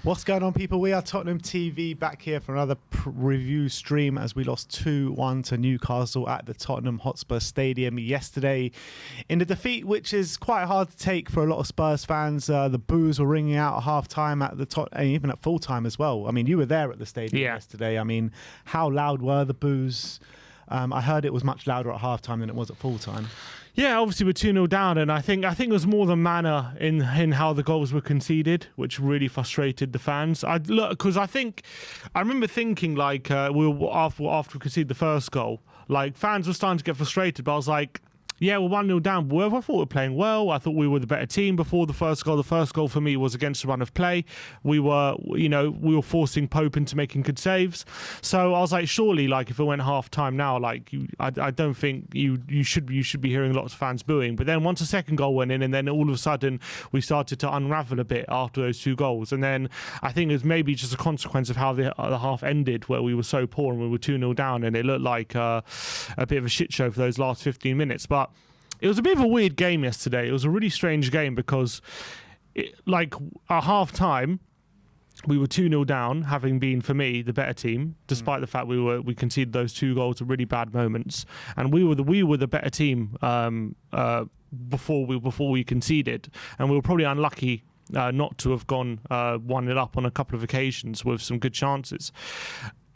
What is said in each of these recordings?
What's going on, people? We are Tottenham TV, back here for another review stream as we lost 2-1 to Newcastle at the Tottenham Hotspur Stadium yesterday in a defeat which is quite hard to take for a lot of Spurs fans. The boos were ringing out at half-time at the and even at full-time as well. I mean, you were there at the stadium yesterday. I mean, how loud were the boos? I heard it was much louder at half-time than it was at full-time. Yeah, obviously we're 2-0 down, and I think it was more the manner in how the goals were conceded, which really frustrated the fans. I remember thinking like after we conceded the first goal, like fans were starting to get frustrated, but I was like, yeah, we're 1-0 down. But I thought we were playing well. I thought we were the better team before the first goal. The first goal for me was against the run of play. We were forcing Pope into making good saves. So I was like, surely, like if it went half time now, like I don't think you should be hearing lots of fans booing. But then once the second goal went in, and then all of a sudden we started to unravel a bit after those two goals. And then I think it was maybe just a consequence of how the half ended, where we were so poor and we were 2-0 down, and it looked like a bit of a shit show for those last 15 minutes. But it was a bit of a weird game yesterday. It was a really strange game because, at half time, we were 2-0 down, having been, for me, the better team, despite the fact we conceded those two goals at really bad moments, and we were the better team before we conceded, and we were probably unlucky not to have gone 1-0 up on a couple of occasions with some good chances.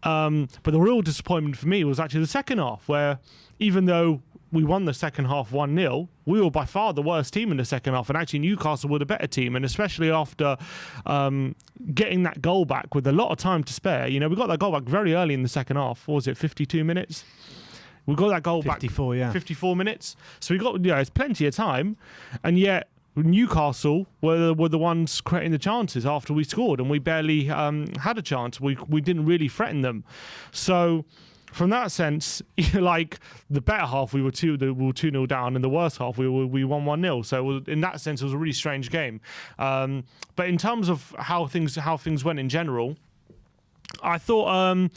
But the real disappointment for me was actually the second half, where even though we won the second half 1-0, we were by far the worst team in the second half, and actually Newcastle were the better team, and especially after getting that goal back with a lot of time to spare. You know, we got that goal back very early in the second half. What was it, 52 minutes? We got that goal 54, back 54 minutes. So we got, it's plenty of time, and yet Newcastle were the ones creating the chances after we scored, and we barely had a chance. We didn't really threaten them. So from that sense, like the better half, we were 2-0 down, and the worst half, we won 1-0. So in that sense, it was a really strange game. But in terms of how things went in general, I thought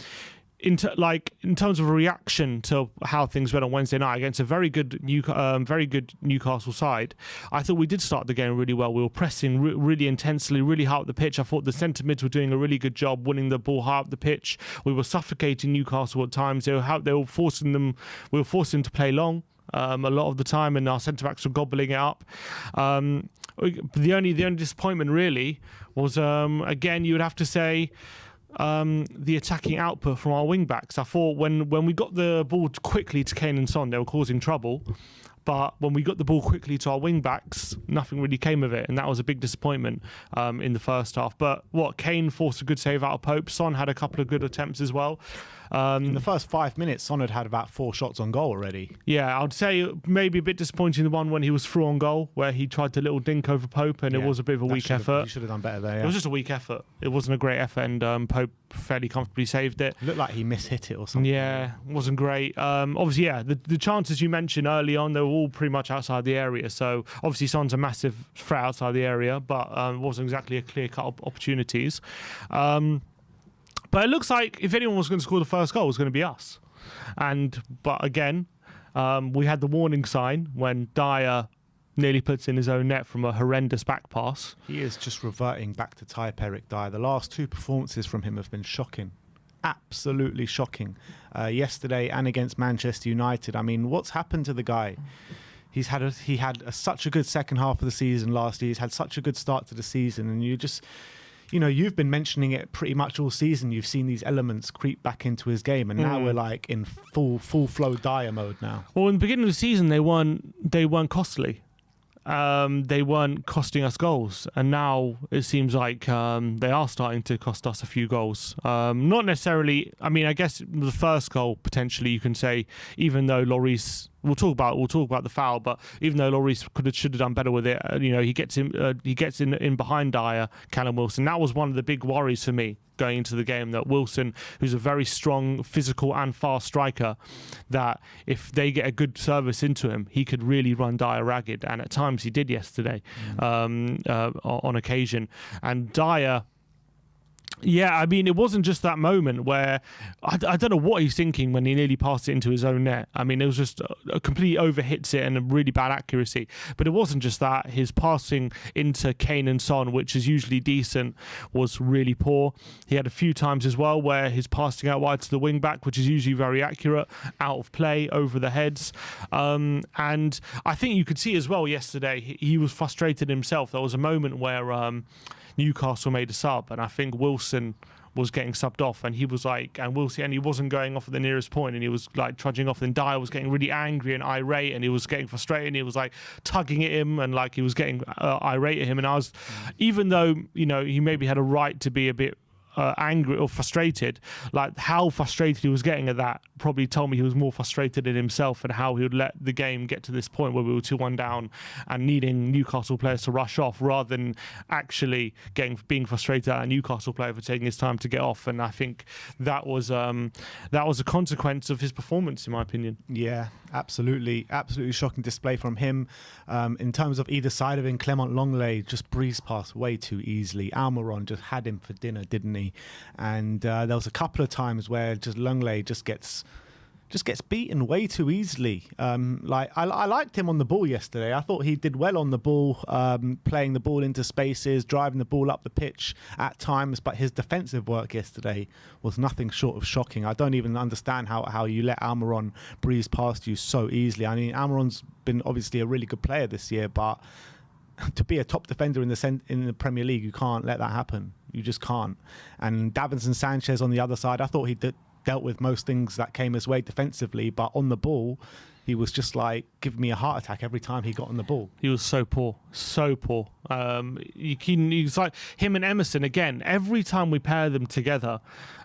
in terms of a reaction to how things went on Wednesday night against a very good Newcastle side, I thought we did start the game really well. We were pressing really intensely, really high up the pitch. I thought the centre mids were doing a really good job winning the ball high up the pitch. We were suffocating Newcastle at times. We were forcing them to play long a lot of the time, and our centre backs were gobbling it up. The only disappointment really was again, you would have to say, the attacking output from our wing backs. I thought when we got the ball quickly to Kane and Son, they were causing trouble. But when we got the ball quickly to our wing backs, nothing really came of it, and that was a big disappointment in the first half. But Kane forced a good save out of Pope. Son had a couple of good attempts as well. In the first 5 minutes, Son had about 4 shots on goal already. Yeah, I'd say maybe a bit disappointing, the one when he was through on goal, where he tried to little dink over Pope, and it was a bit of a weak effort. He should have done better there. Yeah. It was just a weak effort. It wasn't a great effort, and Pope fairly comfortably saved it. It looked like he mishit it or something. Yeah, it wasn't great. Obviously, the chances you mentioned early on, they were all pretty much outside the area. So obviously, Son's a massive threat outside the area, but it wasn't exactly a clear-cut opportunities. But it looks like if anyone was going to score the first goal, it was going to be us. But again, we had the warning sign when Dyer nearly puts in his own net from a horrendous back pass. He is just reverting back to type Eric Dyer. The last 2 performances from him have been shocking. Absolutely shocking. Yesterday and against Manchester United. I mean, what's happened to the guy? He had such a good second half of the season last year. He's had such a good start to the season, and you've been mentioning it pretty much all season. You've seen these elements creep back into his game, and now we're like in full flow Dyer mode now. Well, in the beginning of the season, they weren't costly. They weren't costing us goals, and now it seems like they are starting to cost us a few goals. Not necessarily. I mean, I guess the first goal potentially you can say, even though Lloris. We'll talk about the foul, but even though Lloris should have done better with it, he gets in behind Dyer, Callum Wilson. That was one of the big worries for me going into the game, that Wilson, who's a very strong, physical and fast striker, that if they get a good service into him, he could really run Dyer ragged, and at times he did yesterday on occasion. And Dyer, Yeah, I mean, it wasn't just that moment where I don't know what he's thinking when he nearly passed it into his own net. I mean, it was just a complete overhits it and a really bad accuracy. But it wasn't just that. His passing into Kane and Son, which is usually decent, was really poor. He had a few times as well where his passing out wide to the wing back, which is usually very accurate, out of play, over the heads. And I think you could see as well yesterday, he was frustrated himself. There was a moment where Newcastle made a sub, and I think Wilson was getting subbed off, and he was like, and he wasn't going off at the nearest point, and he was like trudging off. Then Dyer was getting really angry and irate, and he was getting frustrated, and he was like tugging at him, and like he was getting irate at him. And I was, even though he maybe had a right to be a bit angry or frustrated, like how frustrated he was getting at that probably told me he was more frustrated at himself and how he would let the game get to this point where we were 2-1 down and needing Newcastle players to rush off, rather than actually being frustrated at a Newcastle player for taking his time to get off. And I think that was a consequence of his performance, in my opinion. Yeah, absolutely shocking display from him. In terms of either side of him, Clement Longley just breezed past way too easily. Almiron just had him for dinner, didn't he? And there was a couple of times where just Longley just gets beaten way too easily. I liked him on the ball yesterday. I thought he did well on the ball, playing the ball into spaces, driving the ball up the pitch at times, but his defensive work yesterday was nothing short of shocking. I don't even understand how you let Almiron breeze past you so easily. I mean, Almiron's been obviously a really good player this year, but to be a top defender in the Premier League, you can't let that happen. You just can't. And Davinson Sanchez on the other side, I thought he dealt with most things that came his way defensively, but on the ball, he was just like giving me a heart attack every time he got on the ball. He was so poor. He's like him and Emerson again. Every time we pair them together,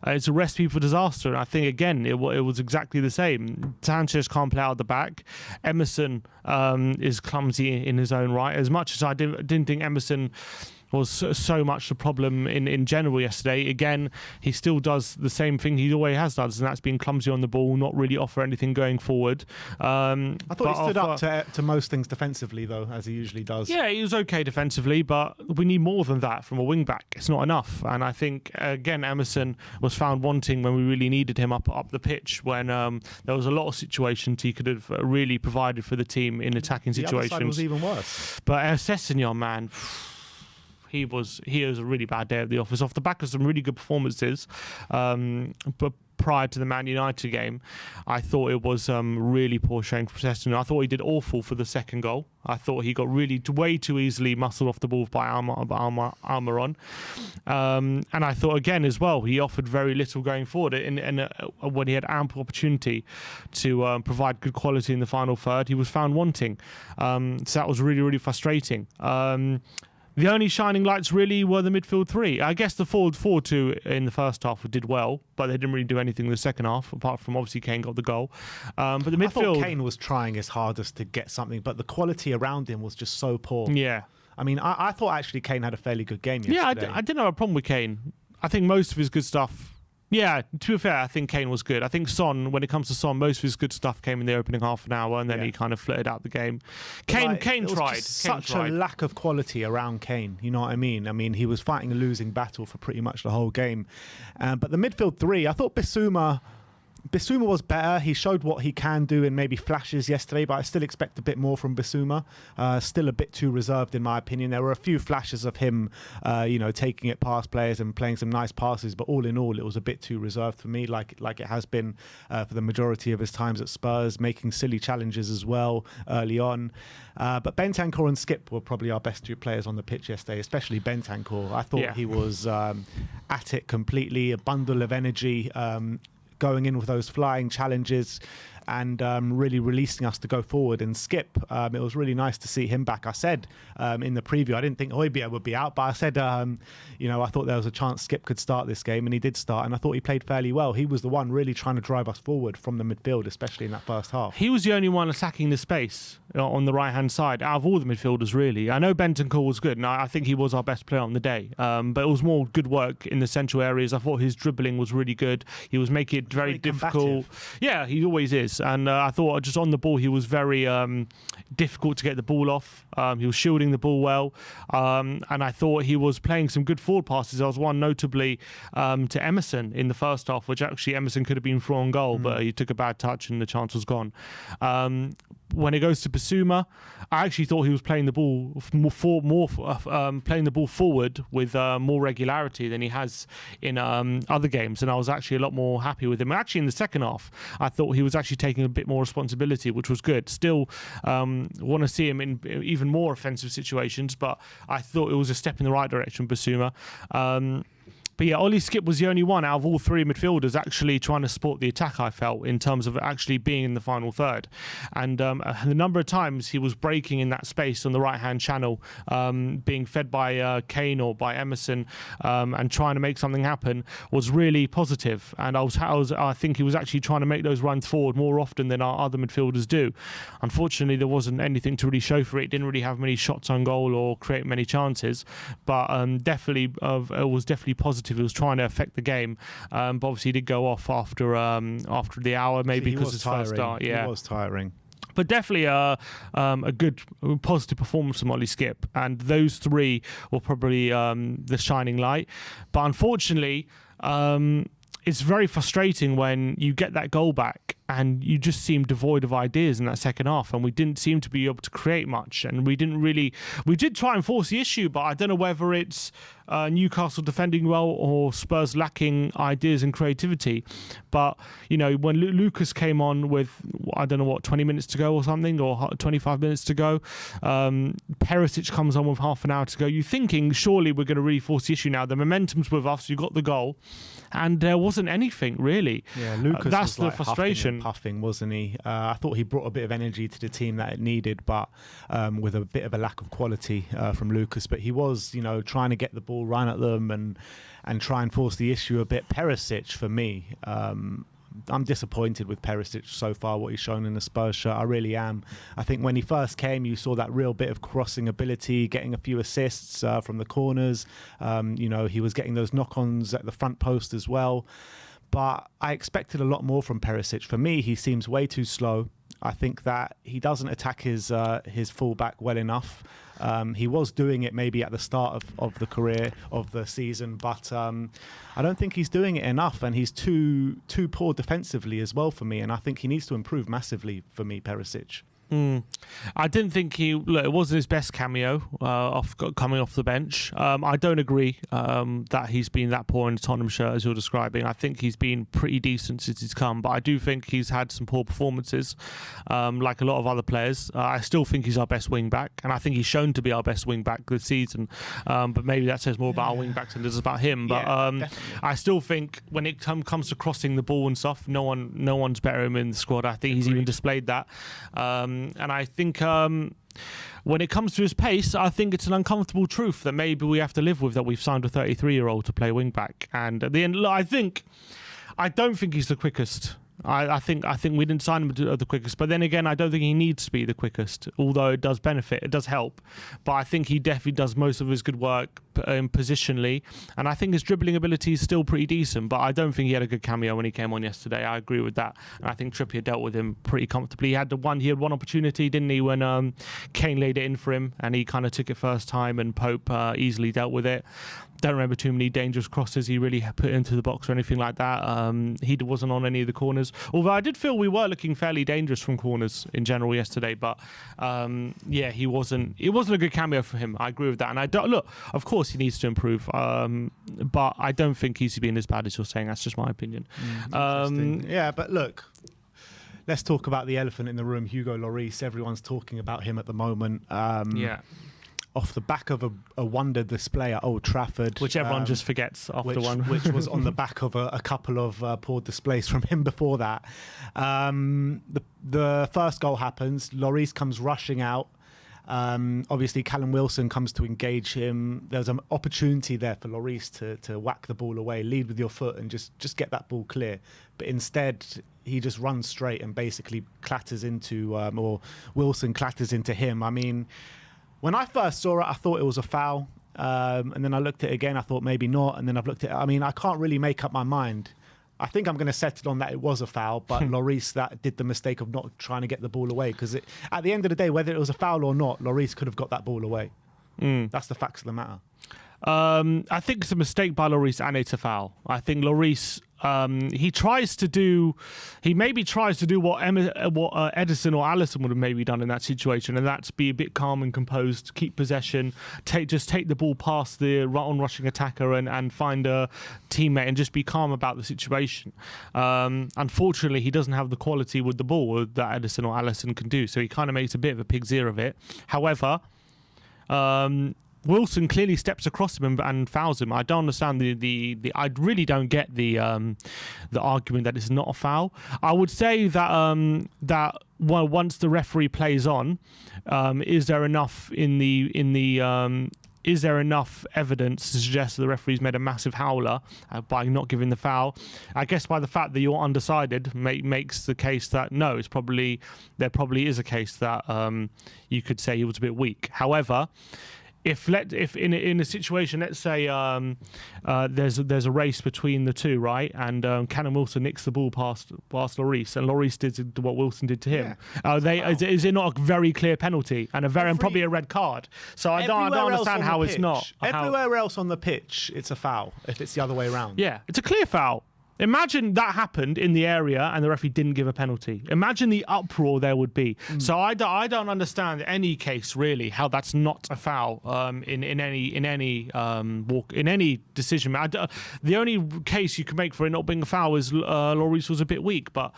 it's a recipe for disaster. And I think again it was exactly the same. Sanchez can't play out the back. Emerson is clumsy in his own right. As much as I didn't think Emerson was so much the problem in general yesterday. Again, he still does the same thing he always has done, and that's being clumsy on the ball, not really offer anything going forward. I thought he stood up to most things defensively, though, as he usually does. Yeah, he was okay defensively, but we need more than that from a wing-back. It's not enough. And I think, again, Emerson was found wanting when we really needed him up the pitch, when there was a lot of situations he could have really provided for the team in attacking situations. The other side was even worse. But Sessegnon, man... He was a really bad day at the office, off the back of some really good performances. But prior to the Man United game, I thought it was really poor showing from Sessegnon. I thought he did awful for the second goal. I thought he got really way too easily muscled off the ball by Almiron. And I thought again as well, he offered very little going forward. And when he had ample opportunity to provide good quality in the final third, he was found wanting. So that was really, really frustrating. The only shining lights really were the midfield three. I guess the forward 4-2 in the first half did well, but they didn't really do anything in the second half, apart from obviously Kane got the goal. But the midfield... I thought Kane was trying his hardest to get something, but the quality around him was just so poor. Yeah. I mean, I thought actually Kane had a fairly good game yesterday. Yeah, I didn't have a problem with Kane. I think most of his good stuff... Yeah, to be fair, I think Kane was good. I think Son, when it comes to Son, most of his good stuff came in the opening half an hour, and then he kind of flitted out the game. Kane tried. Such a lack of quality around Kane. You know what I mean? I mean, he was fighting a losing battle for pretty much the whole game. But the midfield three, I thought Bissouma was better. He showed what he can do in maybe flashes yesterday, but I still expect a bit more from Bissouma. Still a bit too reserved, in my opinion. There were a few flashes of him, taking it past players and playing some nice passes, but all in all, it was a bit too reserved for me, like it has been for the majority of his times at Spurs, making silly challenges as well early on. But Bentancur and Skip were probably our best two players on the pitch yesterday, especially Bentancur. I thought he was at it completely, a bundle of energy, going in with those flying challenges and really releasing us to go forward. And Skip, it was really nice to see him back. I said in the preview, I didn't think Højbjerg would be out, but I said, I thought there was a chance Skip could start this game, and he did start, and I thought he played fairly well. He was the one really trying to drive us forward from the midfield, especially in that first half. He was the only one attacking the space on the right-hand side out of all the midfielders, really. I know Bentancur was good, and I think he was our best player on the day, but it was more good work in the central areas. I thought his dribbling was really good. He was making it very difficult. Combative. Yeah, he always is. moments, and I thought just on the ball he was very difficult to get the ball off. He was shielding the ball well, and I thought he was playing some good forward passes. There was one notably to Emerson in the first half, which actually Emerson could have been through on goal, but he took a bad touch and the chance was gone. When it goes to Basuma, I actually thought he was playing the ball playing the ball forward with more regularity than he has in other games, and I was actually a lot more happy with him. Actually, in the second half, I thought he was actually taking a bit more responsibility, which was good. Still, want to see him in even more offensive situations, but I thought it was a step in the right direction, Basuma. But yeah, Ollie Skipp was the only one out of all three midfielders actually trying to support the attack, I felt, in terms of actually being in the final third. And the number of times he was breaking in that space on the right-hand channel, being fed by Kane or by Emerson, and trying to make something happen was really positive. And I think he was actually trying to make those runs forward more often than our other midfielders do. Unfortunately, there wasn't anything to really show for it. Didn't really have many shots on goal or create many chances, but definitely it was definitely positive. He was trying to affect the game, but obviously he did go off after the hour, maybe because his first start. Yeah, he was tiring. But definitely a good, positive performance from Ollie Skipp, and those three were probably the shining light. But unfortunately, it's very frustrating when you get that goal back and you just seem devoid of ideas in that second half, and we didn't seem to be able to create much, and we did try and force the issue, but I don't know whether it's Newcastle defending well or Spurs lacking ideas and creativity. But when Lucas came on with, I don't know 20 minutes to go or something, or 25 minutes to go, Perisic comes on with half an hour to go, you're thinking surely we're going to really force the issue now. The momentum's with us, you got the goal, and there wasn't anything really. Yeah, Lucas that's was the frustration. Puffing, wasn't he? I thought he brought a bit of energy to the team that it needed, but with a bit of a lack of quality from Lucas. But he was, trying to get the ball right at them and try and force the issue a bit. Perisic, for me, I'm disappointed with Perisic so far, what he's shown in the Spurs shirt. I really am. I think when he first came, you saw that real bit of crossing ability, getting a few assists from the corners. He was getting those knock-ons at the front post as well. But I expected a lot more from Perisic. For me, he seems way too slow. I think that he doesn't attack his fullback well enough. He was doing it maybe at the start of the career, of the season, but I don't think he's doing it enough, and he's too poor defensively as well for me, and I think he needs to improve massively for me, Perisic. I didn't think it wasn't his best cameo coming off the bench. I don't agree that he's been that poor in the Tottenham shirt as you're describing. I think he's been pretty decent since he's come, but I do think he's had some poor performances, like a lot of other players. I still think he's our best wing back, and I think he's shown to be our best wing back this season, but maybe that says more about our wing backs than it does about him. But I still think when it comes to crossing the ball and stuff, no one's better than him in the squad. I think he's even displayed that. And I think when it comes to his pace, I think it's an uncomfortable truth that maybe we have to live with, that we've signed a 33-year-old to play wing back. And at the end, I don't think he's the quickest. I think we didn't sign him the quickest, but then again, I don't think he needs to be the quickest, although it does benefit, it does help. But I think he definitely does most of his good work positionally, and I think his dribbling ability is still pretty decent, but I don't think he had a good cameo when he came on yesterday. I agree with that, and I think Trippier dealt with him pretty comfortably. He had one opportunity, didn't he, when Kane laid it in for him, and he kind of took it first time, and Pope easily dealt with it. Don't remember too many dangerous crosses he really put into the box or anything like that. He wasn't on any of the corners, although I did feel we were looking fairly dangerous from corners in general yesterday. But he wasn't. It wasn't a good cameo for him. I agree with that, and I don't look. Of course, he needs to improve, but I don't think he's been as bad as you're saying. That's just my opinion. But look. Let's talk about the elephant in the room, Hugo Lloris. Everyone's talking about him at the moment. Off the back of a wonder display at Old Trafford. Which everyone just forgets after one. Which was on the back of a couple of poor displays from him before that. The first goal happens. Lloris comes rushing out. Obviously, Callum Wilson comes to engage him. There's an opportunity there for Lloris to whack the ball away, lead with your foot and just get that ball clear. But instead, he just runs straight and basically clatters into, or Wilson clatters into him. I mean, when I first saw it, I thought it was a foul. And then I looked at it again, I thought maybe not. And then I've looked at it. I mean, I can't really make up my mind. I think I'm going to set it on that it was a foul, but Lloris that did the mistake of not trying to get the ball away, because at the end of the day, whether it was a foul or not, Lloris could have got that ball away. That's the facts of the matter. I think it's a mistake by Lloris and it's a foul. I think Lloris, he maybe tries to do what Edison or Alisson would have maybe done in that situation, and that's be a bit calm and composed, keep possession, take the ball past the on-rushing attacker and find a teammate and just be calm about the situation. Unfortunately, he doesn't have the quality with the ball that Edison or Alisson can do, so he kind of makes a bit of a pig's ear of it. However, Wilson clearly steps across him and fouls him. I don't understand I really don't get the argument that it's not a foul. I would say that once the referee plays on, is there enough is there enough evidence to suggest that the referee's made a massive howler by not giving the foul? I guess by the fact that you're undecided makes the case that no, there probably is a case that you could say he was a bit weak. However, if in a situation, let's say there's a race between the two, right, and Callum Wilson nicks the ball past Lloris, and Lloris did what Wilson did to him. Yeah. Is it not a very clear penalty and and probably a red card? So I don't understand how it's not. Everywhere else on the pitch, it's a foul if it's the other way around. Yeah, it's a clear foul. Imagine that happened in the area and the referee didn't give a penalty. Imagine the uproar there would be. So I don't understand any case really how that's not a foul in any decision. The only case you can make for it not being a foul is Lloris was a bit weak, but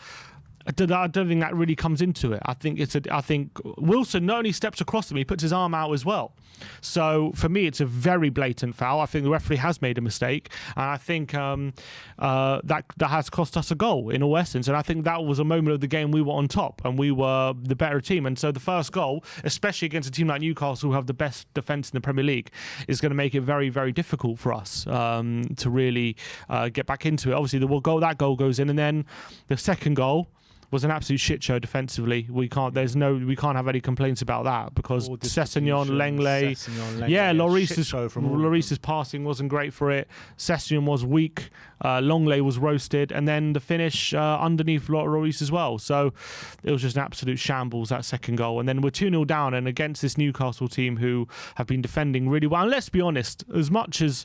I don't think that really comes into it. I think Wilson not only steps across him, he puts his arm out as well. So for me, it's a very blatant foul. I think the referee has made a mistake, and I think that has cost us a goal in all essence. And I think that was a moment of the game we were on top and we were the better team. And so the first goal, especially against a team like Newcastle who have the best defence in the Premier League, is going to make it very, very difficult for us to really get back into it. Obviously, that goal goes in, and then the second goal was an absolute shit show defensively. We can't have any complaints about that because Sessegnon, Lenglet, Lloris's passing wasn't great for it. Sessegnon was weak. Lenglet was roasted, and then the finish underneath Lloris as well. So it was just an absolute shambles, that second goal. And then we're 2-0 down, and against this Newcastle team who have been defending really well. And let's be honest, as much as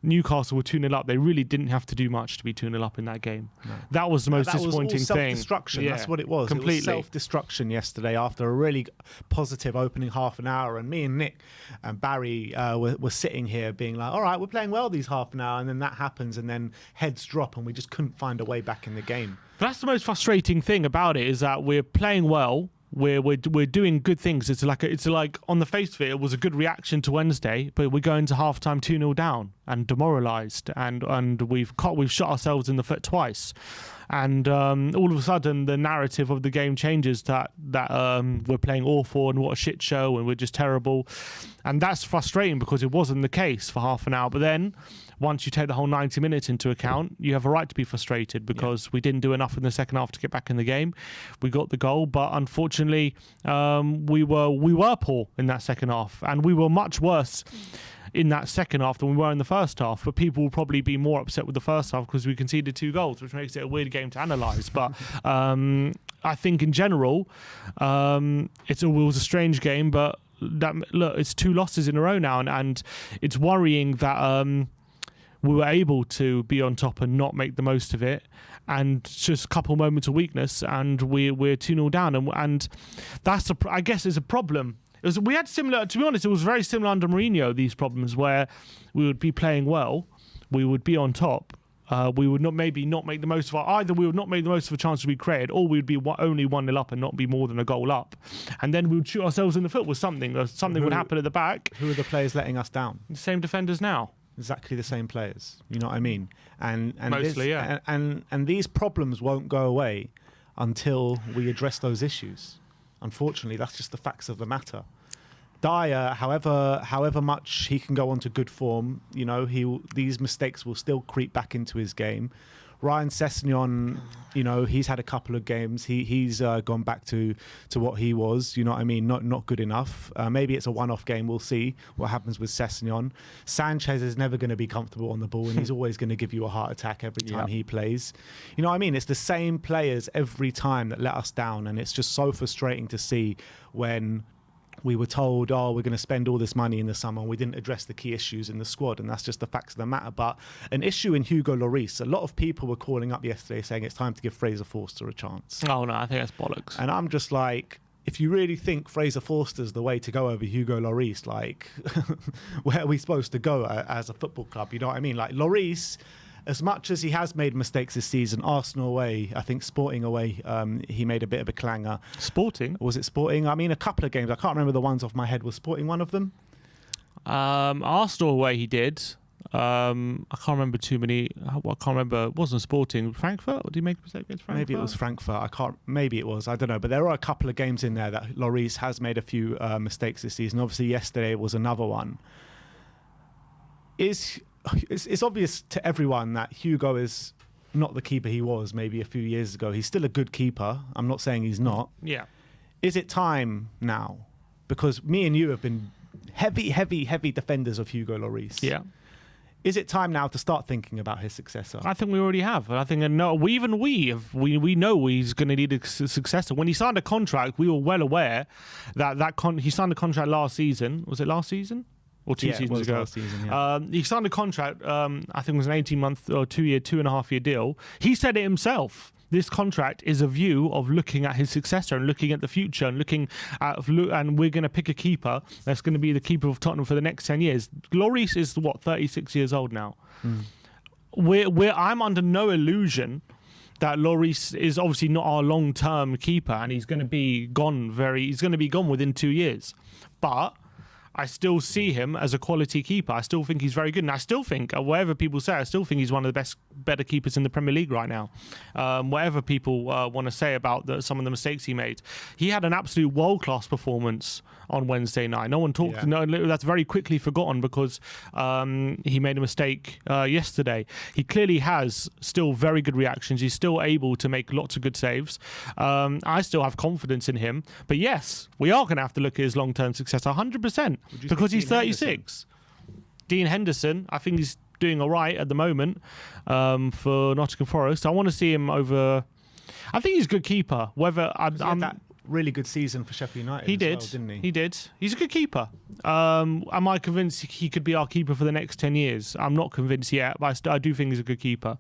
Newcastle were 2-0 up, they really didn't have to do much to be 2-0 up in that game. No. That was the most disappointing thing. Self-destruction. Yeah, that's what it was. Completely. It was self-destruction yesterday after a really positive opening half an hour. And me and Nick and Barry were sitting here being like, all right, we're playing well these half an hour. And then that happens, and then heads drop, and we just couldn't find a way back in the game. But that's the most frustrating thing about it, is that we're playing well. We're doing good things. It's like on the face of it, it was a good reaction to Wednesday, but we're going to halftime 2-0 down and demoralised, and we've shot ourselves in the foot twice. And all of a sudden, the narrative of the game changes that we're playing awful and what a shit show and we're just terrible. And that's frustrating because it wasn't the case for half an hour. But then, once you take the whole 90 minutes into account, you have a right to be frustrated because we didn't do enough in the second half to get back in the game. We got the goal, but unfortunately, we were poor in that second half, and we were much worse in that second half than we were in the first half. But people will probably be more upset with the first half because we conceded 2 goals, which makes it a weird game to analyse. But I think in general, it was a strange game. But it's 2 losses in a row now, and it's worrying that we were able to be on top and not make the most of it. And just a couple moments of weakness, and we're 2-0 down, and that's I guess is a problem. We had similar, to be honest, it was very similar under Mourinho, these problems where we would be playing well, we would be on top, we would not make the most of either we would not make the most of the chances we created, or we would be only 1-0 up and not be more than a goal up. And then we would shoot ourselves in the foot with something would happen at the back. Who are the players letting us down? The same defenders now. Exactly the same players. You know what I mean? And mostly, yeah. And these problems won't go away until we address those issues. Unfortunately, that's just the facts of the matter. Dyer, however much he can go on to good form, these mistakes will still creep back into his game. Ryan Sessegnon, you know, he's had a couple of games. He's gone back to what he was. You know what I mean? Not good enough. Maybe it's a one-off game. We'll see what happens with Sessegnon. Sanchez is never going to be comfortable on the ball, and he's always going to give you a heart attack every time he plays. You know what I mean? It's the same players every time that let us down, and it's just so frustrating to see when we were told, oh, we're going to spend all this money in the summer, and we didn't address the key issues in the squad, and that's just the facts of the matter. But an issue in Hugo Lloris, a lot of people were calling up yesterday saying it's time to give Fraser Forster a chance. Oh, no, I think that's bollocks. And I'm just like, if you really think Fraser Forster's the way to go over Hugo Lloris, like, where are we supposed to go as a football club? You know what I mean? Like, Lloris, as much as he has made mistakes this season, Arsenal away, I think Sporting away, he made a bit of a clanger. Sporting? Was it Sporting? I mean, a couple of games. I can't remember the ones off my head. Was Sporting one of them? Arsenal away he did. I can't remember too many. I can't remember. It wasn't Sporting. Frankfurt? Or did he make a mistake against Frankfurt? Maybe it was Frankfurt. Maybe it was. I don't know. But there are a couple of games in there that Lloris has made a few mistakes this season. Obviously, yesterday was another one. It's obvious to everyone that Hugo is not the keeper he was maybe a few years ago. He's still a good keeper. I'm not saying he's not. Yeah. Is it time now? Because me and you have been heavy defenders of Hugo Lloris. Yeah. Is it time now to start thinking about his successor? I think we already have. I think we know he's going to need a successor. When he signed a contract, we were well aware that he signed a contract last season. Was it last season? Or two seasons ago. Last season, yeah. He signed a contract, I think it was an 18-month or 2.5 year deal. He said it himself. This contract is a view of looking at his successor and looking at the future and and we're going to pick a keeper that's going to be the keeper of Tottenham for the next 10 years. Lloris is, 36 years old now. I'm under no illusion that Lloris is obviously not our long-term keeper and he's going to be gone within 2 years. But I still see him as a quality keeper. I still think he's very good. And I still think, whatever people say, I still think he's one of the better keepers in the Premier League right now. Whatever people want to say about some of the mistakes he made. He had an absolute world-class performance on Wednesday night. No one talked. Yeah. No, that's very quickly forgotten because he made a mistake yesterday. He clearly has still very good reactions. He's still able to make lots of good saves. I still have confidence in him. But yes, we are going to have to look at his long-term success 100%. Because he's 36. Dean Henderson, I think he's doing all right at the moment for Nottingham Forest. I want to see him over. I think he's a good keeper. Whether he had that really good season for Sheffield United. He did, didn't he? He did. He's a good keeper. Am I convinced he could be our keeper for the next 10 years? I'm not convinced yet, but I do think he's a good keeper.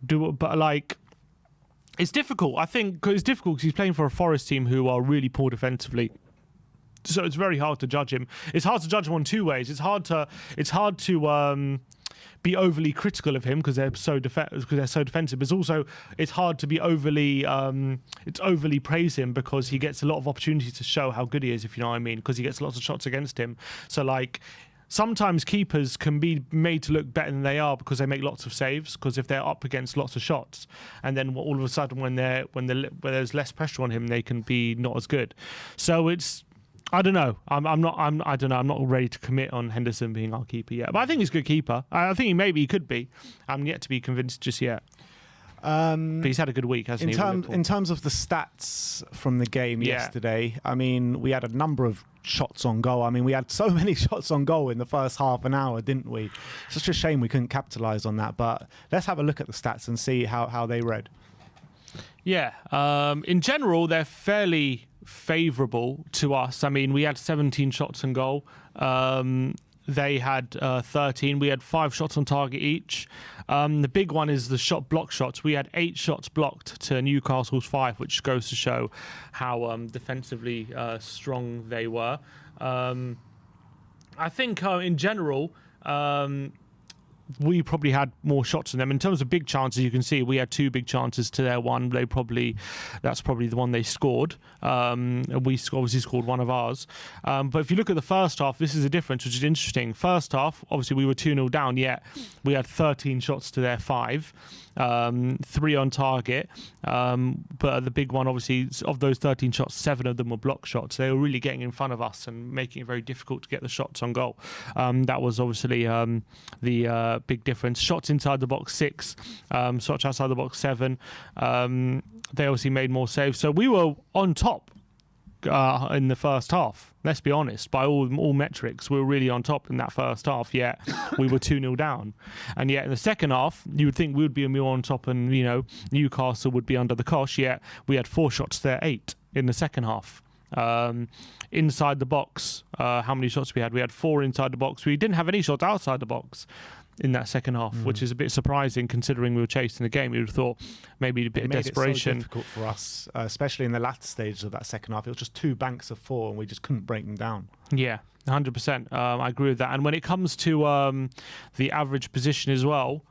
It's difficult. I think it's difficult because he's playing for a Forest team who are really poor defensively. So it's very hard to judge him. It's hard to judge him on two ways. It's hard to be overly critical of him because they're so defensive. But it's hard to be overly praise him because he gets a lot of opportunities to show how good he is. If you know what I mean, because he gets lots of shots against him. So sometimes keepers can be made to look better than they are because they make lots of saves. Because if they're up against lots of shots, and then all of a sudden when there's less pressure on him, they can be not as good. So it's. I don't know. I'm not ready to commit on Henderson being our keeper yet. But I think he's a good keeper. I think he could be. I'm yet to be convinced just yet. But he's had a good week, hasn't he? In terms of the stats from the game yesterday, I mean, we had a number of shots on goal. I mean, we had so many shots on goal in the first half an hour, didn't we? Such a shame we couldn't capitalise on that. But let's have a look at the stats and see how they read. Yeah. In general, they're fairly favourable to us. I mean, we had 17 shots on goal. They had 13. We had 5 shots on target each. The big one is the block shots. We had 8 shots blocked to Newcastle's 5, which goes to show how defensively strong they were. I think in general, we probably had more shots than them. In terms of big chances, you can see we had 2 big chances to their 1. That's probably the one they scored. We obviously scored one of ours. But if you look at the first half, this is a difference, which is interesting. First half, obviously we were 2-0 down, yet we had 13 shots to their 5. 3 on target, but the big one, obviously, of those 13 shots, 7 of them were block shots. They were really getting in front of us and making it very difficult to get the shots on goal. That was obviously the big difference. Shots inside the box 6, shots outside the box 7. They obviously made more saves. So we were on top in the first half. Let's be honest, by all metrics, we were really on top in that first half, yet we were 2-0 down. And yet in the second half, you would think we would be more on top and, Newcastle would be under the cosh, yet we had 4 shots there, 8 in the second half. Inside the box, how many shots we had? We had 4 inside the box. We didn't have any shots outside the box in that second half, which is a bit surprising considering we were chasing the game. We would have thought maybe a bit of desperation. It so difficult for us, especially in the latter stages of that second half. It was just 2 banks of 4 and we just couldn't break them down. Yeah, 100%. I agree with that. And when it comes to the average position as well,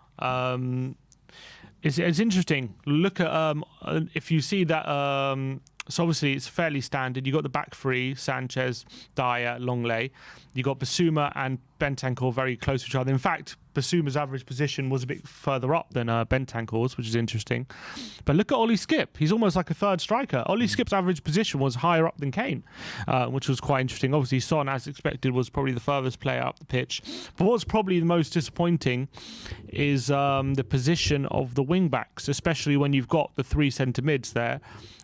it's interesting. Look at if you see that. So obviously it's fairly standard. You got the back 3, Sanchez, Dyer, Longley. You got Basuma and Bentancur very close to each other. In fact, Basuma's average position was a bit further up than Bentancur's, which is interesting. But look at Ollie Skipp. He's almost like a third striker. Ollie Skipp's average position was higher up than Kane, which was quite interesting. Obviously, Son, as expected, was probably the furthest player up the pitch. But what's probably the most disappointing is the position of the wing-backs, especially when you've got the 3 centre mids there,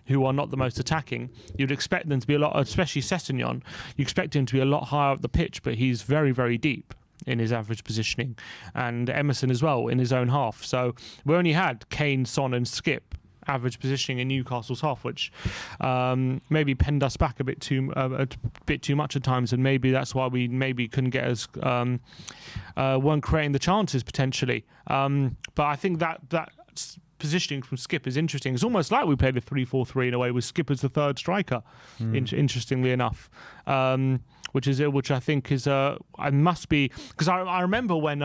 who are not the most attacking. You'd expect them to be a lot, especially Sessegnon, you expect him to be a lot higher up the pitch, but he's very, very deep in his average positioning. And Emerson as well in his own half. So we only had Kane, Son and Skipp average positioning in Newcastle's half, which maybe penned us back a bit too much at times, and maybe that's why we maybe couldn't get as weren't creating the chances potentially. But I think that positioning from Skipp is interesting. It's almost like we played a 3-4-3 in a way with Skipp as the third striker, interestingly enough, which I think is I must be, because I remember when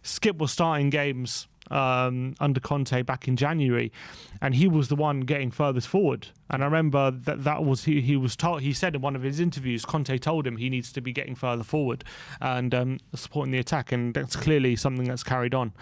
Skipp was starting games under Conte back in January, and he was the one getting furthest forward. And I remember that was he was told, he said in one of his interviews, Conte told him he needs to be getting further forward and supporting the attack, and that's clearly something that's carried on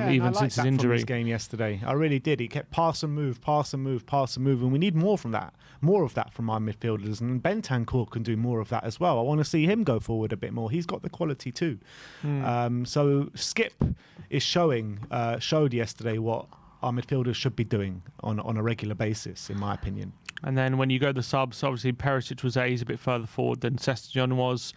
even since his injury. From his game yesterday, I really did. He kept pass and move, and we need more of that from our midfielders. And Bentancur can do more of that as well. I want to see him go forward a bit more. He's got the quality too. So Skipp is showed yesterday what our midfielders should be doing on a regular basis, in my opinion. And then when you go to the subs, obviously Perisic was there. He's a bit further forward than Sessegnon was.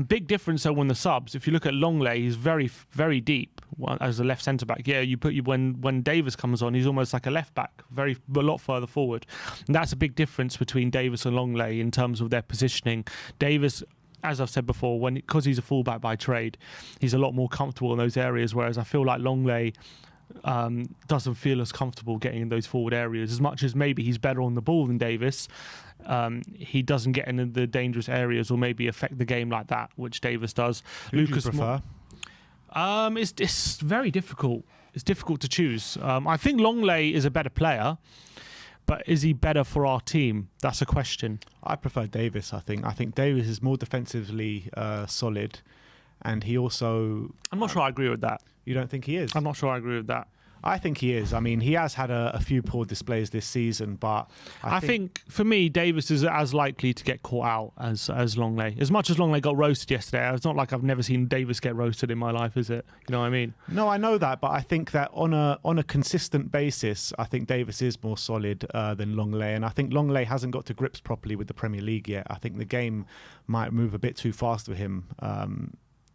Big difference though when the subs. If you look at Longley, he's very, very deep as a left centre back. Yeah, when Davis comes on, he's almost like a left back, a lot further forward. And that's a big difference between Davis and Longley in terms of their positioning. Davis, as I've said before, because he's a fullback by trade, he's a lot more comfortable in those areas. Whereas I feel like Longley doesn't feel as comfortable getting in those forward areas. As much as maybe he's better on the ball than Davis, he doesn't get in the dangerous areas or maybe affect the game like that, which Davis does. Who do you prefer? It's very difficult. It's difficult to choose. I think Longley is a better player, but is he better for our team? That's a question. I prefer Davis, I think Davis is more defensively solid, and he also... I'm not sure I agree with that. You don't think he is? I'm not sure I agree with that. I think he is. I mean, he has had a few poor displays this season, but I think for me, Davis is as likely to get caught out as Longley. As much as Longley got roasted yesterday, it's not like I've never seen Davis get roasted in my life, is it? You know what I mean? No, I know that, but I think that on a consistent basis, I think Davis is more solid than Longley, and I think Longley hasn't got to grips properly with the Premier League yet. I think the game might move a bit too fast for him.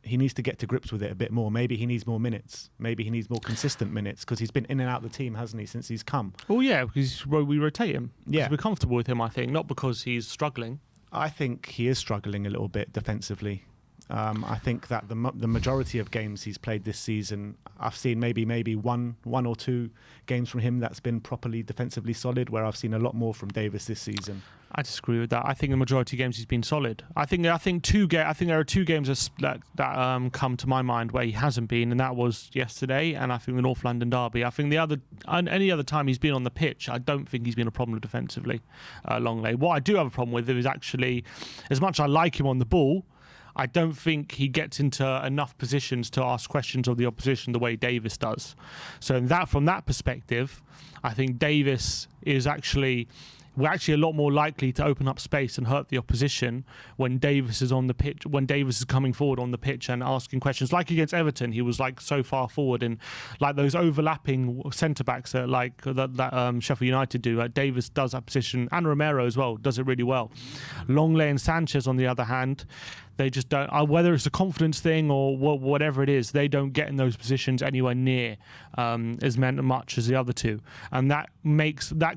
He needs to get to grips with it a bit more. Maybe he needs more minutes. Maybe he needs more consistent minutes, because he's been in and out of the team, hasn't he, since he's come? Well, yeah, because we rotate him. Yeah. We're comfortable with him, I think, not because he's struggling. I think he is struggling a little bit defensively. I think that the majority of games he's played this season, I've seen maybe one or two games from him that's been properly defensively solid, where I've seen a lot more from Davis this season. I disagree with that. I think the majority of games he's been solid. I think there are two games that come to my mind where he hasn't been, and that was yesterday, and I think the North London derby. I think any other time he's been on the pitch, I don't think he's been a problem defensively. Longley. What I do have a problem with is actually, as much as I like him on the ball, I don't think he gets into enough positions to ask questions of the opposition the way Davis does. So from that perspective, I think Davis is actually we're actually a lot more likely to open up space and hurt the opposition when Davis is on the pitch, when Davis is coming forward on the pitch and asking questions. Like against Everton, he was like so far forward, and like those overlapping centre backs that Sheffield United do. Davis does that position, and Romero as well does it really well. Longley and Sanchez, on the other hand, they just don't. Whether it's a confidence thing or whatever it is, they don't get in those positions anywhere near as much as the other two, and that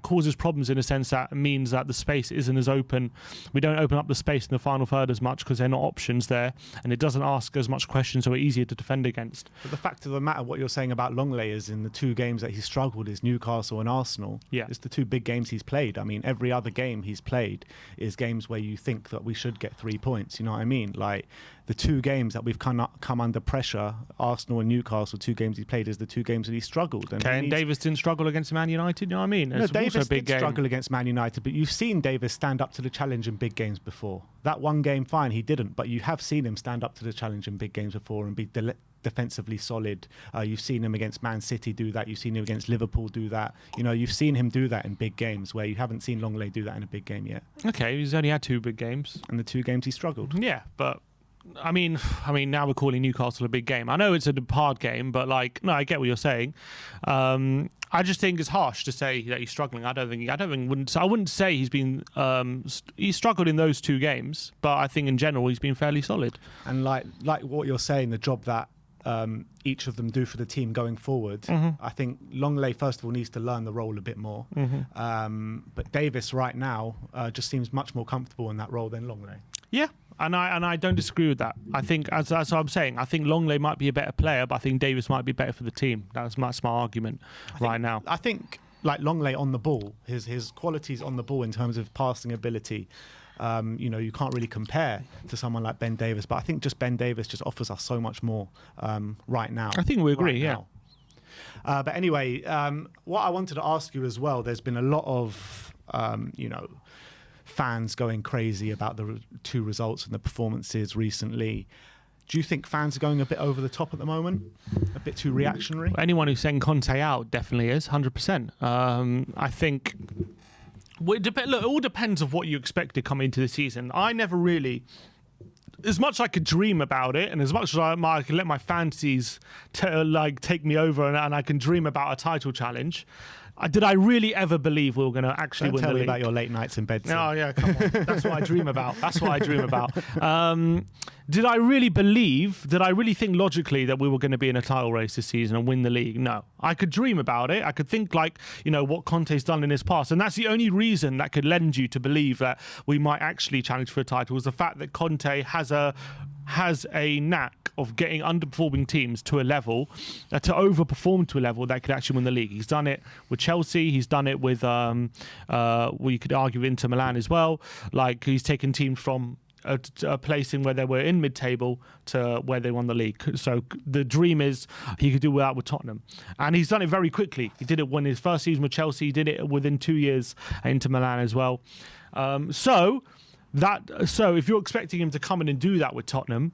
causes problems in a sense that means that the space isn't as open. We don't open up the space in the final third as much because they're not options there, and it doesn't ask as much questions, so it's easier to defend against. But the fact of the matter, what you're saying about Longley is in the two games that he struggled is Newcastle and Arsenal. Yeah, it's the two big games he's played. I mean, every other game he's played is games where you think that we should get 3 points. You know what I mean? Like the two games that we've come under pressure, Arsenal and Newcastle, two games he played, is the two games that he struggled. And Davis didn't struggle against Man United, you know what I mean? No, Davis did struggle against Man United, but you've seen Davis stand up to the challenge in big games before. That one game, fine, he didn't, but you have seen him stand up to the challenge in big games before and be defensively solid. You've seen him against Man City do that. You've seen him against Liverpool do that. You know, you've seen him do that in big games where you haven't seen Longley do that in a big game yet. Okay, he's only had 2 big games. And the 2 games he struggled. Yeah, but I mean, now we're calling Newcastle a big game. I know it's a hard game, but like, no, I get what you're saying. I just think it's harsh to say that he's struggling. I wouldn't say he's been he struggled in those 2 games, but I think in general he's been fairly solid. And like what you're saying, the job that each of them do for the team going forward. Mm-hmm. I think Longley, first of all, needs to learn the role a bit more. Mm-hmm. But Davis right now just seems much more comfortable in that role than Longley. Yeah. And I don't disagree with that. I think, as I'm saying, I think Longley might be a better player, but I think Davis might be better for the team. That's my argument right now. I think like Longley on the ball, his qualities on the ball in terms of passing ability, you can't really compare to someone like Ben Davis. But I think just Ben Davis just offers us so much more right now. I think we agree, yeah. But anyway, what I wanted to ask you as well, there's been a lot of, fans going crazy about the 2 results and the performances recently. Do you think fans are going a bit over the top at the moment? A bit too reactionary? Anyone who's saying Conte out definitely is, 100%. I think... Look, it all depends on what you expected coming into the season. I never really... As much as I could dream about it, and as much as I can let my fantasies take me over, and I can dream about a title challenge... Did I really ever believe we were going to actually win the league? Tell me about your late nights in bed. Oh, yeah, come on. That's what I dream about. Did I really think logically that we were going to be in a title race this season and win the league? No. I could dream about it. I could think what Conte's done in his past. And that's the only reason that could lend you to believe that we might actually challenge for a title, was the fact that Conte has a knack of getting underperforming teams to a level, to overperform to a level that could actually win the league. He's done it with Chelsea. He's done it with, you could argue Inter Milan as well. Like, he's taken teams from a placing where they were in mid-table to where they won the league. So the dream is he could do that with Tottenham. And he's done it very quickly. He did it when his first season with Chelsea. He did it within 2 years at Inter Milan as well. So if you're expecting him to come in and do that with Tottenham,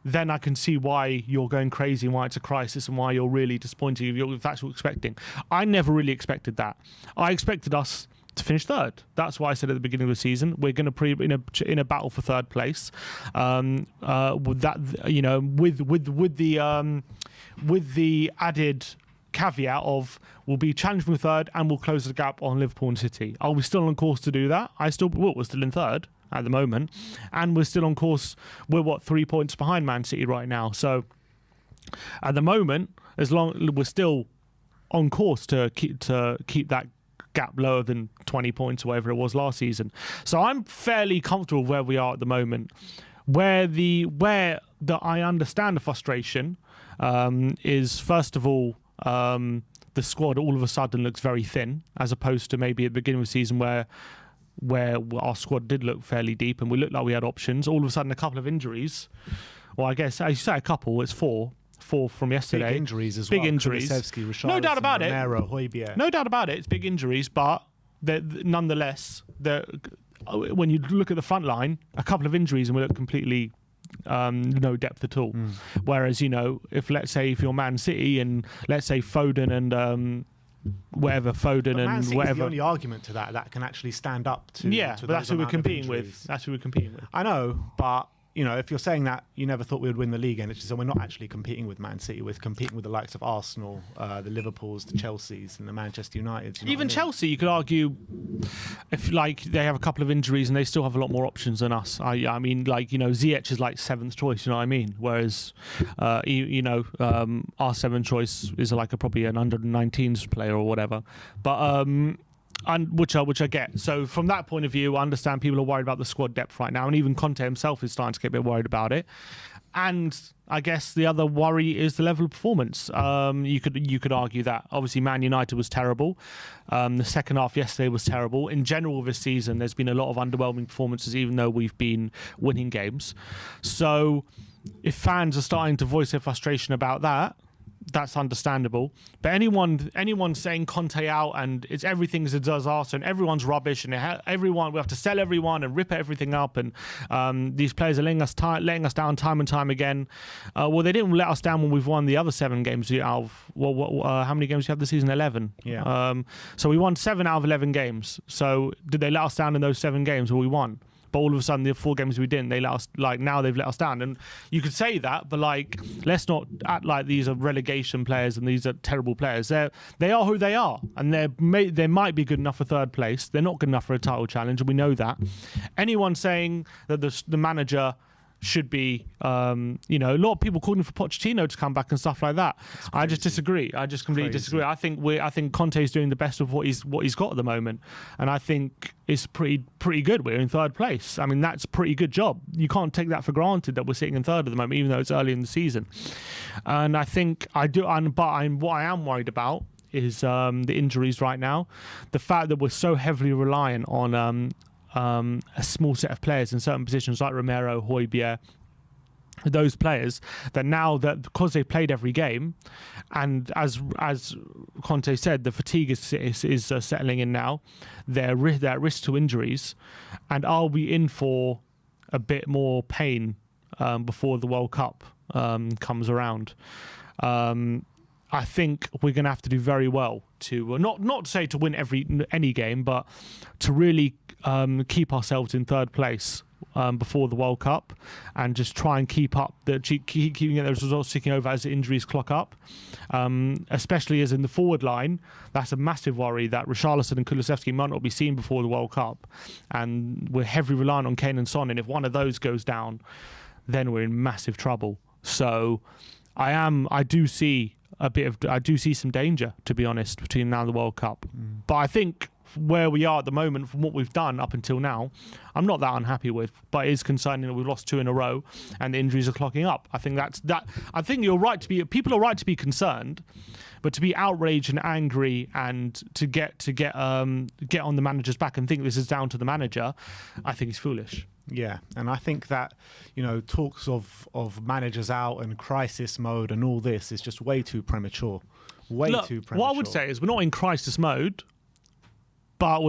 then I can see why you're going crazy and why it's a crisis and why you're really disappointed if that's what you're expecting. I never really expected that. I expected us to finish 3rd. That's why I said at the beginning of the season we're going to in a battle for 3rd place. With that, with the added caveat of we'll be challenging for 3rd and we'll close the gap on Liverpool and City. Are we still on course to do that? We're still in 3rd at the moment, and we're still on course. We're 3 points behind Man City right now. So at the moment, as long we're still on course to keep that gap lower than 20 points or whatever it was last season. So I'm fairly comfortable where we are at the moment. Where I understand the frustration is, first of all, the squad all of a sudden looks very thin, as opposed to maybe at the beginning of the season where our squad did look fairly deep and we looked like we had options. All of a sudden, a couple of injuries. Well, I guess, as you say, a couple, it's four from yesterday. Big injuries as well. Big injuries. No doubt about it. No doubt about it. It's big injuries, but nonetheless, when you look at the front line, a couple of injuries and we look completely no depth at all. Whereas, if you're Man City and let's say Foden and whatever Foden Man and City's whatever. the only argument to that can actually stand up to. Yeah, to but that's those who we're amount of competing with. injuries. That's who we're competing with. I know, but if you're saying that you never thought we would win the league, and it's just, so we're not actually competing with Man City. We're competing with the likes of Arsenal, the Liverpools, the Chelseas, and the Manchester Uniteds. Even Chelsea, you could argue, if like they have a couple of injuries and they still have a lot more options than us. I mean, like Ziyech is like seventh choice. You know what I mean? Whereas, our seventh choice is like probably an under 19s player or whatever. But and which I get. So from that point of view, I understand people are worried about the squad depth right now, and even Conte himself is starting to get a bit worried about it. And I guess the other worry is the level of performance. You could argue that. Obviously, Man United was terrible. The second half yesterday was terrible. In general, this season, there's been a lot of underwhelming performances, even though we've been winning games. So if fans are starting to voice their frustration about that, that's understandable. But anyone saying Conte out and it's everything's a disaster and everyone's rubbish and we have to sell everyone and rip everything up and these players are letting us down time and time again. Well, they didn't let us down when we've won the other 7 games out of how many games do you have this season? 11. Yeah. So we won 7 out of 11 games. So did they let us down in those 7 games? Well, we won. But all of a sudden, the 4 games we didn't, now they've let us down. And you could say that, but let's not act like these are relegation players and these are terrible players. They are who they are, and they might be good enough for 3rd place. They're not good enough for a title challenge, and we know that. Anyone saying that the manager should be, a lot of people calling for Pochettino to come back and stuff like that. I just disagree. I just completely disagree. I think Conte's doing the best of what he's got at the moment, and I think it's pretty good. We're in 3rd place. I mean, that's a pretty good job. You can't take that for granted that we're sitting in 3rd at the moment, even though it's early in the season. And I think what I am worried about is the injuries right now. The fact that we're so heavily reliant on a small set of players in certain positions like Romero, Højbjerg, those players that now that because they've played every game, and as Conte said, the fatigue is settling in now. They're at risk to injuries, and are we in for a bit more pain before the World Cup comes around? I think we're going to have to do very well to not say to win any game, but to really keep ourselves in 3rd place before the World Cup, and just try and keeping those results ticking over as the injuries clock up. Especially as in the forward line, that's a massive worry that Richarlison and Kulusevski might not be seen before the World Cup, and we're heavily reliant on Kane and Son. And if one of those goes down, then we're in massive trouble. So I do see some danger, to be honest, between now and the World Cup. But I think where we are at the moment, from what we've done up until now, I'm not that unhappy with. But it is concerning that we've lost 2 in a row and the injuries are clocking up. I think I think people are right to be concerned, but to be outraged and angry and to get on the manager's back and think this is down to the manager, I think it's foolish. Yeah, and I think that, talks of managers out and crisis mode and all this is just way too premature. Too premature. What I would say is we're not in crisis mode, but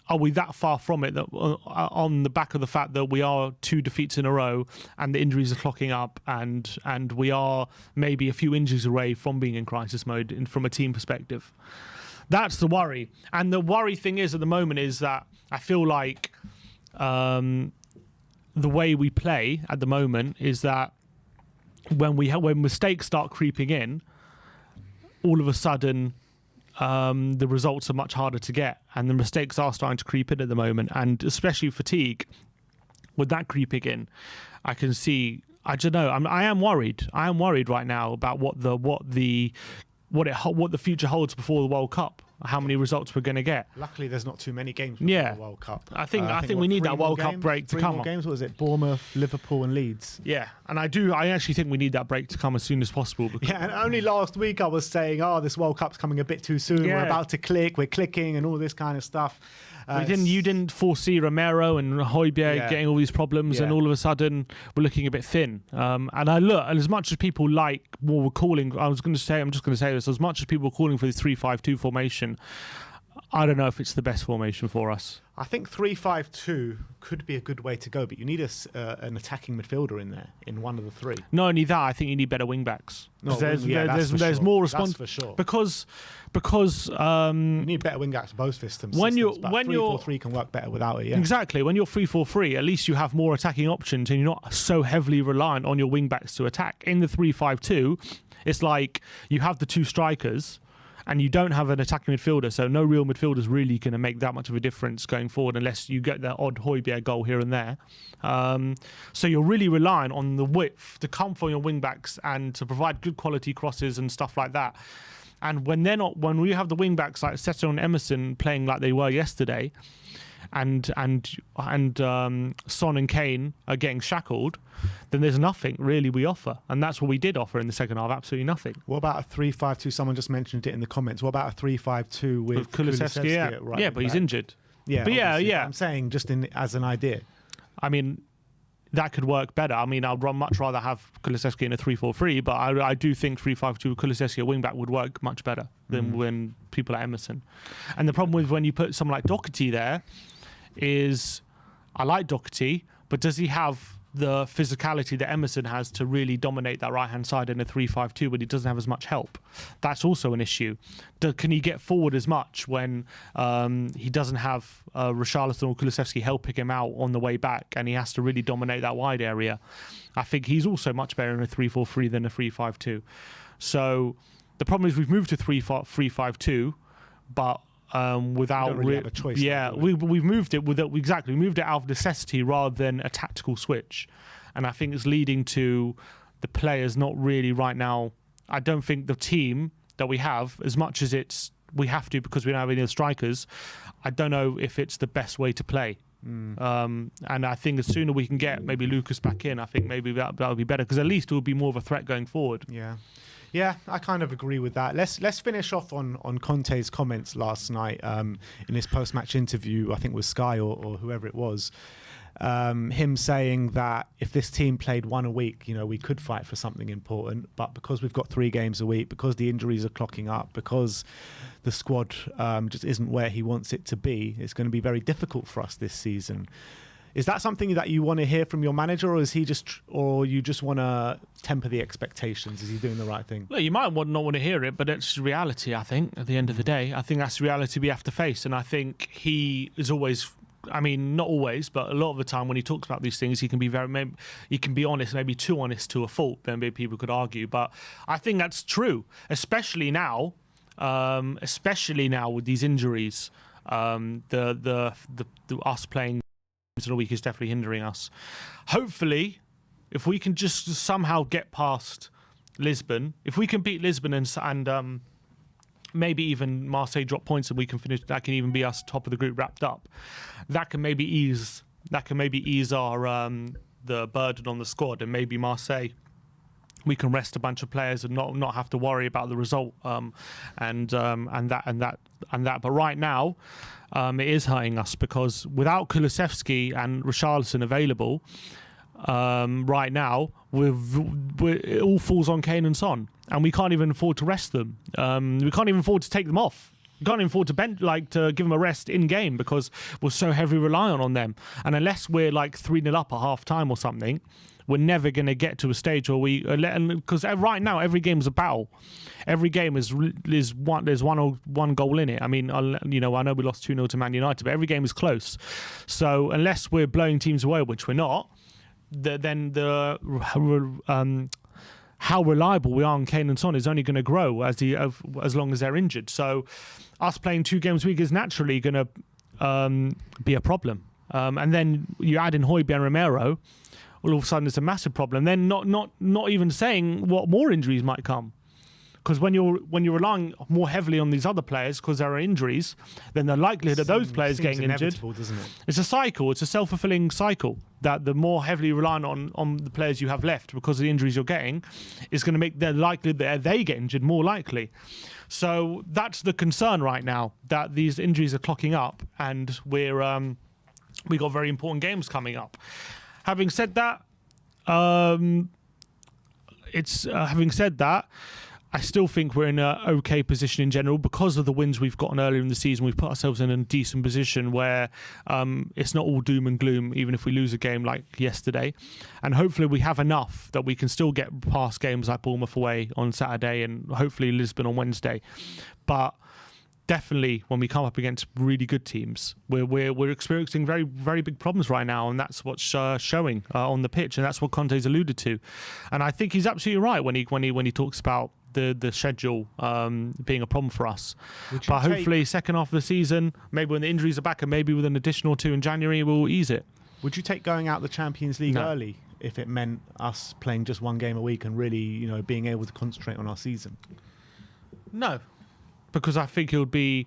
are we that far from it that on the back of the fact that we are 2 defeats in a row and the injuries are clocking up and we are maybe a few injuries away from being in crisis mode from a team perspective? That's the worry. And the worry thing is at the moment is that I feel like the way we play at the moment is that when mistakes start creeping in, all of a sudden the results are much harder to get, and the mistakes are starting to creep in at the moment, and especially fatigue with that creeping in. I can see. I don't know. I am worried. I am worried right now about what the future holds before the World Cup. How many results we're going to get. Luckily, there's not too many games before the World Cup. I think we need that World Cup break to come. 3 more games. What was it? Bournemouth, Liverpool, and Leeds. Yeah, and I actually think we need that break to come as soon as possible. Yeah, and only last week I was saying, this World Cup's coming a bit too soon. Yeah. We're about to click. We're clicking, and all this kind of stuff. You didn't foresee Romero and Højbjerg getting all these problems, and all of a sudden we're looking a bit thin. And as much as people I'm just going to say this, as much as people are calling for the 3-5-2 formation, I don't know if it's the best formation for us. I think 3-5-2 could be a good way to go, but you need an attacking midfielder in there, in one of the three. Not only that, I think you need better wing backs. No, there's sure. more response for sure. because you need better wing backs both systems. When you're 3-4-3 can work better without it. Yeah. Exactly. When you're 3-4-3, at least you have more attacking options and you're not so heavily reliant on your wing backs to attack. In the 3-5-2, it's like you have the two strikers and you don't have an attacking midfielder, so no real midfielder is really going to make that much of a difference going forward unless you get that odd Højbjerg goal here and there. So you're really relying on the width to come from your wing backs and to provide good quality crosses and stuff like that. And when we have the wing backs like Seto and Emerson playing like they were yesterday, and Son and Kane are getting shackled, then there's nothing really we offer. And that's what we did offer in the second half, absolutely nothing. What about a 3-5-2? Someone just mentioned it in the comments. What about a 3-5-2 with Kulusevski? Yeah, but he's injured. Yeah, but yeah. I'm saying just as an idea. I mean, that could work better. I mean, I'd much rather have Kulusevski in a 3-4-3, but I do think 3-5-2 with Kulusevski at wing-back would work much better than when people at Emerson. And the problem with when you put someone like Doherty there is, I like Doherty, but does he have the physicality that Emerson has to really dominate that right-hand side in a 3-5-2 when he doesn't have as much help? That's also an issue. Can he get forward as much when he doesn't have Richarlison or Kulusevski helping him out on the way back and he has to really dominate that wide area? I think he's also much better in a 3-4-3 than a 3-5-2. So the problem is we've moved to 3-5-2, but without really have a choice. We've moved it we moved it out of necessity rather than a tactical switch, and I think it's leading to the players not really right now. I don't think the team that we have, as much as we have to because we don't have any strikers, I don't know if it's the best way to play. And I think the sooner we can get maybe Lucas back in, I think maybe that would be better because at least it would be more of a threat going forward. Yeah, I kind of agree with that. Let's finish off on Conte's comments last night in his post-match interview, I think with Sky or whoever it was. Him saying that if this team played one a week, we could fight for something important. But because we've got 3 games a week, because the injuries are clocking up, because the squad just isn't where he wants it to be, it's going to be very difficult for us this season. Is that something that you want to hear from your manager, or is he or you just want to temper the expectations? Is he doing the right thing? Well, you might not want to hear it, but it's reality, I think, at the end of the day. I think that's the reality we have to face. And I think he is always, I mean, not always, but a lot of the time when he talks about these things, he can be honest, maybe too honest to a fault, then maybe people could argue. But I think that's true, especially now with these injuries. The us playing in a week is definitely hindering us. Hopefully, if we can just somehow get past Lisbon, if we can beat Lisbon and maybe even Marseille drop points and we can finish, that can even be us top of the group wrapped up. That can maybe ease our the burden on the squad, and maybe Marseille, we can rest a bunch of players and not have to worry about the result and that. But right now, it is hurting us because without Kulusevski and Richarlison available, right now, it all falls on Kane and Son, and we can't even afford to rest them. We can't even afford to take them off. We can't even afford to give them a rest in game because we're so heavily reliant on them. And unless we're like 3-0 up at half time or something, we're never going to get to a stage where because right now every game is a battle. Every game there's one goal in it. I mean, I know we lost 2-0 to Man United, but every game is close. So unless we're blowing teams away, which we're not, then how reliable we are on Kane and Son is only going to grow as long as they're injured. So us playing 2 games a week is naturally going to be a problem. And then you add in Højbjerg and Romero, all of a sudden it's a massive problem. Then not even saying what more injuries might come. Because when you're relying more heavily on these other players because there are injuries, then the likelihood of those players getting injured, doesn't it? It's a cycle. It's a self-fulfilling cycle that the more heavily reliant on the players you have left because of the injuries you're getting is going to make the likelihood that they get injured more likely. So that's the concern right now, that these injuries are clocking up and we got very important games coming up. Having said that, I still think we're in an okay position in general because of the wins we've gotten earlier in the season. We've put ourselves in a decent position where it's not all doom and gloom, even if we lose a game like yesterday. And hopefully we have enough that we can still get past games like Bournemouth away on Saturday and hopefully Lisbon on Wednesday. But definitely when we come up against really good teams, we're experiencing very, very big problems right now, and that's what's showing on the pitch, and that's what Conte's alluded to. And I think he's absolutely right when he talks about the schedule being a problem for us. But hopefully second half of the season, maybe when the injuries are back and maybe with an additional 2 in January, we'll ease it. Would you take going out the Champions League early if it meant us playing just one game a week and really, being able to concentrate on our season? No, because I think the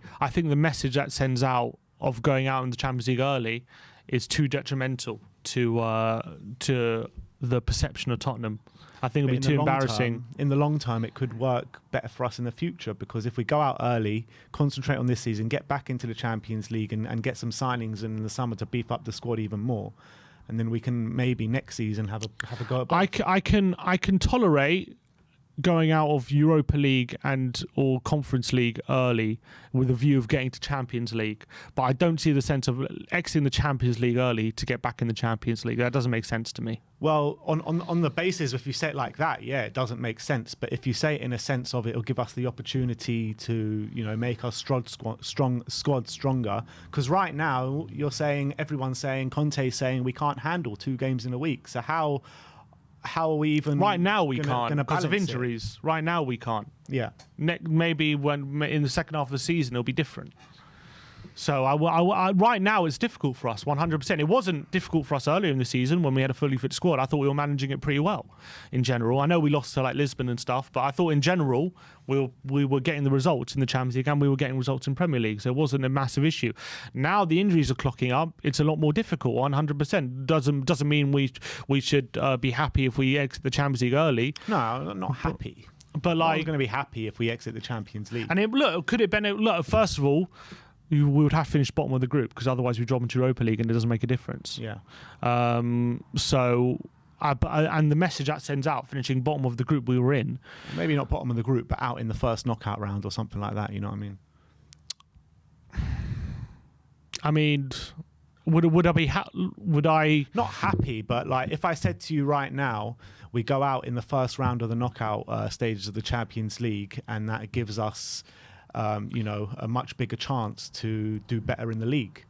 message that sends out of going out in the Champions League early is too detrimental to the perception of Tottenham. I think it'll be too embarrassing. In the long term, it could work better for us in the future, because if we go out early, concentrate on this season, get back into the Champions League and get some signings in the summer to beef up the squad even more, and then we can maybe next season have a go at both. I can tolerate going out of Europa League or Conference League early with a view of getting to Champions League, but I don't see the sense of exiting the Champions League early to get back in the Champions League. That doesn't make sense to me. Well, on the basis, if you say it like that, yeah, it doesn't make sense. But if you say it in a sense of it'll give us the opportunity to, make our squad stronger. Because right now, everyone's saying, Conte's saying we can't handle 2 games in a week. So how are we even... Right now we can't because of injuries. Right now we can't. Yeah. Maybe when in the second half of the season it'll be different. So right now it's difficult for us, 100%. It wasn't difficult for us earlier in the season when we had a fully fit squad. I thought we were managing it pretty well in general. I know we lost to like Lisbon and stuff, but I thought in general we were getting the results in the Champions League and we were getting results in Premier League, so it wasn't a massive issue. Now the injuries are clocking up. It's a lot more difficult, 100%. Doesn't mean we should be happy if we exit the Champions League early. No, I'm not happy. But like, I'm going to be happy if we exit the Champions League. And could it benefit? Look, first of all, we would have to finish bottom of the group because otherwise we drop into Europa League and it doesn't make a difference. Yeah. And the message that sends out, finishing bottom of the group we were in. Maybe not bottom of the group, but out in the first knockout round or something like that. You know what I mean? Would I not happy, but like if I said to you right now, we go out in the first round of the knockout stages of the Champions League, and that gives us, a much bigger chance to do better in the league.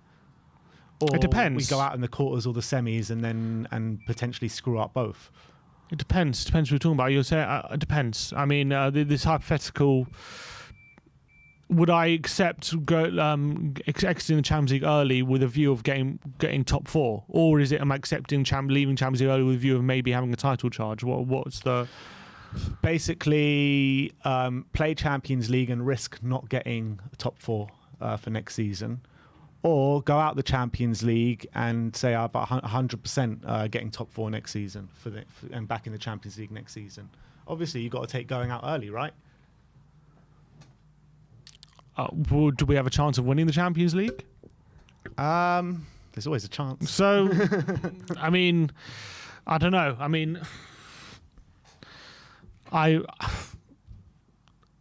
Or it depends. We go out in the quarters or the semis and potentially screw up both. It depends. Depends what you're talking about. You'll say it depends. I mean, this hypothetical. Would I accept exiting the Champions League early with a view of getting top 4, or is it am I accepting leaving Champions League early with a view of maybe having a title charge? What's the basically play Champions League and risk not getting top 4 for next season, or go out the Champions League and say about 100% getting top 4 next season and back in the Champions League next season. Obviously, you've got to take going out early, right? Do we have a chance of winning the Champions League? There's always a chance. So, I mean, I don't know. I mean,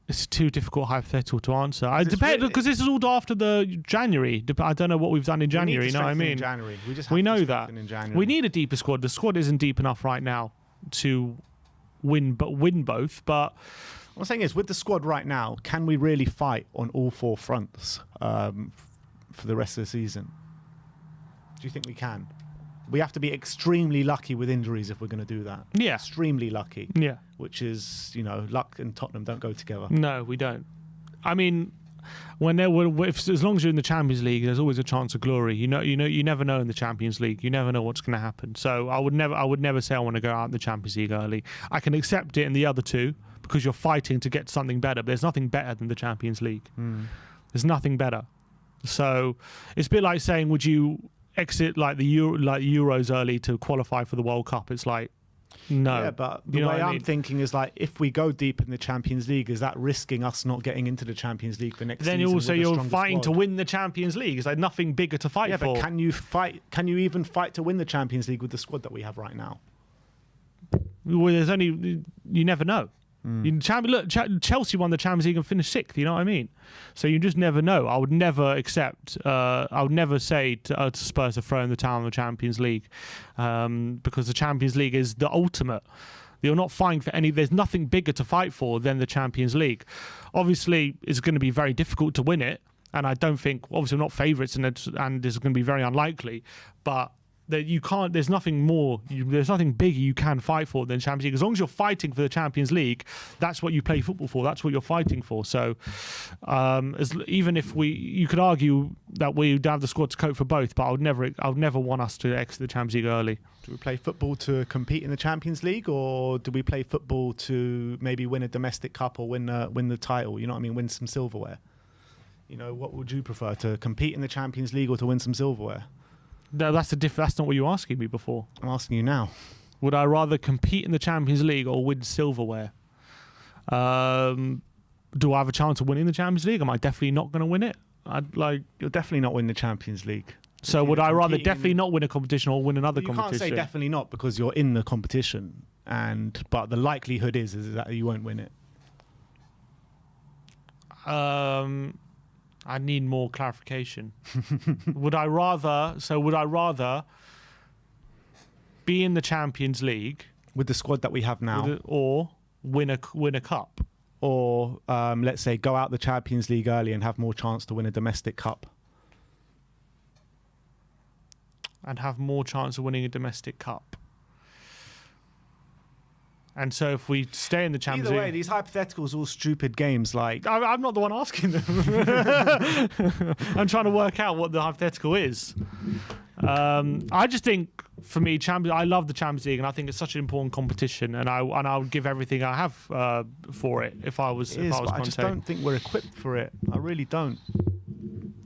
it's too difficult hypothetical to answer. I depend because this is all after the January. I don't know what we've done in January. You know what I mean? In January. We know that. We need a deeper squad. The squad isn't deep enough right now to win both. But what I'm saying is, with the squad right now, can we really fight on all 4 fronts for the rest of the season? Do you think we can? We have to be extremely lucky with injuries if we're going to do that. Yeah. Extremely lucky. Yeah. Which is, luck and Tottenham don't go together. No, we don't. I mean, as long as you're in the Champions League, there's always a chance of glory. You never know in the Champions League. You never know what's going to happen. So I would never say I want to go out in the Champions League early. I can accept it in the other 2 because you're fighting to get something better. But there's nothing better than the Champions League. There's nothing better. So it's a bit like saying, would you exit like the Euros early to qualify for the World Cup? It's like, no. Yeah, but the way I'm thinking is like, if we go deep in the Champions League, is that risking us not getting into the Champions League for next season? Then also you're fighting to win the Champions League. It's like nothing bigger to fight for. Yeah, but can you fight? Can you even fight to win the Champions League with the squad that we have right now? Well, you never know. Chelsea won the Champions League and finished 6th. You know what I mean? So you just never know. I would never accept. I would never say to Spurs to throw in the towel in the Champions League, because the Champions League is the ultimate. You're not fighting for any. There's nothing bigger to fight for than the Champions League. Obviously, it's going to be very difficult to win it, and I don't think. Obviously, we're not favourites, and it's going to be very unlikely. But that you can't. There's nothing more. There's nothing bigger you can fight for than Champions League. As long as you're fighting for the Champions League, that's what you play football for. That's what you're fighting for. So, even if you could argue that we have the squad to cope for both, but I would never want us to exit the Champions League early. Do we play football to compete in the Champions League, or do we play football to maybe win a domestic cup or win the title? You know what I mean? Win some silverware. You know, what would you prefer, to compete in the Champions League or to win some silverware? No, that's not what you were asking me before. I'm asking you now. Would I rather compete in the Champions League or win silverware? Do I have a chance of winning the Champions League? Am I definitely not going to win it? You'll definitely not win the Champions League. So would I rather definitely not win a competition or win another competition? You can't say definitely not, because you're in the competition, but the likelihood is that you won't win it. I need more clarification. Would I rather be in the Champions League with the squad that we have now, or win a cup, or let's say go out the Champions League early and have more chance to win a domestic cup? And have more chance of winning a domestic cup. And so if we stay in the Champions League... Either way, these hypotheticals are all stupid games. Like, I'm not the one asking them. I'm trying to work out what the hypothetical is. I just think, for me, I love the Champions League, and I think it's such an important competition, and I would give everything I have for it if I was Conte. I just don't think we're equipped for it. I really don't.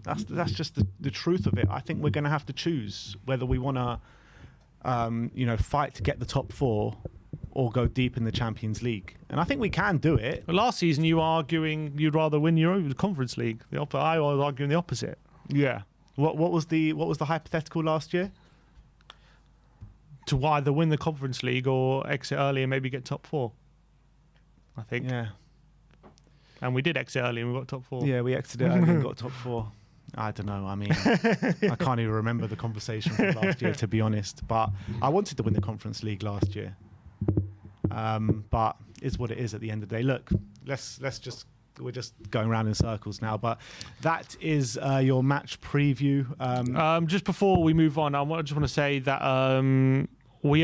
That's just the truth of it. I think we're going to have to choose whether we want to, fight to get the top 4 or go deep in the Champions League. And I think we can do it. Well, last season you were arguing you'd rather win your own Conference League. I was arguing the opposite. Yeah. What was the hypothetical last year? To either win the Conference League or exit early and maybe get top 4. I think. Yeah. And we did exit early and we got top 4. Yeah, we exited early and got top 4. I don't know. I mean, I can't even remember the conversation from last year, to be honest. But I wanted to win the Conference League last year. But it's what it is at the end of the day. Look, we're just going around in circles now. But that is your match preview. Just before we move on, I just want to say that we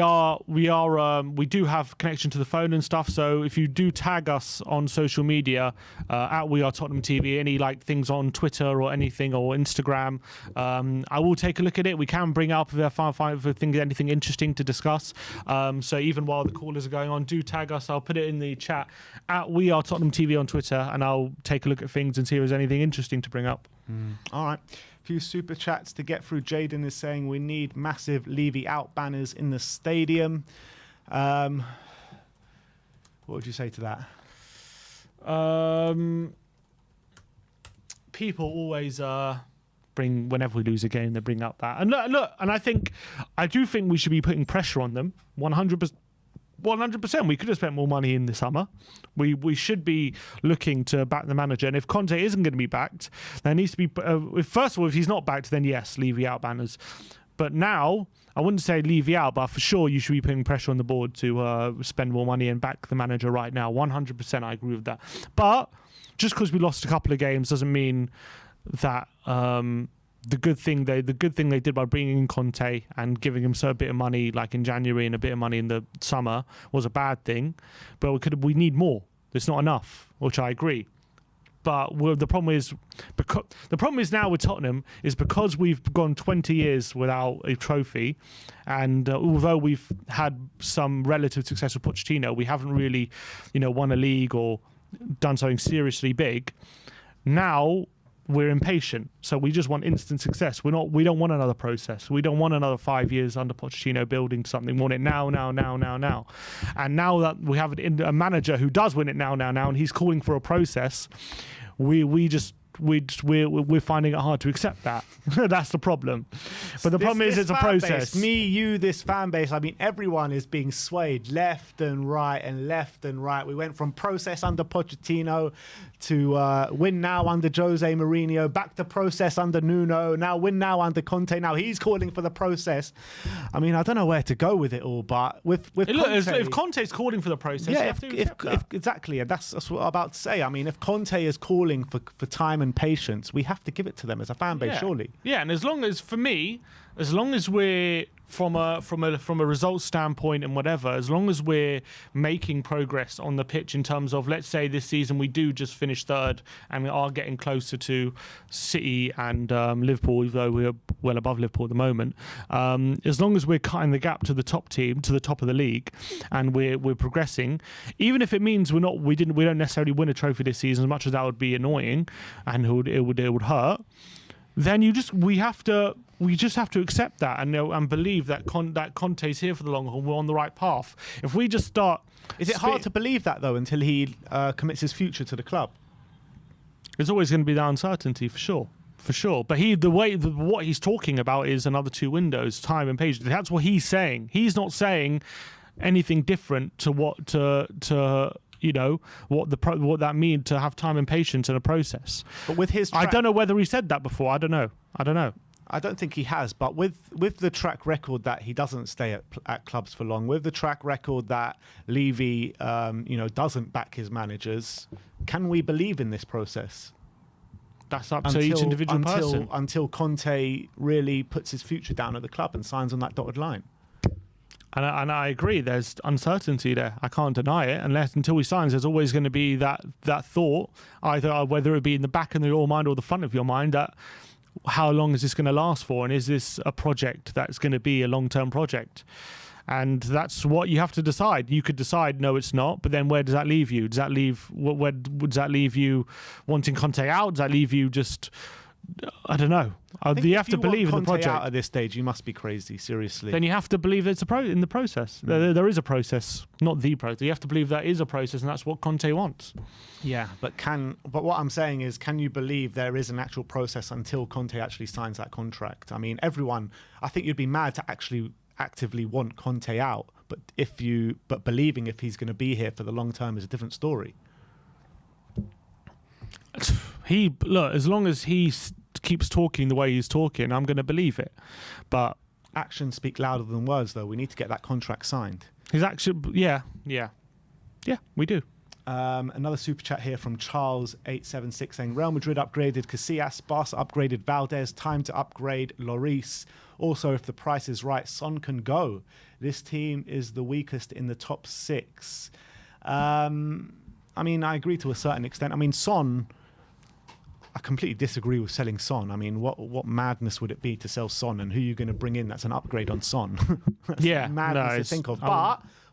do have connection to the phone and stuff. So if you do tag us on social media at WeAreTottenhamTV, any things on Twitter or anything or Instagram, I will take a look at it. We can bring up if I find anything interesting to discuss. So even while the callers are going on, do tag us. I'll put it in the chat at WeAreTottenhamTV on Twitter, and I'll take a look at things and see if there's anything interesting to bring up. All right. Few super chats to get through. Jaden is saying we need massive Levy out banners in the stadium. What would you say to that? People always bring, whenever we lose a game, they bring up that. And look, and I do think we should be putting pressure on them. 100%. 100%. We could have spent more money in the summer. We should be looking to back the manager. And if Conte isn't going to be backed, there needs to be... first of all, if he's not backed, then yes, Levy out banners. But now, I wouldn't say Levy out, but for sure you should be putting pressure on the board to spend more money and back the manager right now. 100% I agree with that. But just because we lost a couple of games doesn't mean that... The good thing they did by bringing in Conte and giving him a bit of money, like in January and a bit of money in the summer, was a bad thing. But we need more. It's not enough, which I agree. But the problem is now with Tottenham is because we've gone 20 years without a trophy, and although we've had some relative success with Pochettino, we haven't really, won a league or done something seriously big. Now we're impatient, so we just want instant success. We don't want another process. We don't want another 5 years under Pochettino building something. We want it now. And now that we have a manager who does win it now, and he's calling for a process, we just we're finding it hard to accept that. That's the problem. But the problem is it's a process. Base, me, you, this fan base. I mean, everyone is being swayed left and right and left and right. We went from process under Pochettino to win now under Jose Mourinho, back to process under Nuno, now win now under Conte. Now he's calling for the process. I mean, I don't know where to go with it all, but with Look, Conte, if Conte's calling for the process, yeah, you have to accept that. exactly. That's what I'm about to say. I mean, if Conte is calling for time and patience, we have to give it to them as a fan base, surely. Yeah, and as long as we're from a results standpoint and whatever, as long as we're making progress on the pitch in terms of, let's say this season we do just finish third and we are getting closer to City and Liverpool, though we're well above Liverpool at the moment. As long as we're cutting the gap to the top team, to the top of the league, and we're progressing, even if it means we don't necessarily win a trophy this season, as much as that would be annoying and it would hurt, then we just have to accept that and believe that Conte's here for the long haul. We're on the right path. If we just start, is it hard to believe that though until he commits his future to the club? There's always going to be that uncertainty for sure. But what he's talking about is another 2 windows, time and patience. That's what he's saying. He's not saying anything different to what that means to have time and patience in a process. But with his I don't know whether he said that before. I don't know. I don't think he has, but with the track record that he doesn't stay at clubs for long, with the track record that Levy doesn't back his managers, can we believe in this process? That's up to each individual person. Until Conte really puts his future down at the club and signs on that dotted line. And I agree, there's uncertainty there. I can't deny it. Until he signs, there's always going to be that thought, either whether it be in the back of your mind or the front of your mind, that how long is this going to last for? And is this a project that's going to be a long-term project? And that's what you have to decide. You could decide, no, it's not. But then where does that leave you? Does that leave you wanting Conte out? Does that leave you just... I don't know. You have to believe in the project. Out at this stage, you must be crazy. Seriously. Then you have to believe it's in the process. There is a process, not the process. You have to believe that is a process, and that's what Conte wants. Yeah, but what I'm saying is, can you believe there is an actual process until Conte actually signs that contract? I mean, everyone. I think you'd be mad to actually actively want Conte out, but believing if he's going to be here for the long term is a different story. As long as he keeps talking the way he's talking, I'm going to believe it. But actions speak louder than words, though. We need to get that contract signed. His action, yeah, we do. Another super chat here from Charles876 saying Real Madrid upgraded Casillas, Barca upgraded Valdez, time to upgrade Lloris. Also, if the price is right, Son can go. This team is the weakest in the top 6. I mean, I agree to a certain extent. I mean, Son, I completely disagree with selling Son. I mean, what madness would it be to sell Son, and who are you going to bring in that's an upgrade on Son? That's madness to think of.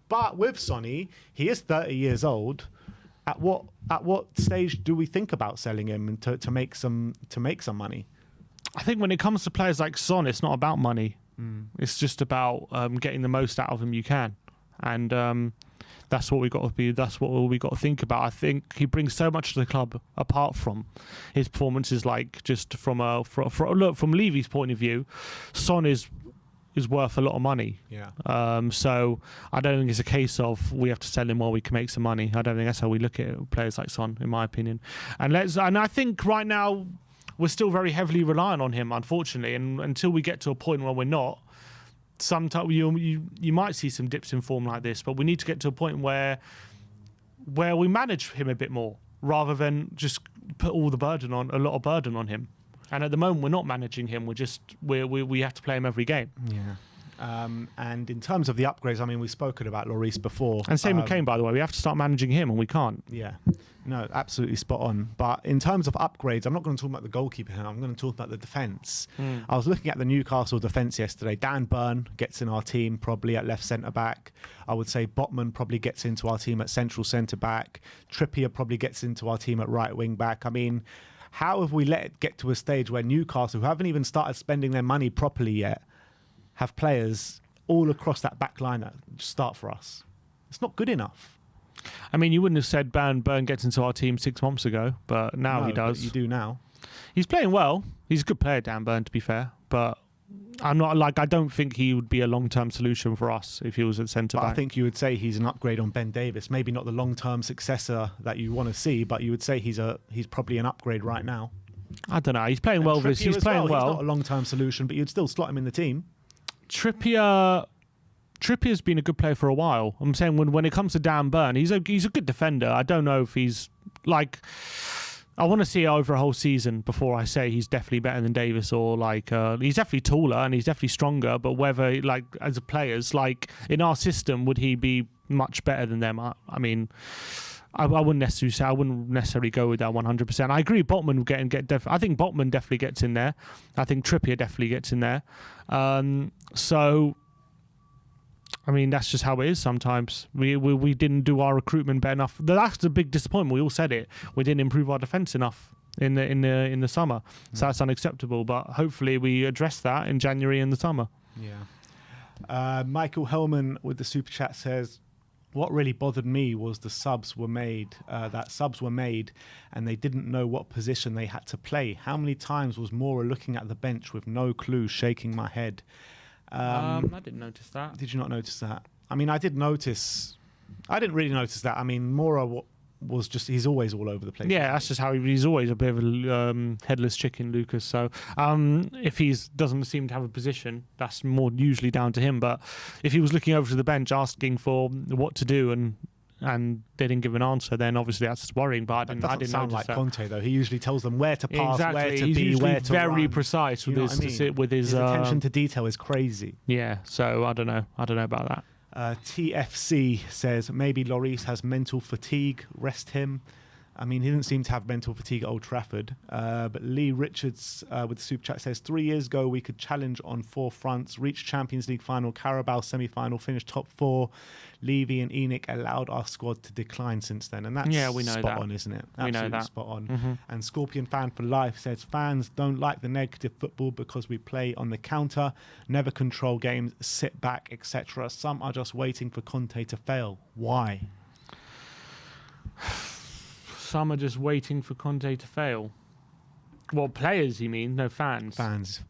But with Sonny, he is 30 years old. At what stage do we think about selling him to make some money? I think when it comes to players like Son, it's not about money. It's just about getting the most out of him you can, and that's what we got to be. That's what we got to think about. I think he brings so much to the club apart from his performances. Like just from Levy's point of view, Son is worth a lot of money. Yeah. So I don't think it's a case of we have to sell him while we can make some money. I don't think that's how we look at players like Son, in my opinion. And I think right now we're still very heavily reliant on him, unfortunately. And until we get to a point where we're not, sometimes you might see some dips in form like this. But we need to get to a point where we manage him a bit more, rather than just put a lot of burden on him. And at the moment, we're not managing him. We have to play him every game. Yeah. And in terms of the upgrades, I mean, we've spoken about Lloris before. And same with Kane, by the way. We have to start managing him, and we can't. Yeah. No, absolutely spot on. But in terms of upgrades, I'm not going to talk about the goalkeeper here. I'm going to talk about the defence. I was looking at the Newcastle defence yesterday. Dan Burn gets in our team probably at left centre-back. I would say Botman probably gets into our team at central centre-back. Trippier probably gets into our team at right wing-back. I mean, how have we let it get to a stage where Newcastle, who haven't even started spending their money properly yet, have players all across that back line that start for us? It's not good enough. I mean, you wouldn't have said Burn gets into our team 6 months ago, but now he does. But you do now. He's playing well. He's a good player, Dan Burn, to be fair. But I don't think he would be a long-term solution for us if he was at centre-back. I think you would say he's an upgrade on Ben Davis. Maybe not the long-term successor that you want to see, but you would say he's probably an upgrade right now. I don't know. He's playing well. He's playing well. He's not a long-term solution, but you'd still slot him in the team. Trippier's been a good player for a while. I'm saying when it comes to Dan Burn, he's a good defender. I don't know if he's like. I want to see it over a whole season before I say he's definitely better than Davis or he's definitely taller and he's definitely stronger. But whether as a players in our system would he be much better than them? I mean, I wouldn't necessarily go with that 100%. I agree. Botman I think Botman definitely gets in there. I think Trippier definitely gets in there. So. I mean, that's just how it is sometimes. We didn't do our recruitment better enough. That's the big disappointment. We all said it. We didn't improve our defence enough in the summer. So that's unacceptable. But hopefully we address that in January in the summer. Yeah. Michael Hellman with the super chat says, what really bothered me was the subs were made, and they didn't know what position they had to play. How many times was Mora looking at the bench with no clue, shaking my head? I didn't notice that. Did you not notice that? I mean, I did notice. I didn't really notice that. I mean, Mora was he's always all over the place. Yeah, that's just how he's always a bit of a headless chicken, Lucas. So if he doesn't seem to have a position, that's more usually down to him. But if he was looking over to the bench asking for what to do and they didn't give an answer, then obviously that's worrying. But I didn't sound like that. Conte though. He usually tells them where to pass, exactly. where to He's be, where to very run. precise with his attention to detail is crazy. Yeah, so I don't know about that. TFC says maybe Lloris has mental fatigue. Rest him. I mean, he didn't seem to have mental fatigue at Old Trafford. But Lee Richards with the super chat says 3 years ago we could challenge on 4 fronts, reach Champions League final, Carabao semi-final, finish top 4. Levy and Enoch allowed our squad to decline since then, and that's we know spot on, isn't it? Absolutely we know that. Spot on. Mm-hmm. And Scorpion Fan for Life says fans don't like the negative football because we play on the counter, never control games, sit back, etc. Some are just waiting for Conte to fail. Why? Some are just waiting for Conte to fail. Well, players, you mean? No, fans. Fans.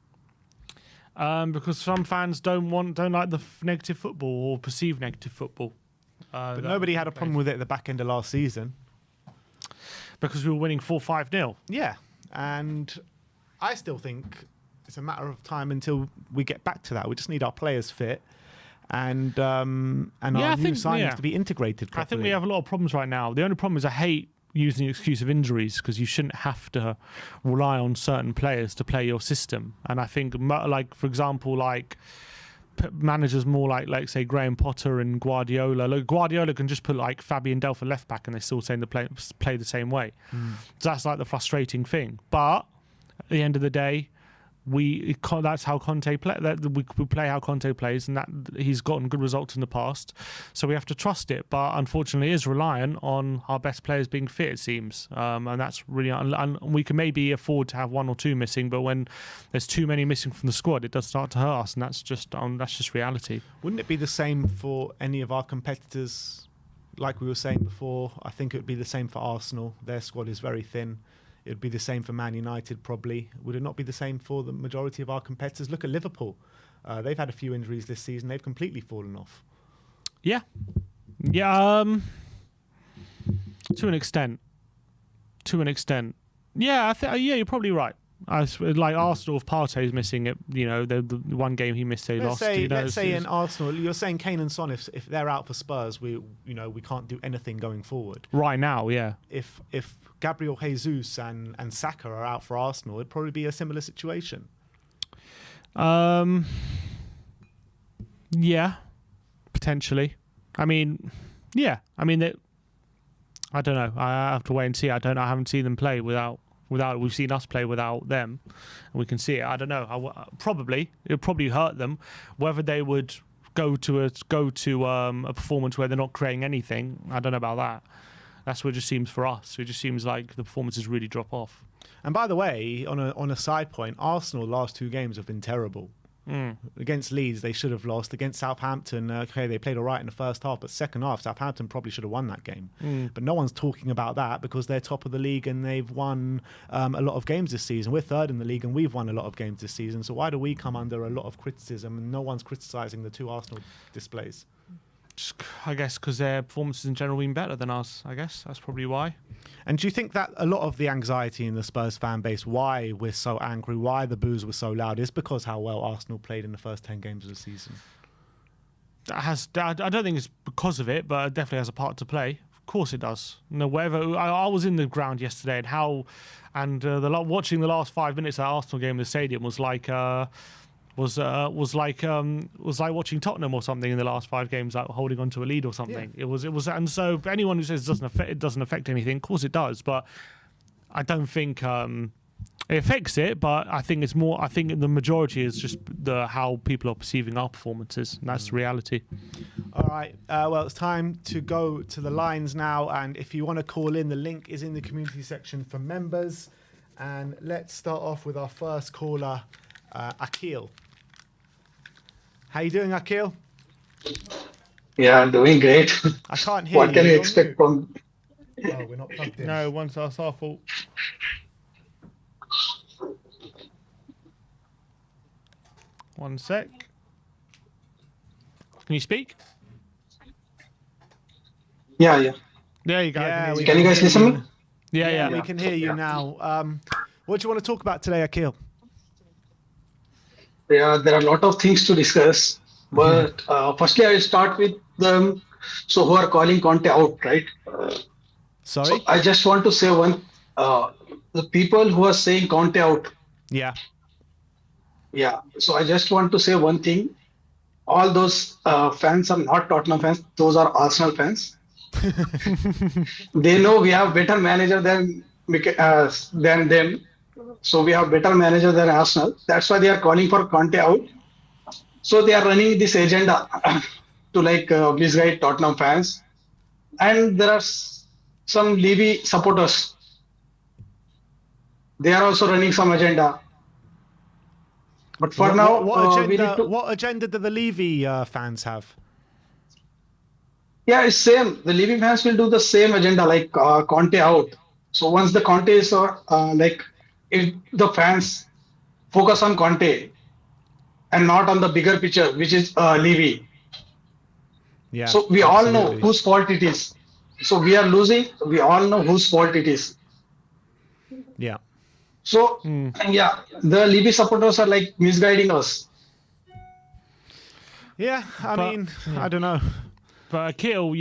Because some fans don't like the negative football or perceive negative football. But nobody had a problem with it at the back end of last season. Because we were winning 4-5-0. Yeah, and I still think it's a matter of time until we get back to that. We just need our players fit and our new signings to be integrated properly. I think we have a lot of problems right now. The only problem is I hate using the excuse of injuries because you shouldn't have to rely on certain players to play your system. And I think, for example, managers more like say Graham Potter and Guardiola. Guardiola can just put Fabian Delph at left back and they still say they play the same way. So that's the frustrating thing. But at the end of the day, that's how Conte play. We play how Conte plays, and that he's gotten good results in the past. So we have to trust it. But unfortunately, it is reliant on our best players being fit. It seems, and that's really. And we can maybe afford to have 1 or 2 missing, but when there's too many missing from the squad, it does start to hurt us, and that's just reality. Wouldn't it be the same for any of our competitors? Like we were saying before, I think it would be the same for Arsenal. Their squad is very thin. It would be the same for Man United, probably. Would it not be the same for the majority of our competitors? Look at Liverpool. They've had a few injuries this season. They've completely fallen off. Yeah. To an extent. Yeah, you're probably right. Arsenal, if Partey's missing it, the one game he missed, they lost. Let's say in Arsenal, you're saying Kane and Son, if they're out for Spurs, we can't do anything going forward. Right now, yeah. If Gabriel Jesus and Saka are out for Arsenal, it'd probably be a similar situation. Yeah, potentially. I mean, yeah. I mean, I don't know. I have to wait and see. I haven't seen them play without. We've seen us play without them, and we can see it. I don't know. It'll probably hurt them. Whether they would go to a performance where they're not creating anything, I don't know about that. That's what it just seems for us. It just seems like the performances really drop off. And by the way, on a side point, Arsenal last 2 games have been terrible. Against Leeds, they should have lost. Against Southampton, okay, they played all right in the first half, but second half, Southampton probably should have won that game. But no one's talking about that because they're top of the league and they've won a lot of games this season. We're third in the league and we've won a lot of games this season. So why do we come under a lot of criticism and no one's criticising the two Arsenal displays? Just, I guess because their performances in general been better than us. I guess that's probably why. And do you think that a lot of the anxiety in the Spurs fan base, why we're so angry, why the boos were so loud, is because how well Arsenal played in the first 10 games of the season? I don't think it's because of it, but it definitely has a part to play. Of course it does. No, wherever I was in the ground yesterday, watching the last 5 minutes of that Arsenal game in the stadium was like like watching Tottenham or something in the last 5 games, like holding on to a lead or something. Yeah. It was, and so anyone who says it doesn't affect anything, of course it does, but I don't think it affects it. But I think it's more. I think the majority is just how people are perceiving our performances, and that's the reality. All right. Well, it's time to go to the lines now, and if you want to call in, the link is in the community section for members. And let's start off with our first caller, Akil. How you doing, Akil? Yeah, I'm doing great. I can't hear you. What can you expect from... Oh, we're not plugged in. No, once that's our fault. One sec. Can you speak? Yeah. There you go. Yeah, can you guys listen to me? Yeah. We can hear you now. What do you want to talk about today, Akil? Yeah, there are a lot of things to discuss. But firstly, I will start with them. So who are calling Conte out, right? Sorry? So I just want to say the people who are saying Conte out. Yeah. Yeah. So I just want to say one thing. All those fans are not Tottenham fans. Those are Arsenal fans. They know we have better manager than them. So we have better manager than Arsenal. That's why they are calling for Conte out. So they are running this agenda to misguide Tottenham fans. And there are some Levy supporters. They are also running some agenda. But for now, what agenda do the Levy fans have? Yeah, it's same. The Levy fans will do the same agenda, like Conte out. So once the Conte is if the fans focus on Conte and not on the bigger picture, which is Levy. Yeah. So we all know whose fault it is. So we are losing. We all know whose fault it is. Yeah. So the Levy supporters are misguiding us. Yeah, I mean, I don't know. But Akil,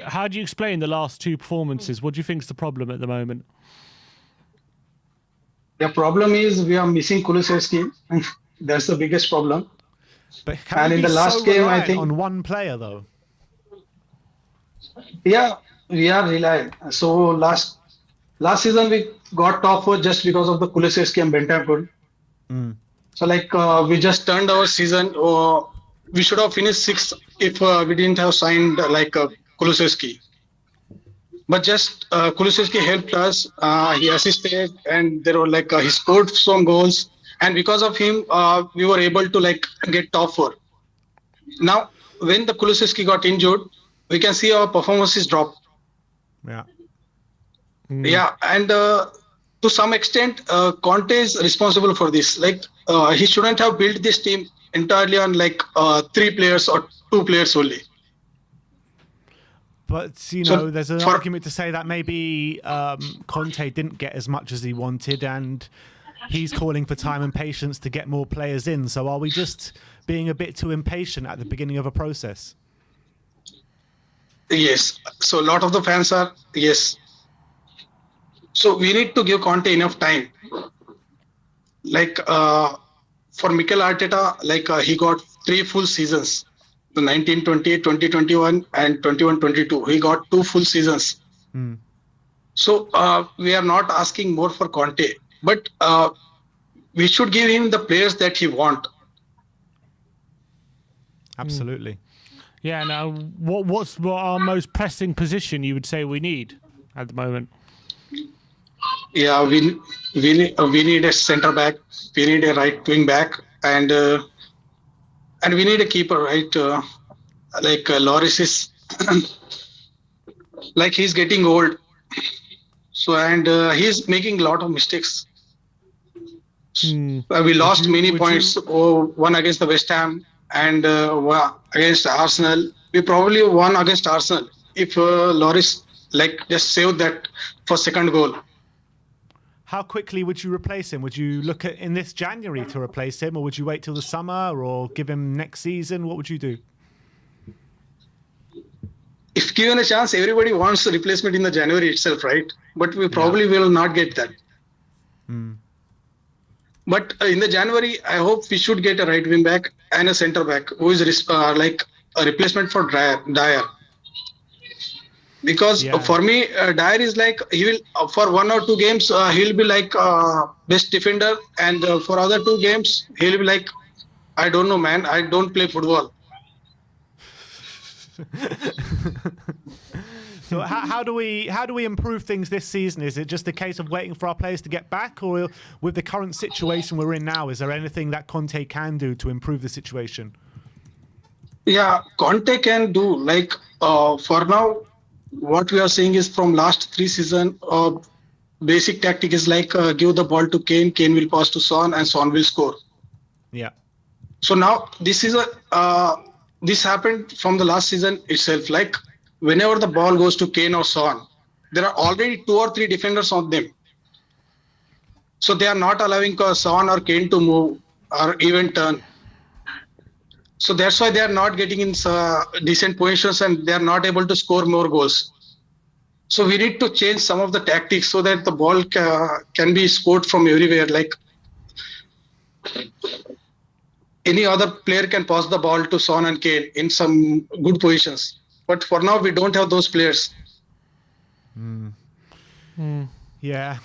how do you explain the last 2 performances? What do you think is the problem at the moment? The problem is we are missing Kulusevski. That's the biggest problem. But can in the last game, I think on one player though. Yeah, we are relying. So last season we got top 4 just because of the Kulusevski and Bentancur. So we just turned our season. We should have finished 6th if we didn't have signed Kulusevski. But just Kulusevski helped us. He assisted, and there were he scored some goals, and because of him, we were able to get top 4. Now, when the Kulusevski got injured, we can see our performances drop. Yeah. Yeah, and to some extent, Conte is responsible for this. He shouldn't have built this team entirely on 3 players or 2 players only. But, there's an argument to say that maybe Conte didn't get as much as he wanted and he's calling for time and patience to get more players in. So are we just being a bit too impatient at the beginning of a process? Yes. So a lot of the fans are, yes. So we need to give Conte enough time. For Mikel Arteta, he got 3 full seasons. The 1920, 2021 and 21-22. He got 2 full seasons. So we are not asking more for Conte, but we should give him the players that he wants. Absolutely. Yeah. Now, what's our most pressing position you would say we need at the moment? Yeah, we need a centre back. We need a right wing back, and and we need a keeper, right? Loris is like he's getting old, so and he's making a lot of mistakes. We lost many points. One against the West Ham and against Arsenal. We probably won against Arsenal if Loris just saved that for second goal. How quickly would you replace him? Would you look at in this January to replace him, or would you wait till the summer, or give him next season? What would you do? If given a chance, everybody wants a replacement in the January itself, right? But we probably will not get that. But in the January, I hope we should get a right wing back and a centre back who is like a replacement for Dyer. Because for me, Dyer is like he will for 1 or 2 games he'll be like best defender, and for other 2 games he'll be like, I don't know, man, I don't play football. So how do we improve things this season? Is it just a case of waiting for our players to get back, or with the current situation we're in now, is there anything that Conte can do to improve the situation? Yeah, Conte can do like for now. What we are seeing is from last 3 seasons, basic tactic is like give the ball to Kane, Kane will pass to Son, and Son will score. Yeah. So now this is this happened from the last season itself. Like whenever the ball goes to Kane or Son, there are already 2 or 3 defenders on them. So they are not allowing Son or Kane to move or even turn. So that's why they are not getting in decent positions, and they are not able to score more goals. So we need to change some of the tactics so that the ball can be scored from everywhere. Like any other player can pass the ball to Son and Kane in some good positions. But for now, we don't have those players. Yeah,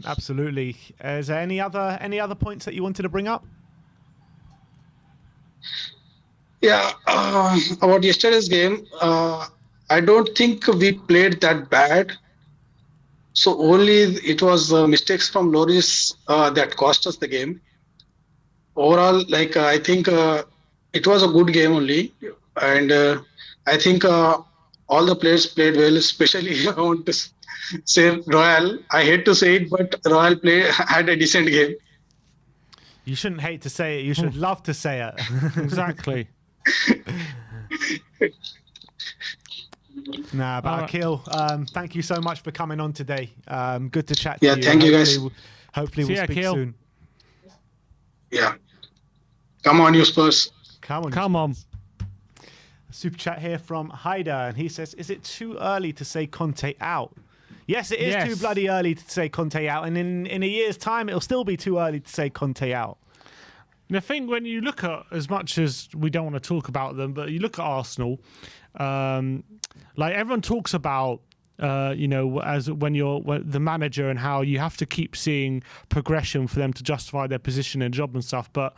absolutely. Is there any other points that you wanted to bring up? Yeah, about yesterday's game, I don't think we played that bad. So only it was mistakes from Loris that cost us the game. Overall, I think it was a good game only, and I think all the players played well. Especially I want to say Royal. I hate to say it, but Royal had a decent game. You shouldn't hate to say it. You should love to say it. Exactly. Nah, but Akil, thank you so much for coming on today. Good to chat to you. Yeah, thank you guys. Hopefully we'll speak soon. Yeah. Come on, you Spurs. Come on. A super chat here from Haida, and he says, is it too early to say Conte out? Yes, it is too bloody early to say Conte out, and in a year's time, it'll still be too early to say Conte out. The thing, when you look at, as much as we don't want to talk about them, but you look at Arsenal, like everyone talks about, as when you're the manager and how you have to keep seeing progression for them to justify their position and job and stuff. But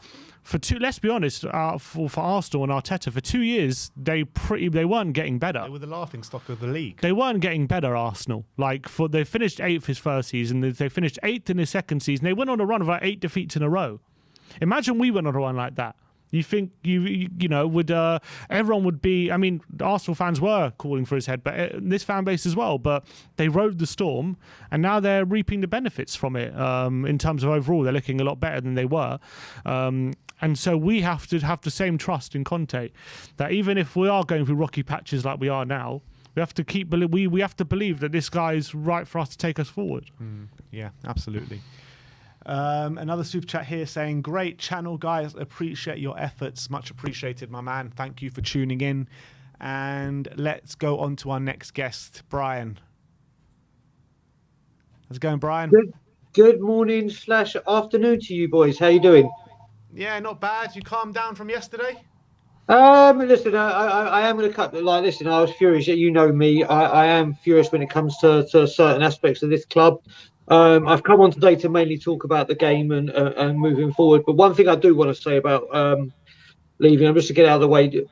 let's be honest, for Arsenal and Arteta, for 2 years, they weren't getting better. They were the laughing stock of the league. They weren't getting better, Arsenal. They finished 8th his first season. They finished 8th in his second season. They went on a run of about 8 defeats in a row. Imagine we went on a run like that. You think would everyone would be? I mean, Arsenal fans were calling for his head, but this fan base as well. But they rode the storm, and now they're reaping the benefits from it. In terms of overall, they're looking a lot better than they were. And so we have to have the same trust in Conte, that even if we are going through rocky patches like we are now, we have to we have to believe that this guy is right for us to take us forward. Yeah, absolutely. Another super chat here saying, great channel, guys. Appreciate your efforts. Much appreciated, my man. Thank you for tuning in. And let's go on to our next guest, Brian. How's it going, Brian? Good morning / afternoon to you boys. How you doing? Yeah, not bad. You calmed down from yesterday? Listen, I am going to cut. Listen, I was furious. You know me. I am furious when it comes to certain aspects of this club. I've come on today to mainly talk about the game and moving forward. But one thing I do want to say about leaving, I'm just to get out of the way.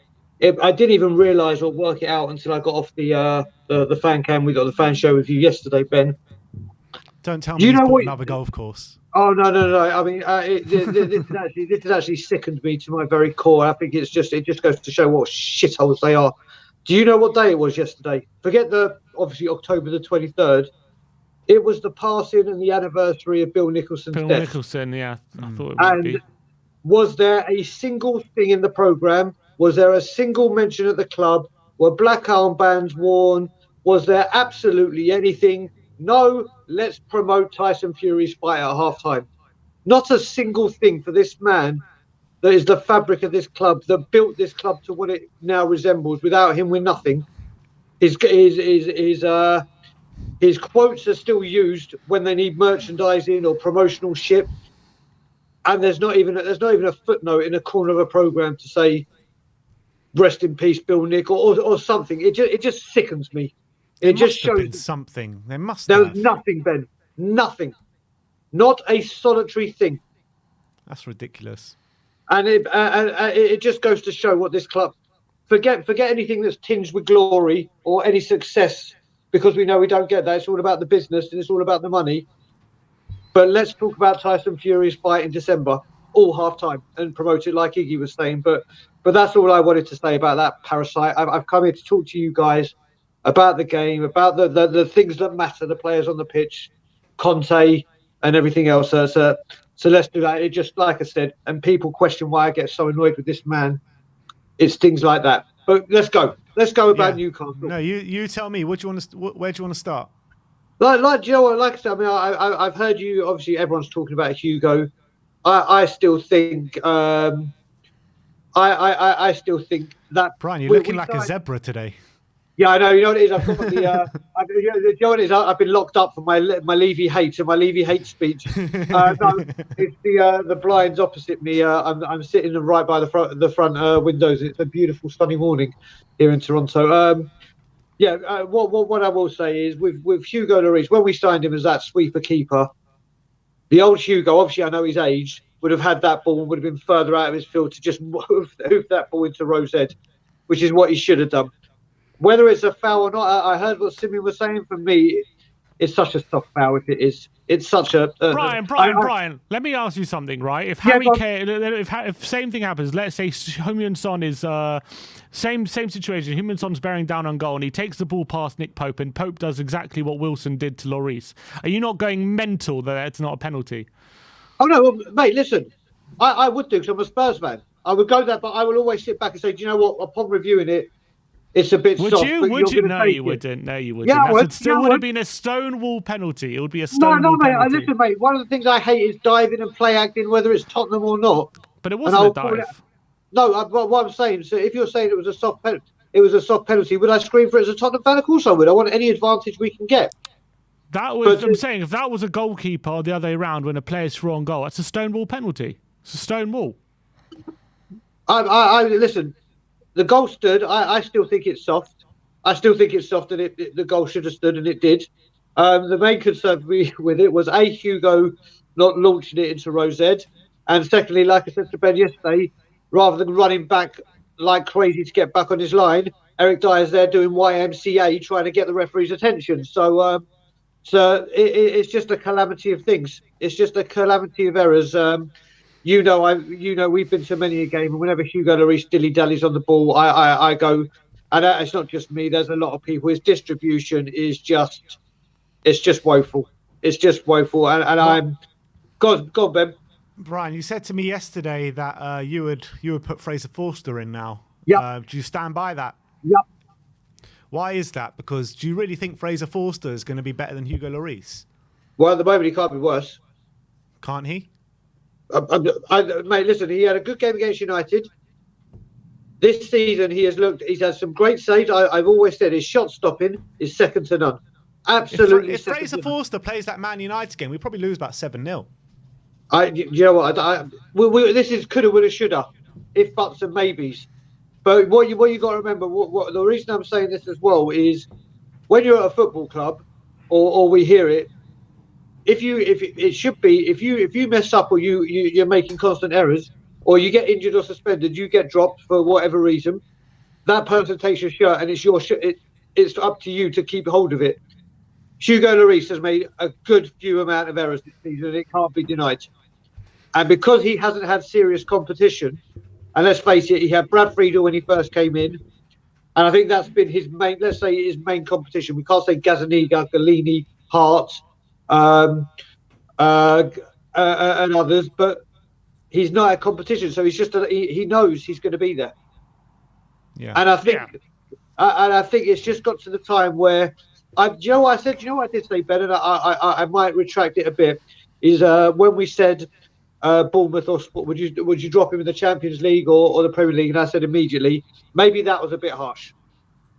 I didn't even realise or work it out until I got off the fan cam. We got the fan show with you yesterday, Ben. Don't tell Do me you he's know bought what? another golf course. Oh no! I mean, this has actually sickened me to my very core. I think it just goes to show what shitholes they are. Do you know what day it was yesterday? Forget the obviously October the 23rd. It was the passing and the anniversary of Bill Nicholson's Bill death. Nicholson, yeah, I thought it might be. Was there a single thing in the programme? Was there a single mention at the club? Were black armbands worn? Was there absolutely anything? No, let's promote Tyson Fury's fight at halftime. Not a single thing for this man that is the fabric of this club, that built this club to what it now resembles. Without him, we're nothing. His quotes are still used when they need merchandising or promotional shit. And there's not even a footnote in a corner of a program to say "Rest in peace, Bill Nick" or something. It just sickens me. It just shows been something. There must there have. was nothing, Ben. Nothing. Not a solitary thing. That's ridiculous. And it just goes to show what this club. Forget anything that's tinged with glory or any success, because we know we don't get that. It's all about the business and it's all about the money. But let's talk about Tyson Fury's fight in December, all halftime, and promote it like Iggy was saying. But that's all I wanted to say about that parasite. I've come here to talk to you guys about the game, about the things that matter, the players on the pitch, Conte, and everything else. So let's do that. It just, like I said, and people question why I get so annoyed with this man. It's things like that. But let's go. Let's go about Newcastle. No, you tell me. Where do you want to start? Like, do you know what? Like I said, I mean, I've heard you. Obviously, everyone's talking about Hugo. I still think. I still think that. Brian, you're looking like a zebra today. Yeah, I know. You know what it is. I've got the. You know what it is. I've been locked up for my Levy hate and my Levy hate speech. No, it's the blinds opposite me. I'm sitting right by the front windows. It's a beautiful sunny morning here in Toronto. What I will say is with Hugo Lloris, when we signed him as that sweeper keeper, the old Hugo, obviously I know his age, would have had that ball and would have been further out of his field to just hoof that ball into Rosette, which is what he should have done. Whether it's a foul or not, I heard what Simeon was saying. For me, it's such a soft foul if it is. It's such a... Brian, let me ask you something, right? If Harry Kane... If same thing happens, let's say Heung-min Son is... Same situation. Heung-min Son's bearing down on goal and he takes the ball past Nick Pope and Pope does exactly what Wilson did to Lloris. Are you not going mental that it's not a penalty? Oh, no, well, mate, listen. I would do, because I'm a Spurs fan. I would go there, but I will always sit back and say, do you know what? Upon reviewing it, it's a bit soft. Would you? No, you wouldn't. No, you wouldn't. Yeah, That still would have been a Stonewall penalty. It would be a Stonewall penalty. penalty. Listen, mate, one of the things I hate is diving and play acting, whether it's Tottenham or not. But it wasn't a dive. No, what I'm saying, so if you're saying it was a soft penalty, would I scream for it as a Tottenham fan? Of course I would. I want any advantage we can get. I'm saying, if that was a goalkeeper the other way around when a player's through on goal, that's a Stonewall penalty. It's a Stonewall. I listen, the goal stood. I still think it's soft. I still think it's soft, and the goal should have stood, and it did. The main concern with it was Hugo not launching it into Rosette, and secondly, like I said to Ben yesterday, rather than running back like crazy to get back on his line, Eric Dyer's there doing YMCA trying to get the referee's attention. So it's just a calamity of things. It's just a calamity of errors. We've been to many a game, and whenever Hugo Lloris dilly-dallies on the ball, I go, and it's not just me, there's a lot of people. His distribution is just woeful. It's just woeful. And I'm... Go on, Ben. Brian, you said to me yesterday that you would put Fraser Forster in now. Yeah. Do you stand by that? Yep. Why is that? Because do you really think Fraser Forster is going to be better than Hugo Lloris? Well, at the moment, he can't be worse. Can't he? Mate, listen, he had a good game against United. This season, he's had some great saves. I've always said his shot stopping is second to none. Absolutely. If Fraser Forster plays that Man United game, we probably lose about 7-0. You know what? This is coulda, woulda, shoulda, if buts and maybes. But what you got to remember, what the reason I'm saying this as well is, when you're at a football club, or we hear it, if you mess up or you're making constant errors, or you get injured or suspended, you get dropped for whatever reason, that person takes your shirt and it's your shirt. It's up to you to keep hold of it. Hugo Lloris has made a good few amount of errors this season, and it can't be denied. And because he hasn't had serious competition, and let's face it, he had Brad Friedel when he first came in, and I think that's been his main, let's say, his main competition. We can't say Gazzaniga, Galini, Hart, and others, but he's not at competition, so he's just he knows he's going to be there. Yeah. And I think it's just got to the time where you know what I said? You know what I did say, Ben, and I might retract it a bit. Is when we said Bournemouth or would you drop him in the Champions League or the Premier League? And I said immediately, maybe that was a bit harsh.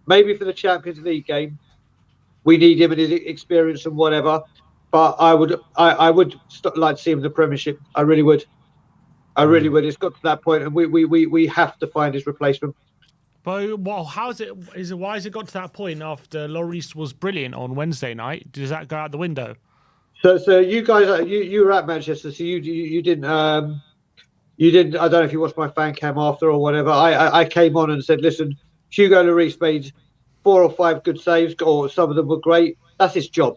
Maybe for the Champions League game, we need him and his experience and whatever. But I would like to see him in the Premiership. I really would. I really would. It's got to that point, and we have to find his replacement. But well, why has it got to that point after Lloris was brilliant on Wednesday night? Does that go out the window? So you guys, you were at Manchester, so you didn't I don't know if you watched my fan cam after or whatever. I came on and said, listen, Hugo Lloris made 4 or 5 good saves, or some of them were great. That's his job.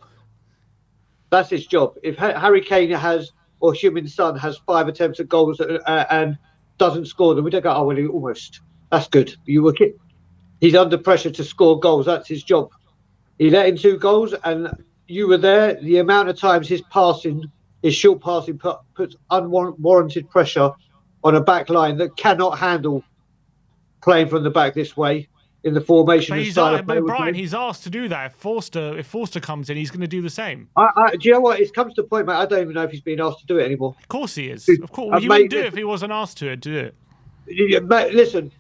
That's his job. If Harry Kane or Heung-min Son has 5 attempts at goals and doesn't score them, we don't go, oh, well, he almost. That's good. He's under pressure to score goals. That's his job. He let in 2 goals, and you were there. The amount of times his short passing puts unwarranted pressure on a back line that cannot handle playing from the back this way in the formation. But Brian, he's asked to do that. If Forster comes in, he's going to do the same. Do you know what? It comes to the point, mate, I don't even know if he's being asked to do it anymore. Of course he is. Of course. He wouldn't do it if he wasn't asked to do it. Mate, listen,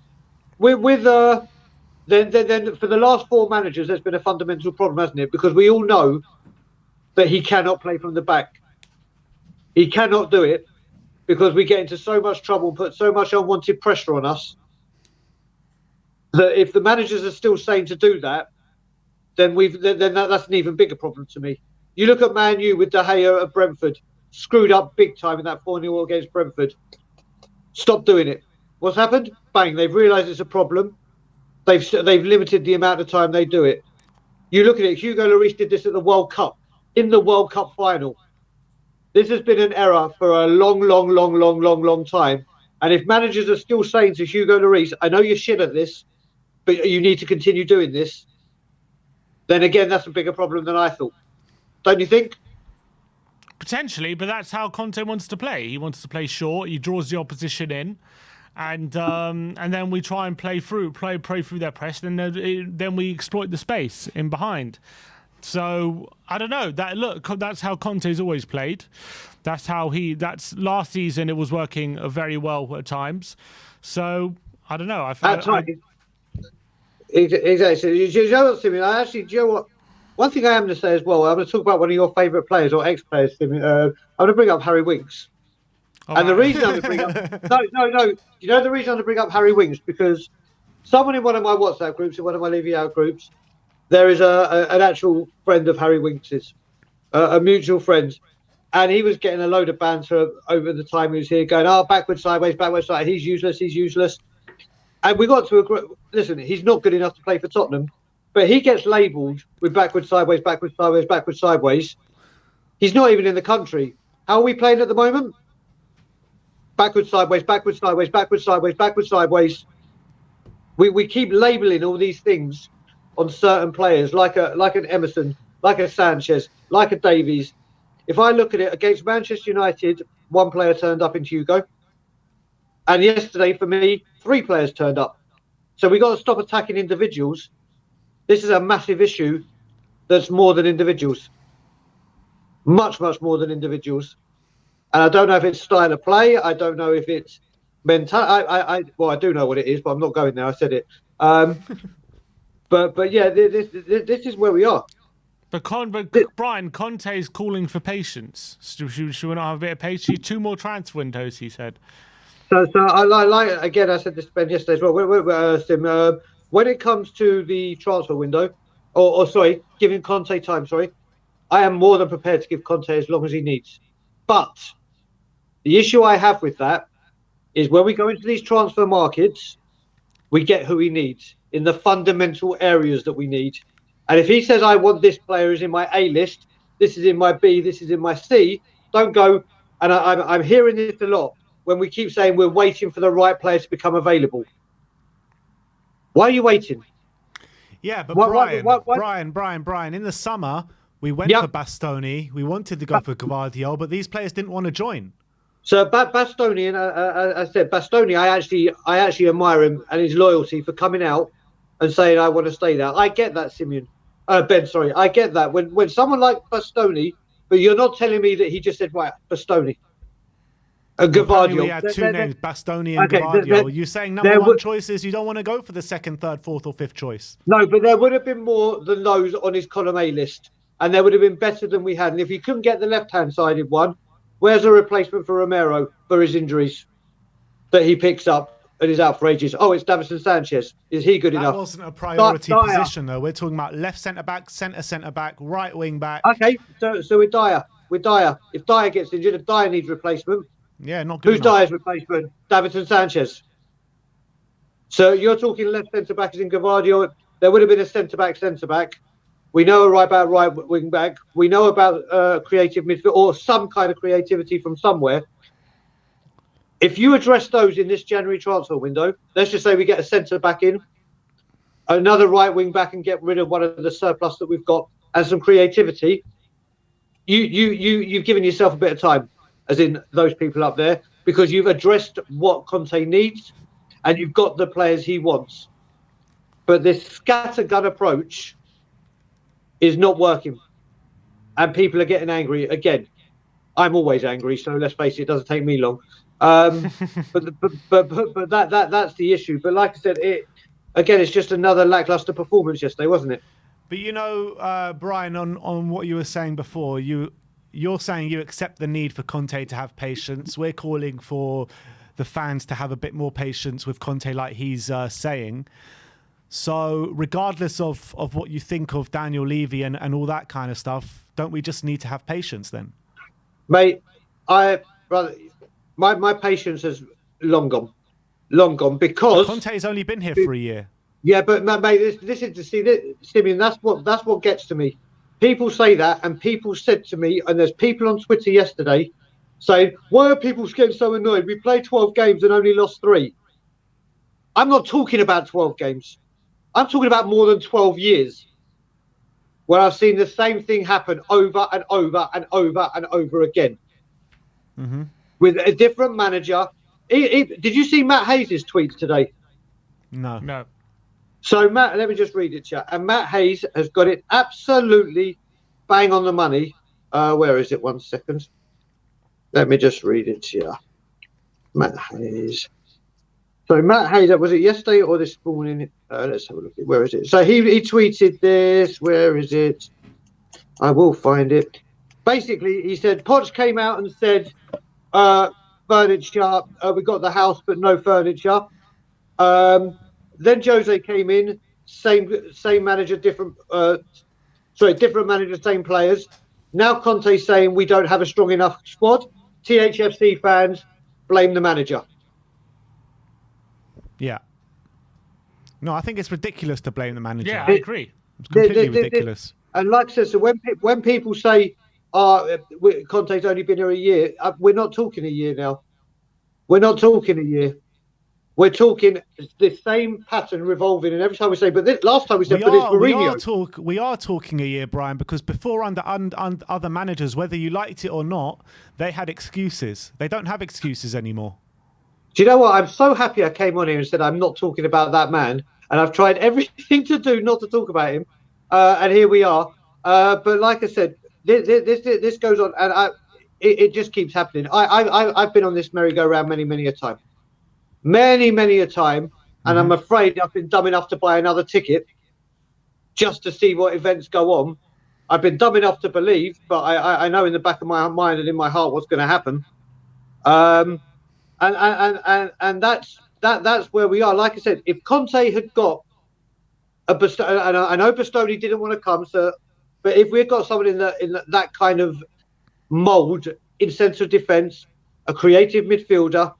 then for the last 4 managers, there's been a fundamental problem, hasn't it? Because we all know that he cannot play from the back. He cannot do it because we get into so much trouble and put so much unwanted pressure on us that if the managers are still saying to do that, then that's an even bigger problem to me. You look at Man U with De Gea at Brentford, screwed up big time in that 4-0 against Brentford. Stop doing it. What's happened? Bang! They've realised it's a problem. They've limited the amount of time they do it. You look at it. Hugo Lloris did this at the World Cup, in the World Cup final. This has been an error for a long time. And if managers are still saying to Hugo Lloris, I know you're shit at this, but you need to continue doing this, then again, that's a bigger problem than I thought. Don't you think? Potentially, but that's how Conte wants to play. He wants to play short. He draws the opposition in, and then we try and play through their press. Then we exploit the space in behind. So I don't know. That's how Conte's always played. That's last season. It was working very well at times. So I don't know. Exactly. You know what, Simon? Do you know what? One thing I am going to say as well, I'm going to talk about one of your favourite players or ex-players, Simon. I'm going to bring up Harry Winks. And the reason I'm going to bring up... No. You know the reason I'm going to bring up Harry Winks? Because someone in one of my WhatsApp groups, in one of my Leaving Out groups, there is an actual friend of Harry Winks's, a mutual friend. And he was getting a load of banter over the time he was here, going, backwards, sideways, he's useless. And we got to agree, listen, he's not good enough to play for Tottenham, but he gets labelled with backwards, sideways. He's not even in the country. How are we playing at the moment? Backwards, sideways. We keep labelling all these things on certain players, like an Emerson, like a Sanchez, like a Davies. If I look at it, against Manchester United, 1 player turned up in Hugo. And yesterday, for me, 3 players turned up. So we got to stop attacking individuals. This is a massive issue that's more than individuals. Much more than individuals. And I don't know if it's style of play. I don't know if it's mental. I do know what it is, but I'm not going there. I said it. But yeah, this is where we are. But Brian, Conte is calling for patience. Should we not have a bit of patience? 2 more transfer windows, he said. So I like again. I said this to Ben yesterday as well. When it comes to the transfer window, or giving Conte time. I am more than prepared to give Conte as long as he needs. But the issue I have with that is when we go into these transfer markets, we get who he needs in the fundamental areas that we need. And if he says, I want this player is in my A list, this is in my B, this is in my C, don't go. And I'm hearing this a lot when we keep saying we're waiting for the right player to become available. Why are you waiting? Yeah, but what? Brian, in the summer, we went for Bastoni. We wanted to go for Gvardiol, but these players didn't want to join. So Bastoni, and I said Bastoni, I actually admire him and his loyalty for coming out and saying I want to stay there. I get that, Ben. Sorry, I get that when someone like Bastoni, but you're not telling me that he just said right, Bastoni. Gvardiol. We had two names, Bastoni and Gvardiol. You're saying number one choice is you don't want to go for the second, third, fourth, or fifth choice. No, but there would have been more than those on his column A list, and there would have been better than we had. And if you couldn't get the left-hand sided one, where's a replacement for Romero for his injuries that he picks up and is out for ages? Oh, it's Davinson Sanchez. Is he good enough? That wasn't a priority position, though. We're talking about left centre-back, centre-back, right wing-back. Okay, so with Dyer. If Dyer gets injured, if Dyer needs replacement, yeah, not good who's enough. Dyer's replacement? Davinson Sanchez. So you're talking left centre-back is in Gvardiol. There would have been a centre-back. We know about right wing back. We know about creative midfield or some kind of creativity from somewhere. If you address those in this January transfer window, let's just say we get a centre back in, another right wing back, and get rid of one of the surplus that we've got, and some creativity. You've given yourself a bit of time, as in those people up there, because you've addressed what Conte needs, and you've got the players he wants. But this scattergun approach is not working, and people are getting angry again. I'm always angry, so let's face it, it doesn't take me long. But that's the issue. But like I said, it's just another lackluster performance yesterday, wasn't it? But you know, Brian, on what you were saying before, you're saying you accept the need for Conte to have patience. We're calling for the fans to have a bit more patience with Conte, like he's saying. So regardless of what you think of Daniel Levy and all that kind of stuff, don't we just need to have patience then? Mate, my patience has long gone because Conte's only been here for a year. Yeah, but mate, this is to see this, Simeon. That's what gets to me. People say that, and people said to me, and there's people on Twitter yesterday saying, "Why are people getting so annoyed? We played 12 games and only lost 3." I'm not talking about 12 games. I'm talking about more than 12 years, where I've seen the same thing happen over and over and over and over again, with a different manager. Did you see Matt Hayes' tweets today? No. So Matt, let me just read it, chat. And Matt Hayes has got it absolutely bang on the money. Where is it? 1 second. Let me just read it here. Matt Hayes. So Matt Hayes, was it yesterday or this morning? Let's have a look at where is it. So he tweeted this. Where is it? I will find it. Basically, he said Poch came out and said furniture. We got the house, but no furniture. Then Jose came in, same manager, different manager, same players. Now Conte's saying we don't have a strong enough squad. THFC fans blame the manager. Yeah. No, I think it's ridiculous to blame the manager. Yeah, I agree. It's completely ridiculous. And like I said, so when people say, Conte's only been here a year, we're not talking a year now. We're not talking a year. We're talking the same pattern revolving, and every time we say, last time we said, but it's Mourinho. We are talking a year, Brian, because before under other managers, whether you liked it or not, they had excuses. They don't have excuses anymore. Do you know what? I'm so happy I came on here and said I'm not talking about that man, and I've tried everything to do not to talk about him, and here we are. But like I said, this goes on, and it just keeps happening. I've been on this merry-go-round many a time. Many a time, and I'm afraid I've been dumb enough to buy another ticket just to see what events go on. I've been dumb enough to believe, but I know in the back of my mind and in my heart what's going to happen. And that's where we are. Like I said, if Conte had got and I know Bastoni didn't want to come, but if we've got someone in that kind of mould in central defence, a creative midfielder.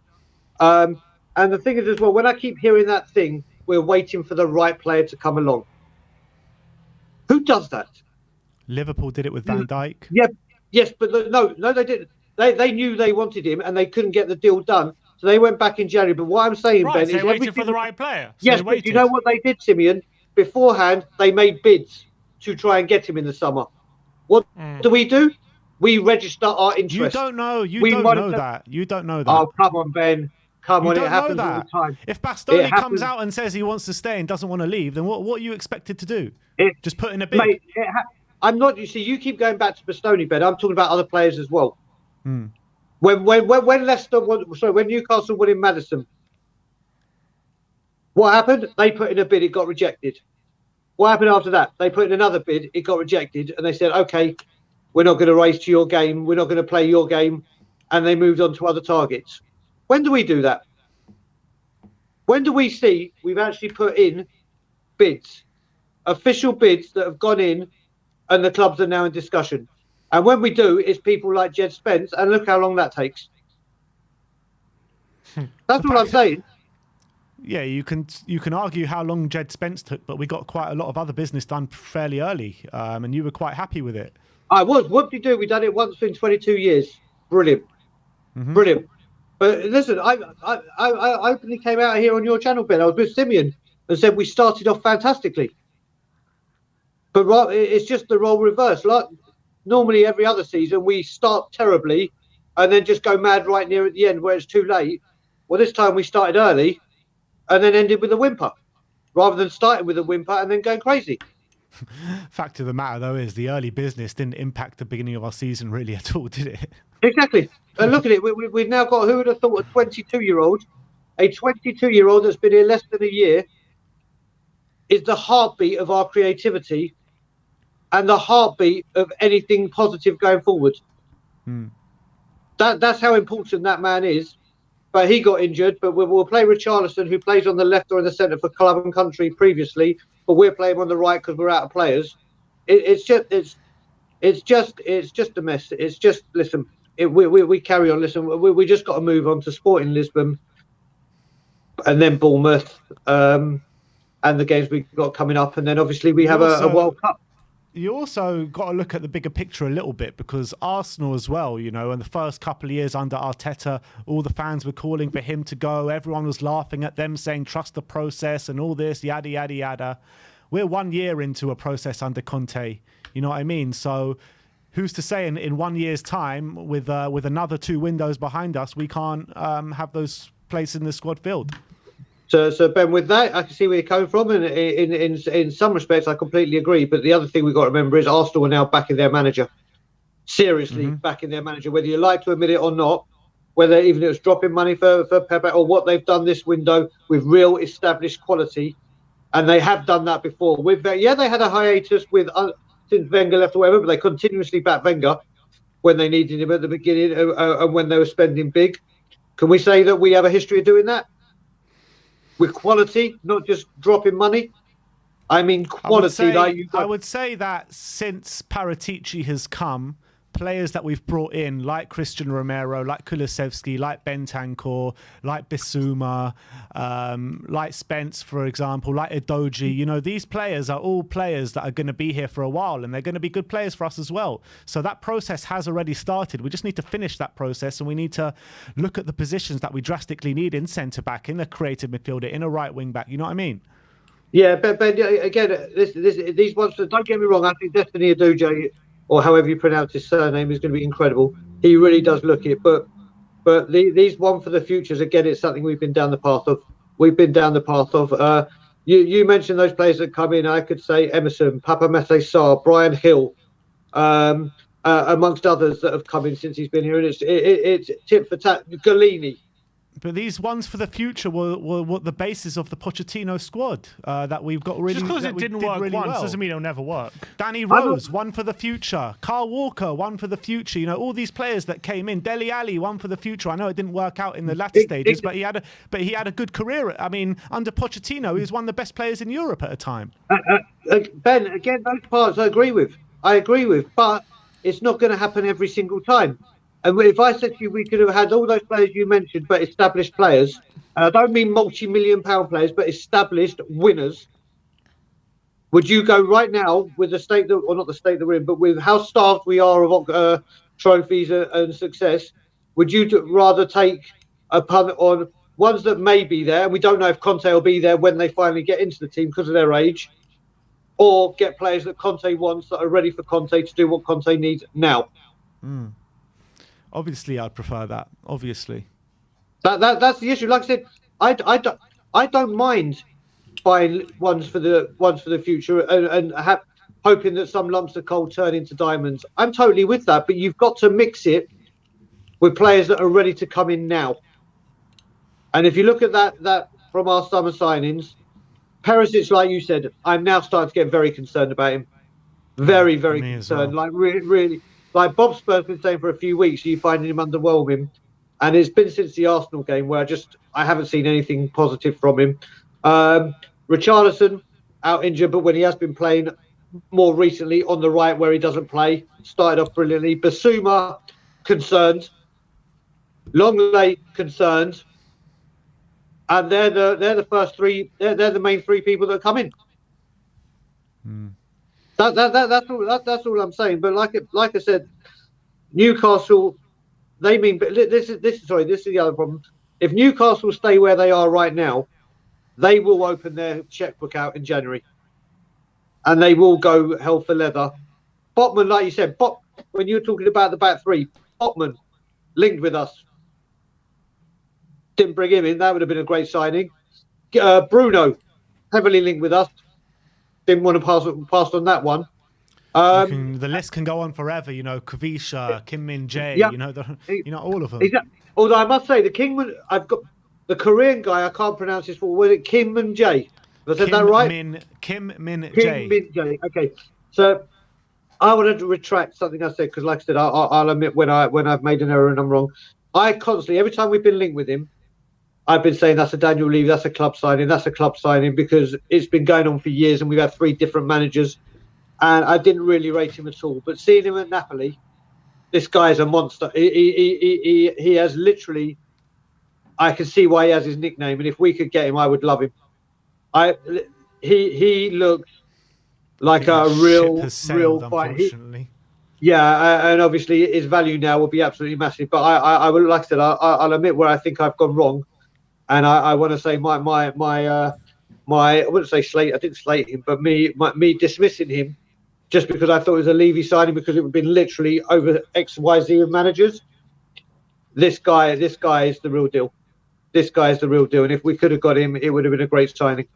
And the thing is as well, when I keep hearing that thing, we're waiting for the right player to come along. Who does that? Liverpool did it with Van Dijk. Yeah, yes, but no, they didn't. They knew they wanted him and they couldn't get the deal done, so they went back in January. But what I'm saying, Ben, they is waited for the right player. So yes, but you know what they did, Simeon? Beforehand, they made bids to try and get him in the summer. What do? We register our interest. You don't know. You don't know that. You don't know that. Oh, come on, Ben. Come on, it happens all the time. If Bastoni comes out and says he wants to stay and doesn't want to leave, then what are you expected to do? Just put in a bid? Mate, I'm not. You see, you keep going back to Bastoni, Ben. I'm talking about other players as well. When Leicester, when Newcastle won in Madison, what happened? They put in a bid, it got rejected. What happened after that? They put in another bid, it got rejected, and they said, okay, we're not going to race to your game, we're not going to play your game, and they moved on to other targets. When do we do that? When do we see we've actually put in bids, official bids that have gone in, and the clubs are now in discussion? And when we do, it's people like Jed Spence, and look how long that takes. That's what I'm saying. Yeah, you can argue how long Jed Spence took, but we got quite a lot of other business done fairly early, and you were quite happy with it. I was. What did we do? We done it once in 22 years. Brilliant, brilliant. But listen, I openly came out here on your channel, Ben. I was with Simeon and said we started off fantastically, but it's just the role reverse. Like normally, every other season we start terribly, and then just go mad right near at the end where it's too late. Well, this time we started early, and then ended with a whimper, rather than starting with a whimper and then going crazy. Fact of the matter, though, is the early business didn't impact the beginning of our season really at all, did it? Exactly. And look at it. We've now got, who would have thought, a 22-year-old that's been here less than a year is the heartbeat of our creativity and the heartbeat of anything positive going forward. That's how important that man is. But he got injured. But we'll play Richarlison, who plays on the left or in the centre for club and country previously. But we're playing on the right because we're out of players. It's just a mess. It's just, listen, we carry on. Listen, we just got to move on to Sporting Lisbon, and then Bournemouth, and the games we've got coming up, and then obviously we have a World Cup. You also got to look at the bigger picture a little bit, because Arsenal as well, you know, in the first couple of years under Arteta, all the fans were calling for him to go. Everyone was laughing at them, saying, trust the process and all this, yada, yada, yada. We're 1 year into a process under Conte. You know what I mean? So who's to say in 1 year's time, with another 2 windows behind us, we can't have those places in the squad filled? So Ben, with that, I can see where you're coming from, and in some respects, I completely agree. But the other thing we've got to remember is Arsenal are now backing their manager, seriously backing their manager, whether you like to admit it or not. Whether even it was dropping money for Pepe or what they've done this window with real established quality, and they have done that before. They had a hiatus with since Wenger left or whatever, but they continuously backed Wenger when they needed him at the beginning and when they were spending big. Can we say that we have a history of doing that? With quality, not just dropping money. I mean quality. I would say that since Paratici has come, players that we've brought in, like Christian Romero, like Kulusevski, like Bentancur, like Bissouma, like Spence, for example, like Edoji, you know, these players are all players that are going to be here for a while, and they're going to be good players for us as well. So that process has already started. We just need to finish that process, and we need to look at the positions that we drastically need in centre-back, in a creative midfielder, in a right wing-back. You know what I mean? Yeah, but again, these ones, don't get me wrong, I think Destiny Edoji, or however you pronounce his surname, is going to be incredible. He really does look it. But these one for the futures, again, it's something we've been down the path of. You mentioned those players that come in. I could say Emerson, Papa Messe Sarr, Brian Hill, amongst others that have come in since he's been here. And it's tit for tat. Galini. But these ones for the future were the basis of the Pochettino squad that we've got really. Just because it didn't work really once doesn't mean it'll never work. Danny Rose, one for the future. Carl Walker, one for the future. You know, all these players that came in. Dele Alli, one for the future. I know it didn't work out in the latter stages, but he had a good career. I mean, under Pochettino, he was one of the best players in Europe at a time. Ben, again, those parts I agree with, but it's not going to happen every single time. And if I said to you we could have had all those players you mentioned, but established players, and I don't mean multi-million-pound players, but established winners, Would you go right now with the state that, or not the state that we're in, but with how starved we are of trophies and success? Would you rather take a punt on ones that may be there, and we don't know if Conte will be there when they finally get into the team because of their age, or get players that Conte wants that are ready for Conte to do what Conte needs now? Obviously, I'd prefer that. Obviously. That's the issue. Like I said, I don't mind buying ones for the future and hoping that some lumps of coal turn into diamonds. I'm totally with that, but you've got to mix it with players that are ready to come in now. And if you look at that from our summer signings, Perisic, like you said, I'm now starting to get very concerned about him. Very, very concerned. Well. Like really, like Bob Spur's been saying for a few weeks, you finding him underwhelming, and it's been since the Arsenal game where I haven't seen anything positive from him. Richarlison out injured, but when he has been playing more recently on the right where he doesn't play, started off brilliantly. Basuma concerned, Longley concerned, and they're the first three. They're the main three people that come in. That's all I'm saying. But like I said, Newcastle, they mean. But this is the other problem. If Newcastle stay where they are right now, they will open their checkbook out in January, and they will go hell for leather. Botman, like you said, when you were talking about the back three, Botman linked with us. Didn't bring him in. That would have been a great signing. Bruno, heavily linked with us. Didn't want to pass on that one. The list can go on forever. You know, Kavisha, Kim Min Jae. Yeah, all of them. Exactly. Although I must say, I've got the Korean guy. I can't pronounce his full. Was it Kim Min Jae? Have I said that right? Kim Min Jae. Kim Min Jae. Okay, so I wanted to retract something I said because, like I said, I'll admit when I've made an error and I'm wrong. I constantly, every time we've been linked with him, I've been saying that's a Daniel Levy, that's a club signing, because it's been going on for years and we've had 3 different managers, and I didn't really rate him at all. But seeing him at Napoli, this guy is a monster. He has literally, I can see why he has his nickname, and if we could get him, I would love him. He looked like a real fight. Unfortunately. And obviously his value now will be absolutely massive. But I will, like I said, I'll admit where I think I've gone wrong, and I want to say my I wouldn't say slate. I didn't slate him, but me dismissing him just because I thought it was a Levy signing because it would have been literally over XYZ of managers. This guy is the real deal. This guy is the real deal, and if we could have got him, it would have been a great signing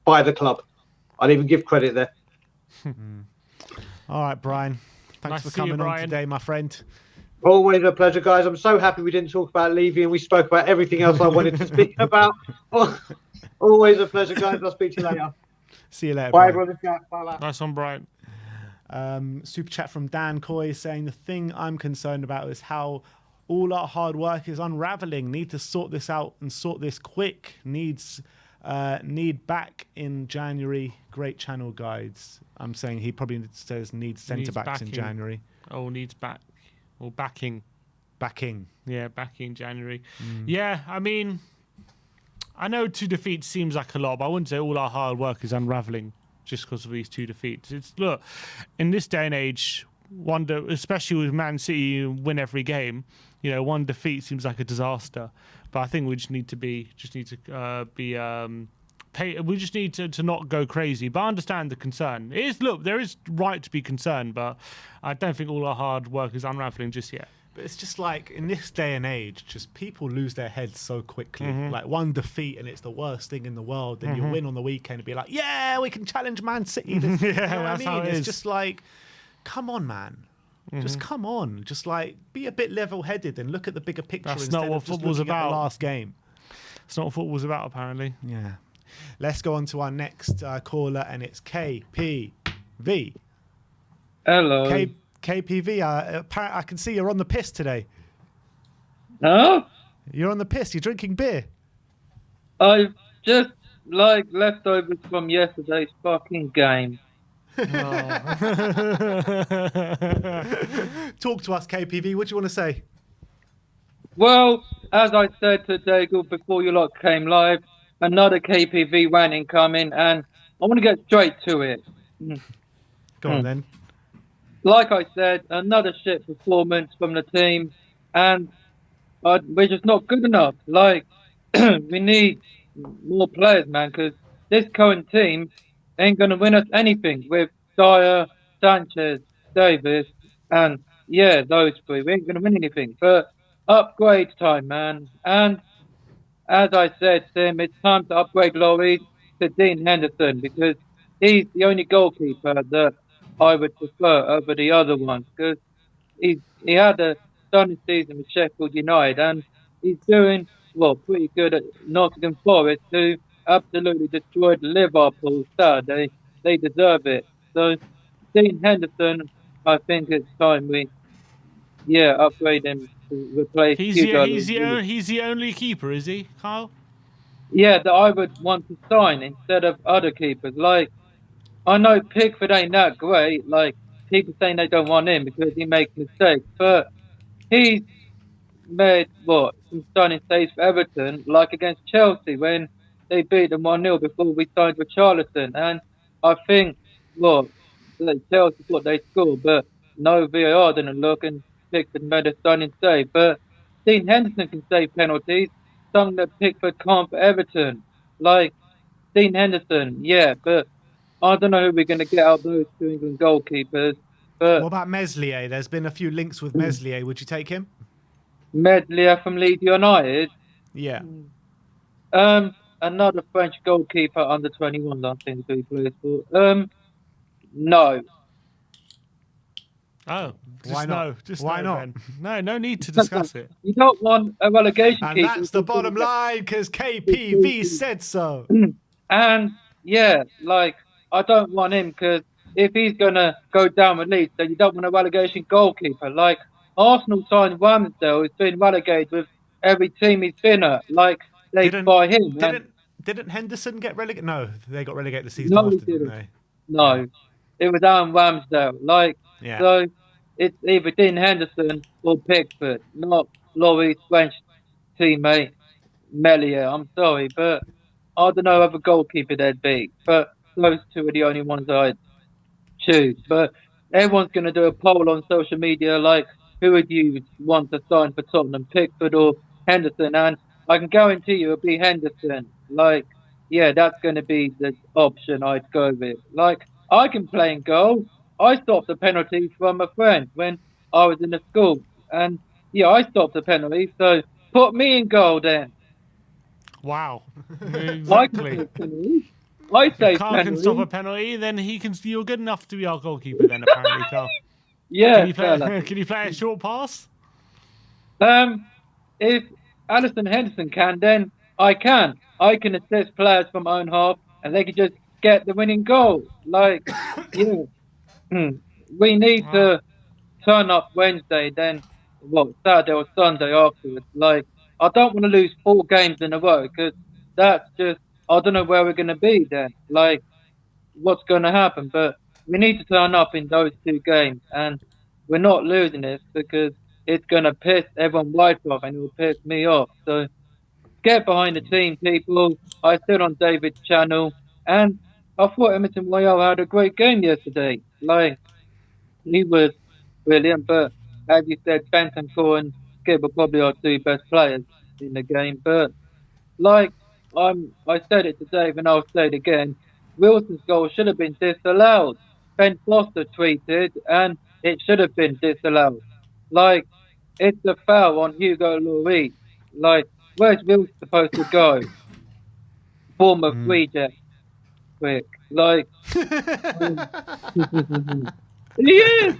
by the club. I'd even give credit there. All right, Brian. Thanks for coming on today, my friend. Always a pleasure, guys. I'm so happy we didn't talk about Levy and we spoke about everything else I wanted to speak about. Always a pleasure, guys. I'll speak to you later. See you later. Bye, brother. Bye. Nice one, Brian. Super chat from Dan COYS saying the thing I'm concerned about is how all our hard work is unraveling. Need to sort this out and sort this quick. Need back in January. Great channel guides. I'm saying he probably says needs centre backs in January. Oh, needs back or backing. Yeah, backing January. Yeah, I mean, I know 2 defeats seems like a lot, but I wouldn't say all our hard work is unraveling just because of these 2 defeats. Look, in this day and age, especially with Man City win every game, 1 defeat seems like a disaster. But I think we just need to be we just need to not go crazy. But I understand the concern. There is right to be concerned, but I don't think all our hard work is unraveling just yet. But it's just like, in this day and age, just people lose their heads so quickly. Like 1 defeat and it's the worst thing in the world. Then you win on the weekend and be like, yeah, we can challenge Man City. That's how it is. It's just like, come on, man. Just come on. Just like, be a bit level-headed and look at the bigger picture instead of just looking at the last game. It's not what football's about, apparently. Yeah. Let's go on to our next caller, and it's KPV. Hello. KPV, I can see you're on the piss today. No? You're on the piss. You're drinking beer. I just like leftovers from yesterday's fucking game. Talk to us, KPV. What do you want to say? Well, as I said to Daigle before you lot came live, another KPV rant incoming, and I want to get straight to it. Go on then. Like I said, another shit performance from the team, and we're just not good enough. Like, we need more players, man, because this current team ain't going to win us anything with Dyer, Sanchez, Davis, and yeah, those three. We ain't going to win anything. But upgrade time, man. And as I said, Tim, it's time to upgrade Lloris to Dean Henderson because he's the only goalkeeper that I would prefer over the other ones because he had a stunning season with Sheffield United and he's doing well pretty good at Nottingham Forest who absolutely destroyed Liverpool Saturday. They deserve it. So Dean Henderson, I think it's time we upgrade him to replace Hugo Lloris. He's the only keeper, is he, Kyle? Yeah, that I would want to sign instead of other keepers. Like I know Pickford ain't that great. Like people saying they don't want him because he makes mistakes, but he's made some stunning saves for Everton, like against Chelsea when they beat them 1-0 before we signed with Charlton. And I think like Chelsea thought they scored, but no VAR didn't look and Pickford made a stunning save. But Dean Henderson can save penalties, something that Pickford can't for Everton. Like Dean Henderson, yeah, but I don't know who we're going to get out of those two England goalkeepers. But What about Meslier? There's been a few links with Meslier. Would you take him? Medley from Leeds United. Yeah. Another French goalkeeper under 21, I think he plays for. No. Oh, Why not? no. Just Why no, not? Ben. No need to discuss it. You don't want a relegation And keeper. that's the bottom line because KPV said so. And yeah, like I don't want him because if he's gonna go down with Leeds, then you don't want a relegation goalkeeper. Like Arsenal signed Ramsdale, who's been relegated with every team he's been at. Like they buy him. Didn't Henderson get relegated? No, they got relegated the season No, after, he didn't. they? No, it was Aaron Ramsdale. Like Yeah. so, it's either Dean Henderson or Pickford, not Lloris' French teammate Melier. I'm sorry, but I don't know other goalkeeper they'd be. But those two are the only ones I'd choose. But everyone's going to do a poll on social media like, who would you want to sign for Tottenham, Pickford or Henderson? And I can guarantee you it'll be Henderson. Like, yeah, that's going to be the option I'd go with. Like, I can play in goal. I stopped a penalty from a friend when I was in the school. And, yeah, I stopped a penalty. So put me in goal then. Wow. I Exactly. can take penalties. I say Carl can stop a penalty, then he can. You're good enough to be our goalkeeper. Then apparently, Carl. Yeah, Can you play a short pass? If Alisson Henderson can, then I can. I can assist players from my own half, and they can just get the winning goal. Like, yeah, we need to turn up Wednesday, then Saturday or Sunday afterwards. Like, I don't want to lose 4 games in a row because that's just I don't know where we're going to be then. Like, what's going to happen? But we need to turn up in those 2 games, and we're not losing this because it's going to piss everyone right off, and it will piss me off. So get behind the team, people. I stood on David's channel, and I thought Emerson Royale had a great game yesterday. Like, he was brilliant, but as you said, Bentancur and Skip were probably our 2 best players in the game. But like I said it to Dave, and I'll say it again. Wilson's goal should have been disallowed. Ben Foster tweeted, and it should have been disallowed. Like, it's a foul on Hugo Lloris. Like, where's Wilson supposed to go? Bournemouth reject. Quick. Like, he is.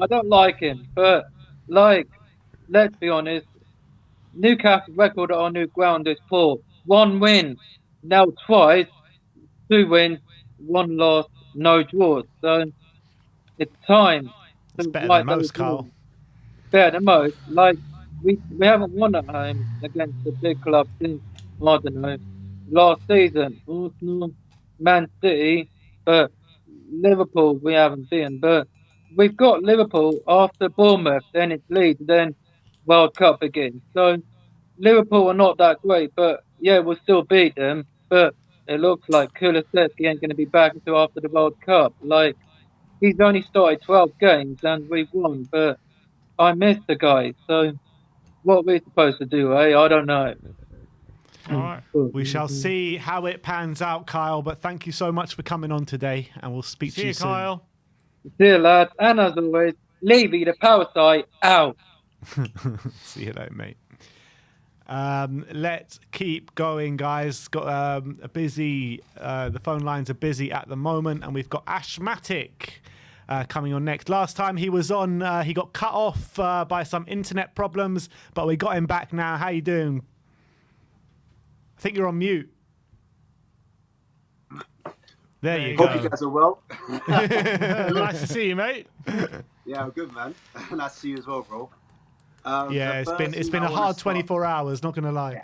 I don't like him, but like, let's be honest. Newcastle's record at our new ground is poor. 1 win, now twice, 2 wins, 1 loss, no draws. So it's time. It's better than most, Carl. Better than most. Like we haven't won at home against the big clubs since I don't know last season. Arsenal, Man City, but Liverpool we haven't seen. But we've got Liverpool after Bournemouth, then it's Leeds, then World Cup again. So Liverpool are not that great, but yeah, we'll still beat them. But it looks like Kulusevski ain't going to be back until after the World Cup. Like, he's only started 12 games and we've won, but I missed the guy. So what we're supposed to do, eh? I don't know. All right. We shall see how it pans out, Kyle. But thank you so much for coming on today, and we'll speak to you soon. Kyle. See you, lads. And as always, Levy, the power side, out. See you later, mate. Let's keep going, guys. Got a busy. The phone lines are busy at the moment, and we've got Ashmatic coming on next. Last time he was on, he got cut off by some internet problems, but we got him back now. How you doing? I think you're on mute. There you go. Hope you guys are well. Nice to see you, mate. Yeah, I'm good, man. Nice to see you as well, bro. Yeah, it's been a hard 24 hours. Not gonna lie.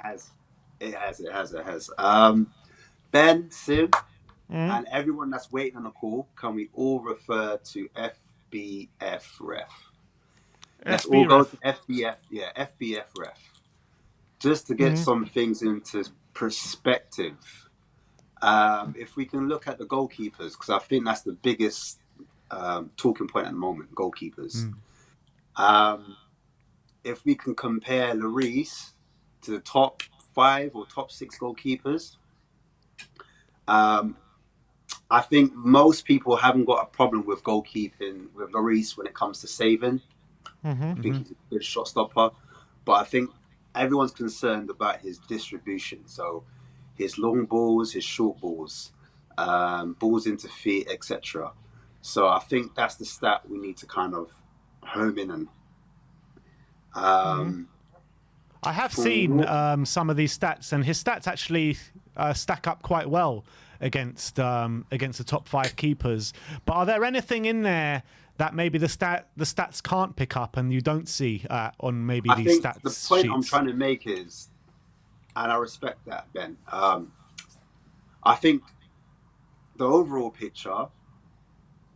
It has. Ben, Sim, and everyone that's waiting on the call, can we all refer to FBF Ref? Let's all go to FBF. Yeah, FBF Ref. Just to get some things into perspective. If we can look at the goalkeepers, because I think that's the biggest talking point at the moment, goalkeepers. If we can compare Lloris to the top 5 or top 6 goalkeepers, I think most people haven't got a problem with goalkeeping with Lloris when it comes to saving. I think he's a good shot stopper, but I think everyone's concerned about his distribution. So his long balls, his short balls, balls into feet, etc. So I think that's the stat we need to kind of home in on. I have seen some of these stats, and his stats actually stack up quite well against the top 5 keepers. But are there anything in there that maybe the stats can't pick up and you don't see on maybe these stats? The point sheets? I'm trying to make is, and I respect that, Ben. I think the overall picture,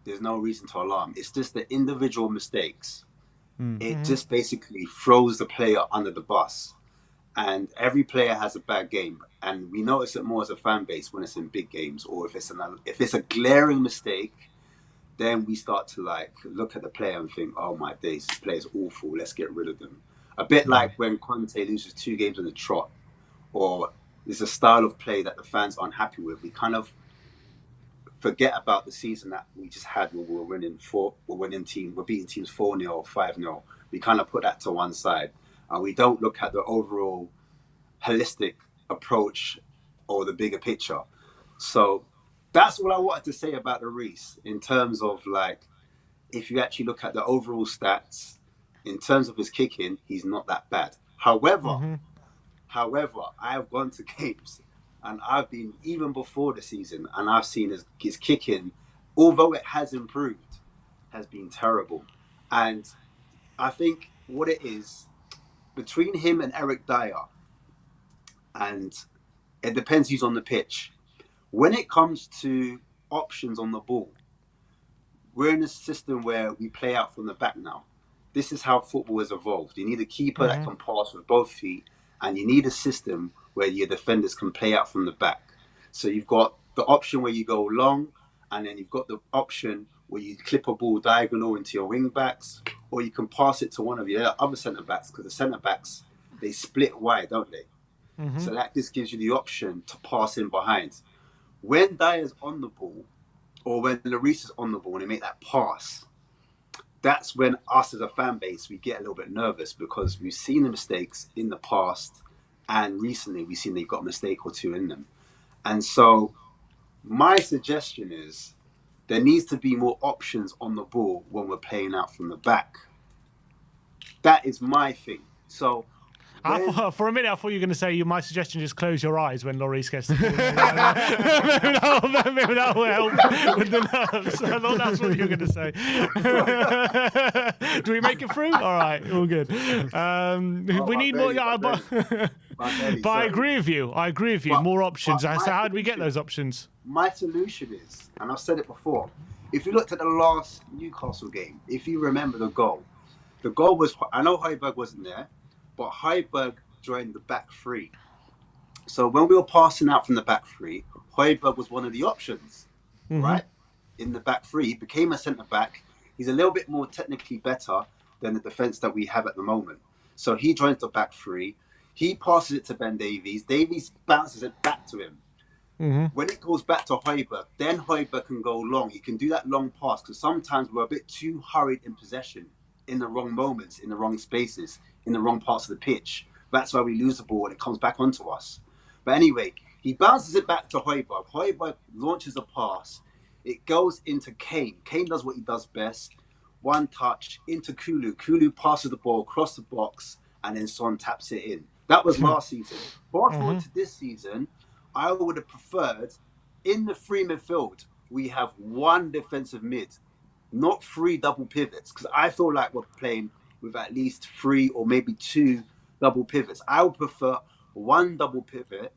there's no reason to alarm. It's just the individual mistakes. It just basically throws the player under the bus. And every player has a bad game. And we notice it more as a fan base when it's in big games, or if it's a glaring mistake, then we start to like look at the player and think, oh my days, this player's awful, let's get rid of them. A bit like when Conte loses 2 games in a trot, or there's a style of play that the fans aren't happy with. We kind of forget about the season that we just had where we're beating teams 4-0 or 5-0. We kind of put that to one side, and we don't look at the overall holistic approach or the bigger picture. So that's all I wanted to say about the Reece in terms of like, if you actually look at the overall stats, in terms of his kicking, he's not that bad. However, I have gone to games and I've been, even before the season, and I've seen his kicking, although it has improved, has been terrible. And I think what it is, between him and Eric Dyer, and it depends who's on the pitch. When it comes to options on the ball, we're in a system where we play out from the back now. This is how football has evolved. You need a keeper that can pass with both feet, and you need a system where your defenders can play out from the back. So you've got the option where you go long, and then you've got the option where you clip a ball diagonal into your wing backs, or you can pass it to one of your other centre backs, because the centre backs, they split wide, don't they? So that just gives you the option to pass in behind. When Dyer's on the ball, or when Lloris is on the ball and they make that pass, that's when us as a fan base, we get a little bit nervous, because we've seen the mistakes in the past, and recently we've seen they've got a mistake or two in them. And so my suggestion is there needs to be more options on the ball when we're playing out from the back. That is my thing. So for a minute, I thought you were going to say my suggestion is close your eyes when Lloris gets the ball. Maybe that will help with the nerves. I thought that's what you were going to say. Do we make it through? All right, all good. We need more. But I agree with you. But, more options. So how do we get those options? My solution is, and I've said it before, if you looked at the last Newcastle game, if you remember the goal was, I know Højbjerg wasn't there, but Højbjerg joined the back 3. So when we were passing out from the back 3, Højbjerg was one of the options, right? In the back three, he became a centre back. He's a little bit more technically better than the defence that we have at the moment. So he joins the back three. He passes it to Ben Davies. Davies bounces it back to him. When it goes back to Højbjerg, then Højbjerg can go long. He can do that long pass because sometimes we're a bit too hurried in possession, in the wrong moments, in the wrong spaces, in the wrong parts of the pitch. That's why we lose the ball and it comes back onto us. But anyway, he bounces it back to Højbjerg. Højbjerg launches a pass. It goes into Kane. Kane does what he does best. One touch into Kulu. Kulu passes the ball across the box and then Son taps it in. That was last season. Fast forward to this season, I would have preferred in the free midfield, we have one defensive mid, not three double pivots, because I feel like we're playing with at least 3 or maybe 2 double pivots. I would prefer one double pivot,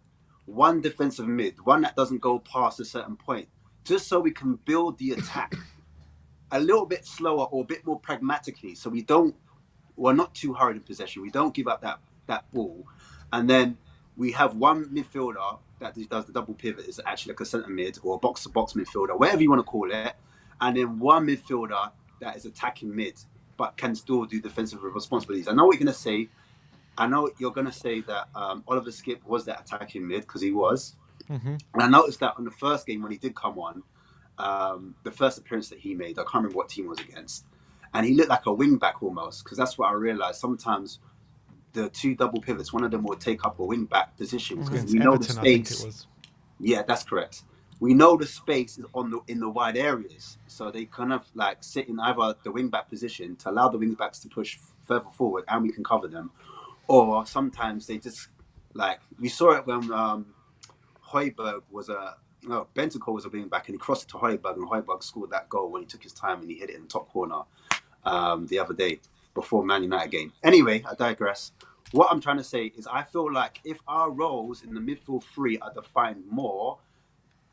one defensive mid, one that doesn't go past a certain point, just so we can build the attack a little bit slower or a bit more pragmatically, so we're not too hurried in possession. We don't give up that ball. And then we have one midfielder that does the double pivot, is actually like a centre mid or a box-to-box midfielder, whatever you want to call it. And then one midfielder that is attacking mid, but can still do defensive responsibilities. I know what you're going to say. I know you're going to say that Oliver Skipp was that attacking mid, because he was. And I noticed that on the first game when he did come on, the first appearance that he made, I can't remember what team it was against, and he looked like a wing back almost, because that's what I realised. Sometimes the 2 double pivots, one of them will take up a wing back position because we know Everton, the I think space. it was. Yeah, that's correct. We know the space is in the wide areas, so they kind of like sit in either the wing back position to allow the wing backs to push further forward, and we can cover them. Or sometimes they just, like, we saw it when Højbjerg was Bentancur was a wing back and he crossed it to Højbjerg, and Højbjerg scored that goal when he took his time and he hit it in the top corner the other day before Man United game. Anyway, I digress. What I'm trying to say is I feel like if our roles in the midfield 3 are defined more,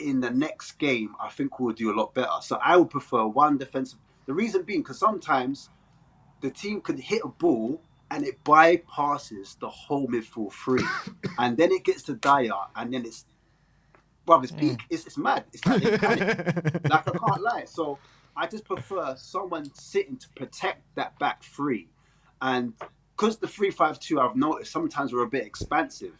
in the next game, I think we'll do a lot better. So I would prefer one defensive. The reason being, because sometimes the team could hit a ball and it bypasses the whole midfield 3. And then it gets to Dyer and then it's mad. It's like they panic. Like, I can't lie. So I just prefer someone sitting to protect that back 3. And because the 3-5-2, I've noticed sometimes we're a bit expansive.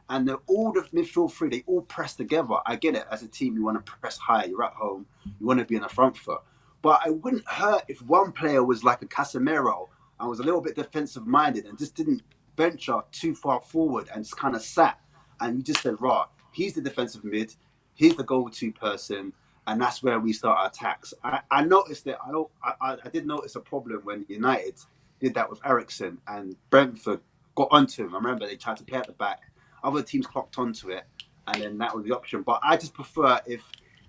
And all the midfield 3, they all press together. I get it. As a team, you want to press high. You're at home. You want to be in the front foot. But it wouldn't hurt if one player was like a Casemiro and was a little bit defensive-minded and just didn't venture too far forward and just kind of sat. And you just said, rah, he's the defensive mid. He's the go-to person. And that's where we start our attacks. I noticed that. I did notice a problem when United did that with Eriksen and Brentford got onto him. I remember they tried to play at the back. Other teams clocked onto it, and then that was the option. But I just prefer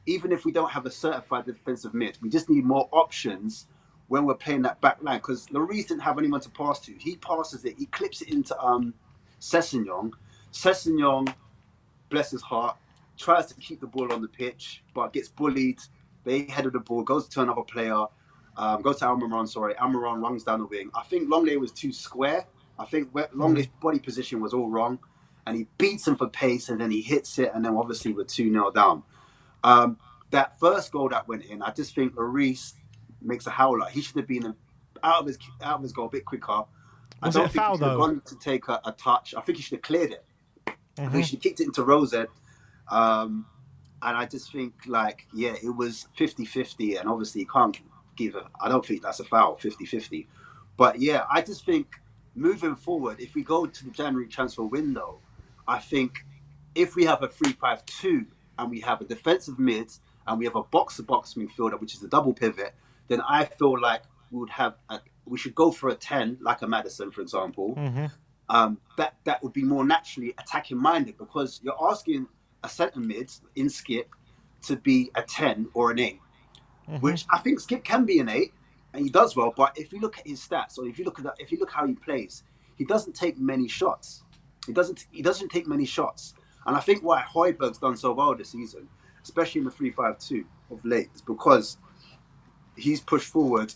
even if we don't have a certified defensive mid, we just need more options when we're playing that back line. Because Lloris didn't have anyone to pass to. He passes it. He clips it into Sessegnon. Sessegnon, bless his heart, tries to keep the ball on the pitch, but gets bullied. They headed the ball, goes to another player, goes to Almiron, sorry. Almiron runs down the wing. I think Longley was too square. I think Longley's body position was all wrong. And he beats him for pace, and then he hits it, and then obviously we're 2-0 down. That first goal that went in, I just think Lloris makes a howler. He should have been out of his goal a bit quicker. Was it a foul, he should have though? gone to take a touch. I think he should have cleared it. I think he should have kicked it into Rosette. And I just think, it was 50-50, and obviously you can't I don't think that's a foul, 50-50. But yeah, I just think moving forward, if we go to the January transfer window, I think if we have a 3-5-2 and we have a defensive mid and we have a box-to-box midfielder, which is a double pivot, then I feel like we should go for a 10, like a Maddison, for example. That would be more naturally attacking-minded, because you're asking a centre mid in Skipp to be a 10 or an 8, which I think Skipp can be an 8, and he does well. But if you look at his stats, or if you look how he plays, he doesn't take many shots. He doesn't take many shots. And I think why Højbjerg's done so well this season, especially in the 3-5-2 of late, is because he's pushed forward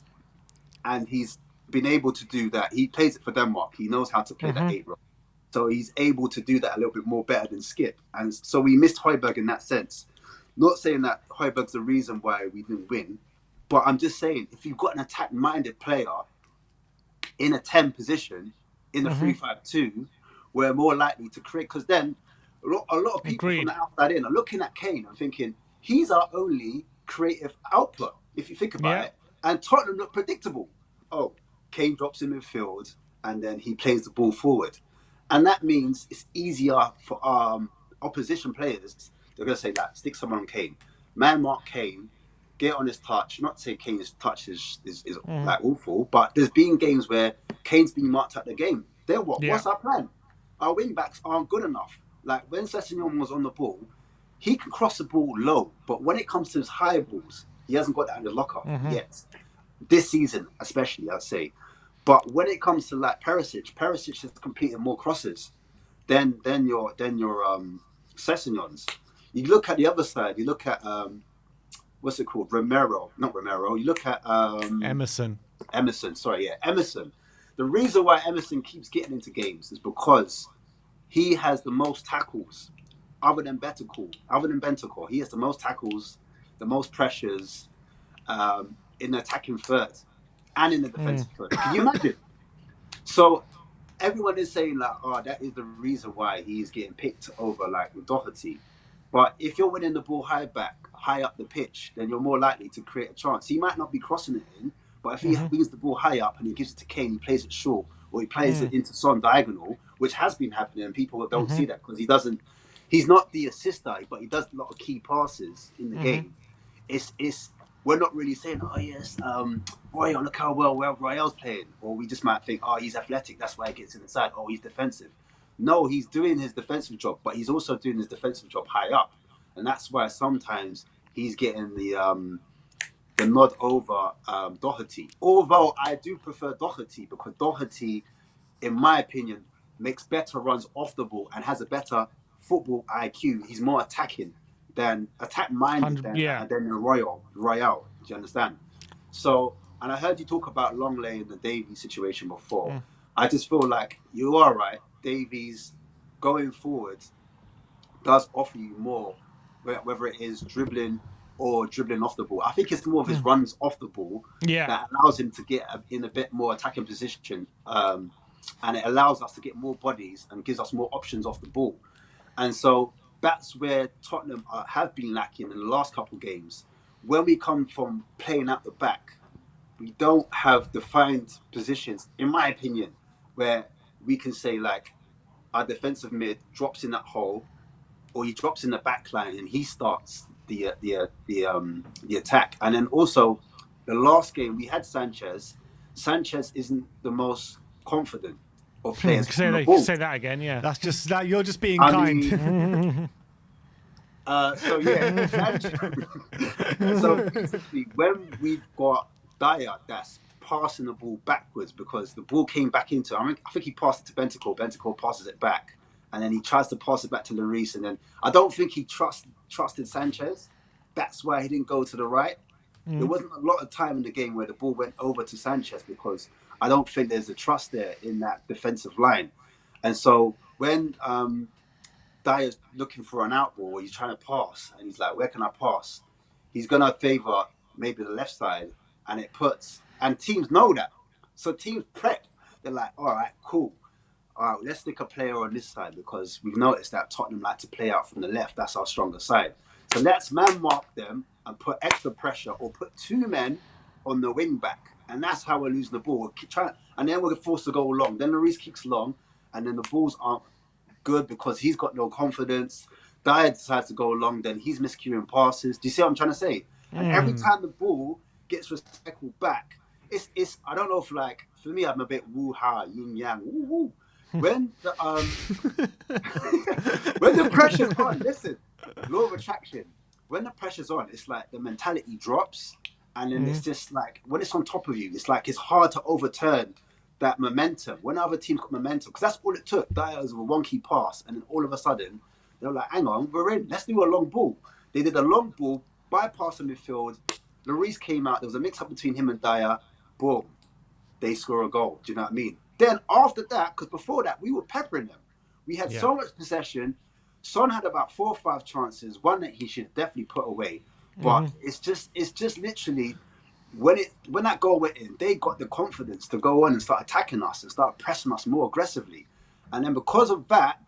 and he's been able to do that. He plays it for Denmark. He knows how to play that 8 role. So he's able to do that a little bit more better than Skipp. And so we missed Højbjerg in that sense. Not saying that Højbjerg's the reason why we didn't win, but I'm just saying if you've got an attack-minded player in a 10 position in the 3-5-2, we're more likely to create. Because then a lot of people from the outside in are looking at Kane and thinking he's our only creative output. If you think about it, and Tottenham look predictable. Oh, Kane drops in midfield and then he plays the ball forward, and that means it's easier for opposition players. They're going to say that stick someone on Kane, man mark Kane, get on his touch. Not to say Kane's touch is like awful, but there's been games where Kane's been marked out the game. Then what? Yeah. What's our plan? Our wing backs aren't good enough. Like when Sessegnon was on the ball, he can cross the ball low, but when it comes to his high balls, he hasn't got that in the locker yet. This season, especially, I'd say. But when it comes to like Perisic has completed more crosses than your Sessegnons. You look at the other side. You look at what's it called? Not Romero. You look at Emerson. Emerson. The reason why Emerson keeps getting into games is because he has the most tackles, other than Bentancur. He has the most tackles, the most pressures in the attacking third and in the defensive third. Can you imagine? So everyone is saying like, oh, that is the reason why he's getting picked over like with Doherty. But if you're winning the ball high up the pitch, then you're more likely to create a chance. He might not be crossing it in, but if he wins the ball high up and he gives it to Kane, he plays it short, or he plays it into Son diagonal, which has been happening, and people don't see that because he's not the assister, but he does a lot of key passes in the game. We're not really saying, oh yes, Royal, look how well Royal's playing, or we just might think, oh, he's athletic, that's why he gets inside, oh, he's defensive. No, he's doing his defensive job, but he's also doing his defensive job high up, and that's why sometimes he's getting the nod over Doherty. Although I do prefer Doherty because Doherty, in my opinion, makes better runs off the ball and has a better football IQ. He's more attacking than attack-minded than Royal. Do you understand? So, and I heard you talk about Longley and the Davies situation before. I just feel like you are right. Davies going forward does offer you more, whether it is dribbling or dribbling off the ball. I think it's more of his runs off the ball that allows him to get in a bit more attacking position, and it allows us to get more bodies and gives us more options off the ball. And so that's where Tottenham have been lacking in the last couple of games. When we come from playing out the back, we don't have defined positions, in my opinion, where we can say like our defensive mid drops in that hole, or he drops in the back line and he starts the attack. And then also the last game we had Sanchez. Sanchez isn't the most confident of players. Say that again, yeah. That's just that you're just being kind. So basically, when we've got Dyer that's passing the ball backwards because the ball came back into. I think he passed it to Bentancur. Bentancur passes it back, and then he tries to pass it back to Lloris, and then I don't think he trusted Sanchez. That's why he didn't go to the right. There wasn't a lot of time in the game where the ball went over to Sanchez because I don't think there's a trust there in that defensive line. And so when Dyer's looking for an out ball, he's trying to pass, and he's like, where can I pass? He's going to favour maybe the left side, and teams know that. So teams prep. They're like, all right, cool. All right, let's stick a player on this side because we've noticed that Tottenham like to play out from the left. That's our stronger side. So let's man mark them and put extra pressure, or put two men on the wing back. And that's how we're losing the ball. And then we're forced to go long. Then Lloris kicks long, and then the balls aren't good because he's got no confidence. Dyer decides to go long, then he's miscuing passes. Do you see what I'm trying to say? And every time the ball gets recycled back, it's I don't know if like, for me, I'm a bit woo-ha, yin-yang, woo-woo. When the when the pressure's on, listen, law of attraction, when the pressure's on, it's like the mentality drops, and then it's just like, when it's on top of you, it's like it's hard to overturn that momentum. When other teams got momentum, because that's all it took. Dyer was a wonky pass, and then all of a sudden, they were like, hang on, we're in, let's do a long ball. They did a long ball, bypass the midfield, Lloris came out, there was a mix-up between him and Dyer, boom, they score a goal. Do you know what I mean? Then after that, because before that, we were peppering them. We had so much possession, Son had about 4 or 5 chances, one that he should definitely put away. But it's just literally when that goal went in, they got the confidence to go on and start attacking us and start pressing us more aggressively. And then because of that,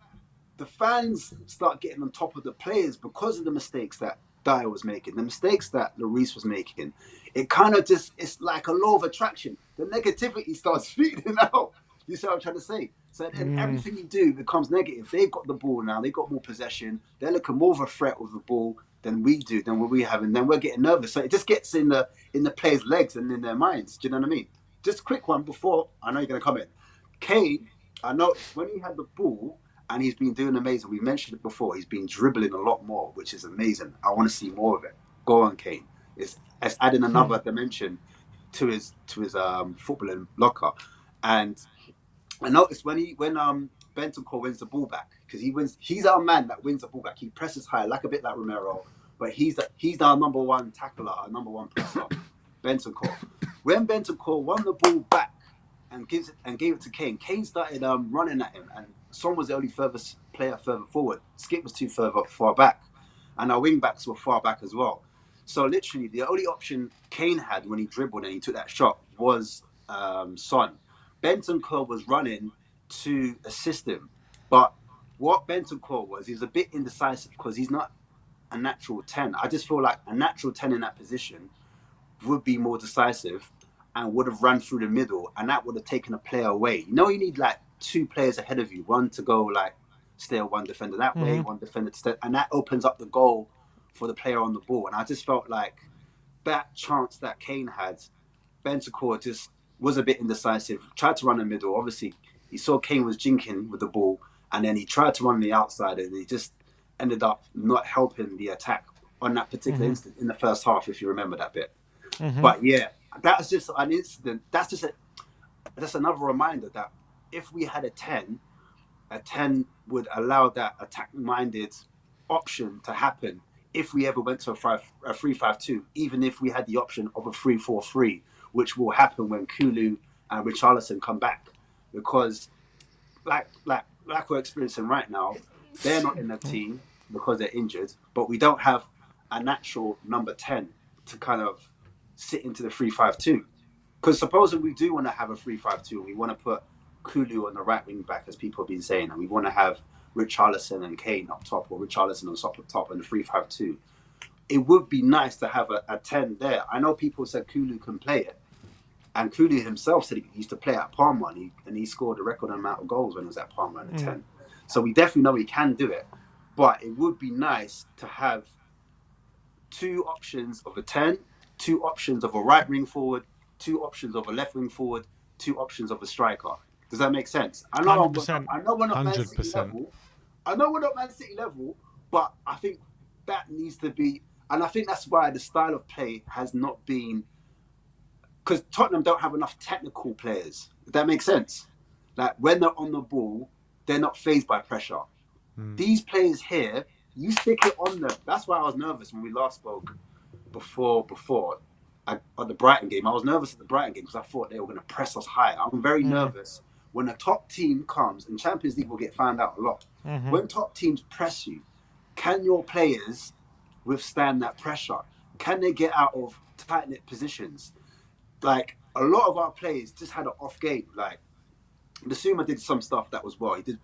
the fans start getting on top of the players because of the mistakes that Dyer was making, the mistakes that Lloris was making. It kind of just, it's like a law of attraction. The negativity starts feeding out. You see what I'm trying to say? So then everything you do becomes negative. They've got the ball now. They've got more possession. They're looking more of a threat with the ball than we do, than what we have. And then we're getting nervous. So it just gets in the players' legs and in their minds. Do you know what I mean? Just a quick one before, I know you're going to comment. Kane, I noticed when he had the ball, and he's been doing amazing. We mentioned it before. He's been dribbling a lot more, which is amazing. I want to see more of it. Go on, Kane. It's adding another dimension to his footballing locker. And I noticed when Bentancur wins the ball back, because he's our man that wins the ball back. He presses high, like a bit like Romero, but he's our number one tackler, our number one presser, Bentancur. When Bentancur won the ball back and gave it to Kane, Kane started running at him, and Son was the only furthest player further forward. Skip was far back, and our wing backs were far back as well. So literally, the only option Kane had when he dribbled and he took that shot was Son. Bentancur was running to assist him, but what Bentancur was, he was a bit indecisive because he's not a natural 10. I just feel like a natural 10 in that position would be more decisive and would have run through the middle, and that would have taken a player away. You know, you need like 2 players ahead of you, one to go like steer one defender that way, one defender to step, and that opens up the goal for the player on the ball. And I just felt like that chance that Kane had, Bentancur just was a bit indecisive, tried to run the middle. Obviously, he saw Kane was jinking with the ball, and then he tried to run the outside, and he just ended up not helping the attack on that particular instant in the first half, if you remember that bit. But yeah, that's just an incident. That's another reminder that if we had a 10 would allow that attack-minded option to happen if we ever went to a 3-5-2, even if we had the option of a 3-4-3, which will happen when Kulu and Richarlison come back. Because like we're experiencing right now, they're not in the team because they're injured, but we don't have a natural number 10 to kind of sit into the 3-5-2. Because supposing we do want to have a 3-5-2 and we want to put Kulu on the right wing back, as people have been saying, and we want to have Richarlison and Kane up top, or Richarlison on top in the 3-5-2, it would be nice to have a 10 there. I know people said Kulu can play it, and Kulu himself said he used to play at Parma, and he scored a record amount of goals when he was at Parma in the 10. So we definitely know he can do it, but it would be nice to have 2 options of a 10, 2 options of a right wing forward, 2 options of a left wing forward, 2 options of a striker. Does that make sense? I know we're not Man City level. I know we're not Man City level, but I think that needs to be, and I think that's why the style of play has not been, because Tottenham don't have enough technical players. Does that make sense? Like when they're on the ball, they're not fazed by pressure. These players here, you stick it on them. That's why I was nervous when we last spoke before at the Brighton game. I was nervous at the Brighton game because I thought they were going to press us high. I'm very nervous when a top team comes, and Champions League will get found out a lot. When top teams press you, can your players withstand that pressure? Can they get out of tight-knit positions? Like, a lot of our players just had an off game. Like, Basuma did some stuff that was well. He did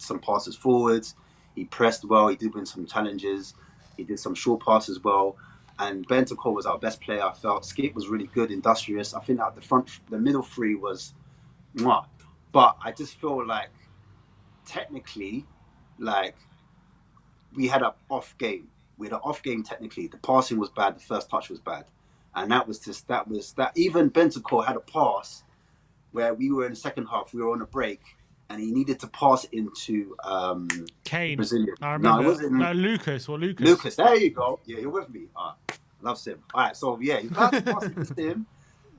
some passes forwards. He pressed well. He did win some challenges. He did some short passes well. And Bentancur was our best player, I felt. Skip was really good, industrious. I think that the middle 3 was mwah. But I just feel like technically, like, we had an off game. We had an off game technically. The passing was bad. The first touch was bad. And that was that. Even Bentancur had a pass where we were in the second half. We were on a break, and he needed to pass into Kane. Brazilian. I remember. No, it wasn't. Lucas. Lucas, there you go. Yeah, you're with me. Loves him. All right, so yeah, he's about to pass it to him.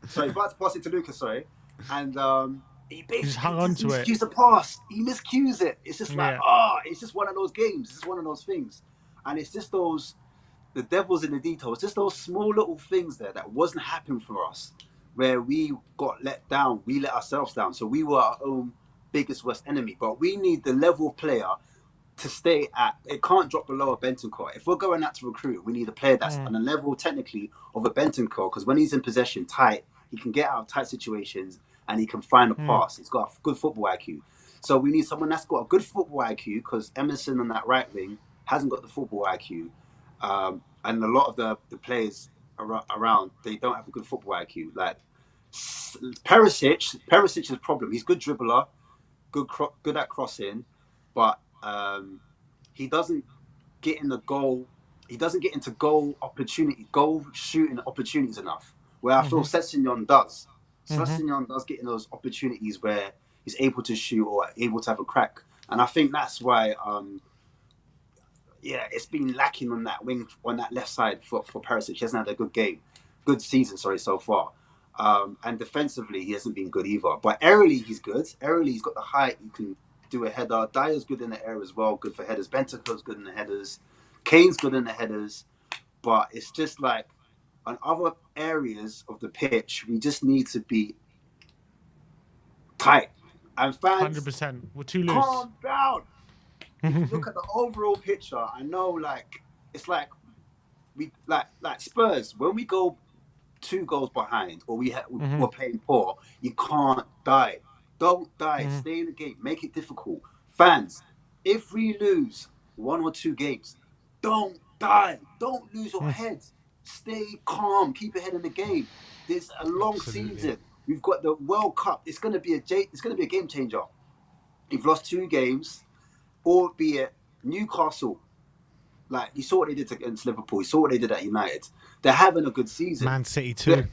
Sorry, he's about to pass it to Lucas, sorry. And he basically just hung on to it. Miscues the pass. He miscues it. It's just like, it's just one of those games. It's just one of those things. And it's just the devil's in the details. Just those small little things there that wasn't happening for us, where we got let down. We let ourselves down. So we were our own biggest worst enemy. But we need the level of player to stay at, it can't drop below a Bentancur. If we're going out to recruit, we need a player that's on a level technically of a Bentancur, because when he's in possession tight, he can get out of tight situations and he can find a pass. He's got a good football IQ. So we need someone that's got a good football IQ, because Emerson on that right wing hasn't got the football IQ. And a lot of the players around, they don't have a good football IQ. Like Perisic's problem. He's a good dribbler, good at crossing, but he doesn't get in the goal. He doesn't get into goal shooting opportunities enough. Where I feel Sessegnon does. Sessegnon does get in those opportunities where he's able to shoot or able to have a crack, and I think that's why. It's been lacking on that wing, on that left side for Perisic. He hasn't had a good season, so far. And defensively, he hasn't been good either. But aerially, he's good. Aerially, he's got the height. You can do a header. Dyer's good in the air as well, good for headers. Bentancur's good in the headers. Kane's good in the headers. But it's just like, on other areas of the pitch, we just need to be tight. And fans, 100%. We're too loose. Calm down. If you look at the overall picture, I know, like, it's like we like Spurs, when we go 2 goals behind or we're playing poor, you can't die. Don't die. Stay in the game. Make it difficult. Fans, if we lose 1 or 2 games, don't die. Don't lose your heads. Stay calm. Keep your head in the game. There's a long season. We've got the World Cup. It's going to be a game changer. We've lost 2 games. Albeit Newcastle, like, you saw what they did against Liverpool, you saw what they did at United. They're having a good season. Man City too.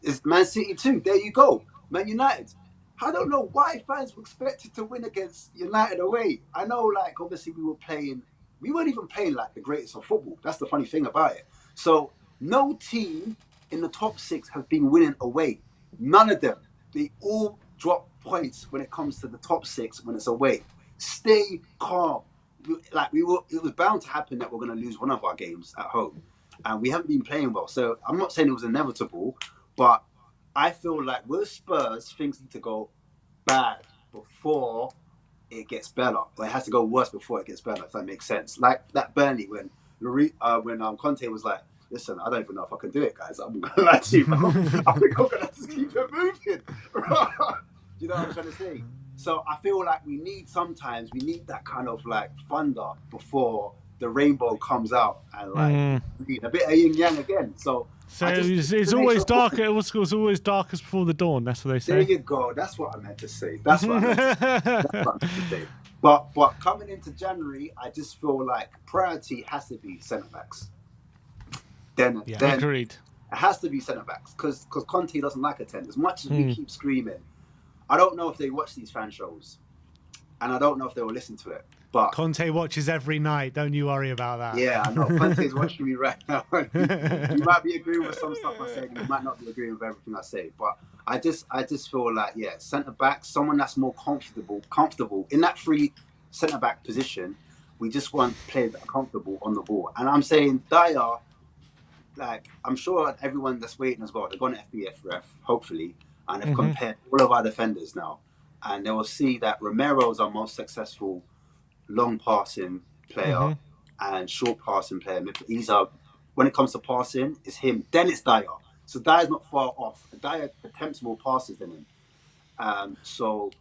It's Man City too. There you go. Man United. I don't know why fans were expected to win against United away. I know, like, obviously we weren't even playing like the greatest of football. That's the funny thing about it. So no team in the top 6 has been winning away. None of them. They all drop points when it comes to the top 6 when it's away. Stay calm. Like, it was bound to happen that we're going to lose one of our games at home, and we haven't been playing well. So I'm not saying it was inevitable, but I feel like with Spurs, things need to go bad before it gets better, or it has to go worse before it gets better. If that makes sense. Like that Burnley when Conte was like, "Listen, I don't even know if I can do it, guys. I'm going to lie to you. I think I'm going to have to keep it moving." You know what I'm trying to say? So I feel like we need that kind of like thunder before the rainbow comes out, and like we need a bit of yin yang again. So it's always darker. It was always darkest before the dawn. That's what they say. There you go. That's what I meant to say. But coming into January, I just feel like priority has to be centre backs. Then Agreed. It has to be centre backs because Conte doesn't like a 10. As much as we keep screaming, I don't know if they watch these fan shows, and I don't know if they will listen to it. But Conte watches every night. Don't you worry about that. Yeah, I know. Conte's watching me right now. You might be agreeing with some stuff I say, and you might not be agreeing with everything I say. But I just feel like, centre back, someone that's more comfortable in that free centre back position. We just want players that are comfortable on the ball. And I'm saying Dyer, like, I'm sure everyone that's waiting as well, they're going to FBF ref, hopefully, and they've compared all of our defenders now, and they will see that Romero's our most successful long passing player and short passing player. When it comes to passing, it's him. Then it's Dyer. So Dyer's not far off. Dyer attempts more passes than him. So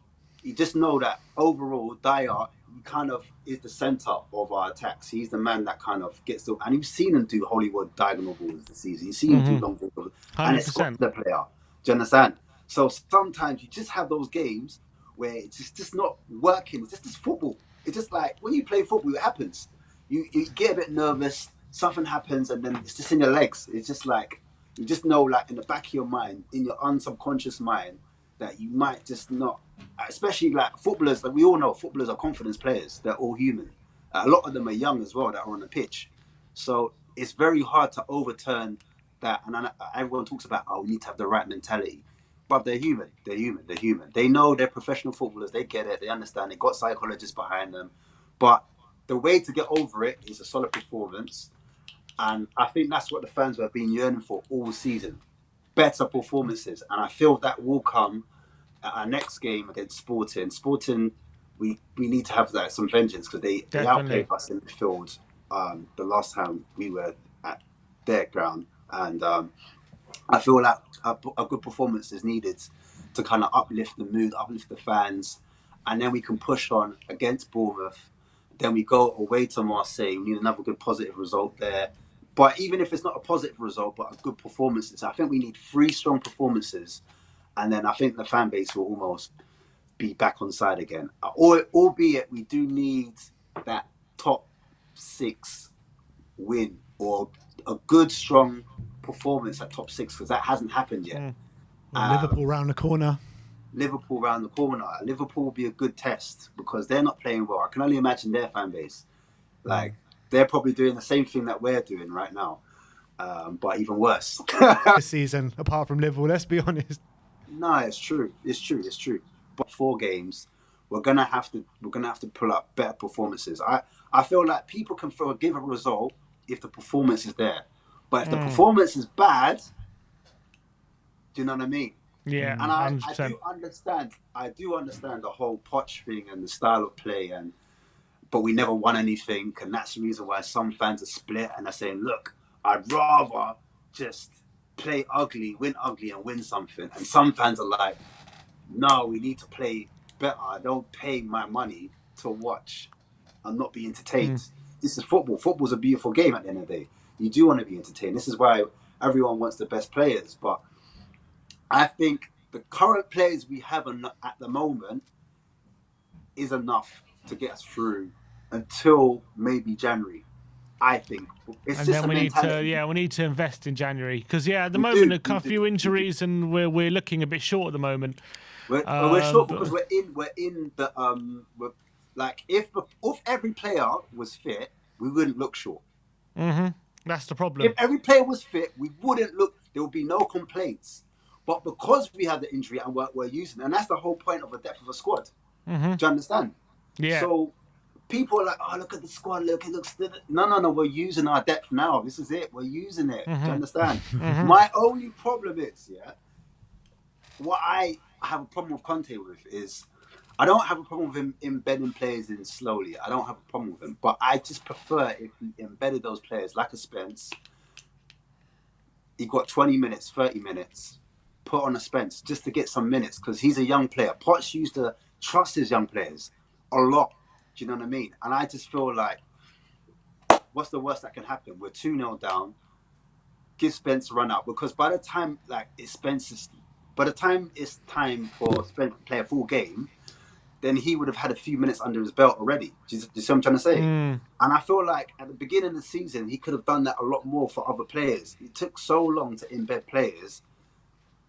you just know that overall, Dyer kind of is the centre of our attacks. He's the man that kind of gets the... And you've seen him do Hollywood diagonal balls this season. You've seen him do long balls. And it's got the player. Do you understand? So sometimes you just have those games where it's just not working. It's just football. It's just like when you play football, it happens. You get a bit nervous, something happens, and then it's just in your legs. It's just like, you just know, like in the back of your mind, in your unsubconscious mind, that you might just not, especially like footballers, like we all know footballers are confidence players. They're all human. A lot of them are young as well that are on the pitch. So it's very hard to overturn that. And everyone talks about, we need to have the right mentality. But they're human. They're human. They're human. They know they're professional footballers. They get it. They understand. They got psychologists behind them. But the way to get over it is a solid performance. And I think that's what the fans have been yearning for all season. Better performances. And I feel that will come at our next game against Sporting. Sporting, we need to have some vengeance because they outplayed us in midfield the last time we were at their ground, and I feel like a good performance is needed to kind of uplift the mood, uplift the fans, and then we can push on against Bournemouth. Then we go away to Marseille. We need another good positive result there. But even if it's not a positive result, but a good performance, I think we need 3 strong performances, and then I think the fan base will almost be back on side again. Albeit we do need that top 6 win or a good strong performance at top 6 because that hasn't happened yet. Liverpool round the corner. Liverpool will be a good test because they're not playing well. I can only imagine their fan base. Like they're probably doing the same thing that we're doing right now, but even worse. This season, apart from Liverpool, let's be honest. No, it's true. But 4 games, we're gonna have to pull up better performances. I feel like people can forgive a result if the performance is there, but if the performance is bad, do you know what I mean? Yeah, and I do understand the whole Poch thing and the style of play, but we never won anything, and that's the reason why some fans are split and are saying, "Look, I'd rather just play ugly, and win something." And some fans are like, "No, we need to play better. I don't pay my money to watch and not be entertained." This is football. Football's a beautiful game at the end of the day. You do want to be entertained. This is why everyone wants the best players, but I think the current players we have at the moment is enough to get us through until maybe January. I think it's and just then we need to invest in January because at the moment a few injuries and we're looking a bit short at the moment. We're short because we're in the like if every player was fit, we wouldn't look short. That's the problem. If every player was fit, we wouldn't look. There would be no complaints. But because we had the injury and we're using, and that's the whole point of a depth of a squad. Do you understand? Yeah. So people are like, "Oh, look at the squad. Look, it looks." No. We're using our depth now. This is it. We're using it. Do you understand? My only problem is, what I have a problem with Conte with is, I don't have a problem with him embedding players in slowly. I don't have a problem with him, but I just prefer if he embedded those players like a Spence. He got 20 minutes, 30 minutes. Put on a Spence just to get some minutes because he's a young player. Potts used to trust his young players a lot. Do you know what I mean? And I just feel like, what's the worst that can happen? We're 2-0 down. Give Spence a run out because by the time it's time for Spence to play a full game, then he would have had a few minutes under his belt already. Do you see what I'm trying to say? And I feel like at the beginning of the season, he could have done that a lot more for other players. It took so long to embed players.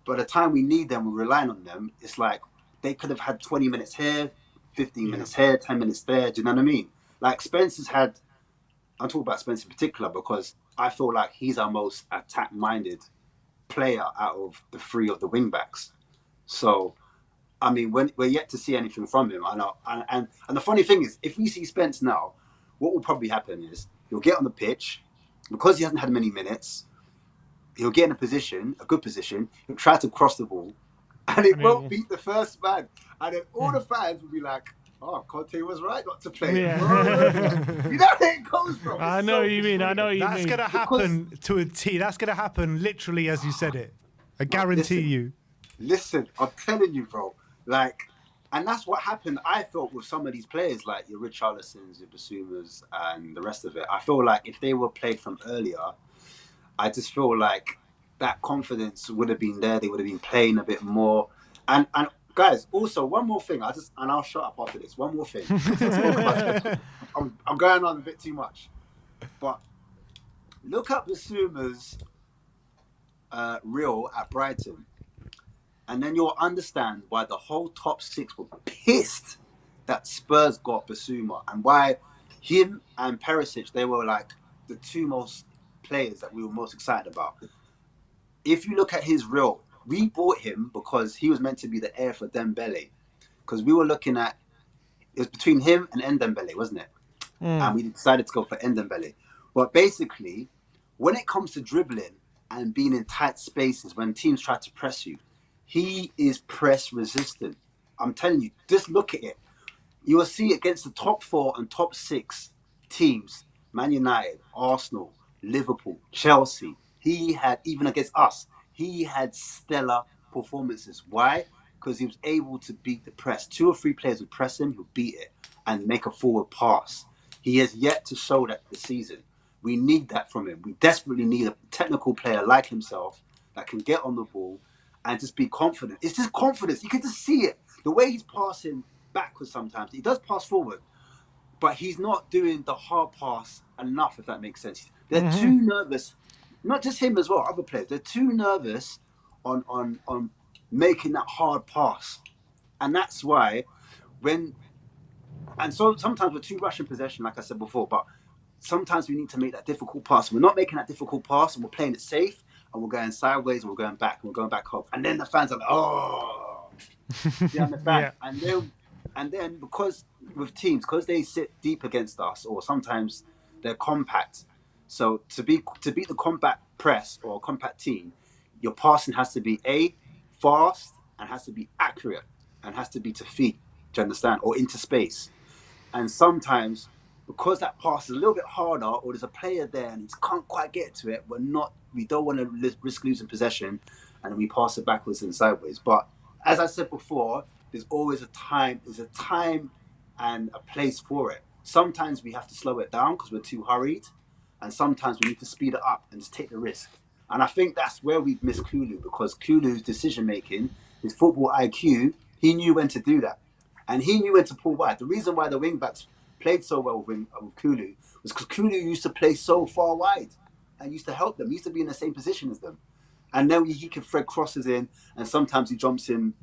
By the time we need them, we're relying on them. It's like they could have had 20 minutes here, 15 minutes here, 10 minutes there. Do you know what I mean? Like Spencer's had, I'm talking about Spence in particular because I feel like he's our most attack-minded player out of the 3 of the wing-backs. So, I mean, we're yet to see anything from him. I know. And the funny thing is, if we see Spence now, what will probably happen is he'll get on the pitch because he hasn't had many minutes. He'll get in a good position. He'll try to cross the ball, and it won't beat the first man. And then all the fans will be like, "Oh, Conte was right not to play." Yeah. You know where it goes from. I know what you mean. That's going to happen to a T. That's going to happen literally as you said it. I guarantee you. Listen, I'm telling you, bro. And that's what happened, I thought, with some of these players, like your Richarlisons, your Basumas, and the rest of it. I feel like if they were played from earlier, I just feel like that confidence would have been there. They would have been playing a bit more. And guys, also one more thing. I'll shut up after this. One more thing. I'm going on a bit too much, but look up Basuma's reel at Brighton, and then you'll understand why the whole top 6 were pissed that Spurs got Basuma, and why him and Perisic, they were like the 2 most players that we were most excited about. If you look at his reel, we bought him because he was meant to be the heir for Dembele, because we were looking at, it was between him and Ndembele, wasn't it? And we decided to go for Ndembele. But basically, when it comes to dribbling and being in tight spaces, when teams try to press you, he is press resistant. I'm telling you, just look at it. You will see against the top 4 and top 6 teams, Man United, Arsenal, Liverpool, Chelsea. He had, even against us, he had stellar performances. Why? Because he was able to beat the press. 2 or 3 players would press him, he'll beat it and make a forward pass. He has yet to show that this season. We need that from him. We desperately need a technical player like himself that can get on the ball and just be confident. It's just confidence. You can just see it. The way he's passing backwards sometimes. He does pass forward, but he's not doing the hard pass enough, if that makes sense. They're too nervous. Not just him as well, other players. They're too nervous on making that hard pass. And that's why so sometimes we're too rushing possession, like I said before, but sometimes we need to make that difficult pass. We're not making that difficult pass and we're playing it safe and we're going sideways and we're going back and we're going back up. And then the fans are like, oh, you understand? Yeah. And then because with teams, because they sit deep against us or sometimes they're compact. So to beat the compact press or compact team, your passing has to be fast and has to be accurate and has to be to feet, do you understand? Or into space. And sometimes, because that pass is a little bit harder, or there's a player there and he can't quite get to it, we don't want to risk losing possession, and we pass it backwards and sideways. But as I said before, there's always a time and a place for it. Sometimes we have to slow it down because we're too hurried, and sometimes we need to speed it up and just take the risk. And I think that's where we've missed Kulu, because Kulu's decision making, his football IQ, he knew when to do that. And he knew when to pull wide. The reason why the wing-backs played so well with Kulu was because Kulu used to play so far wide and used to help them. He used to be in the same position as them. And then he can thread crosses in, and sometimes he jumps in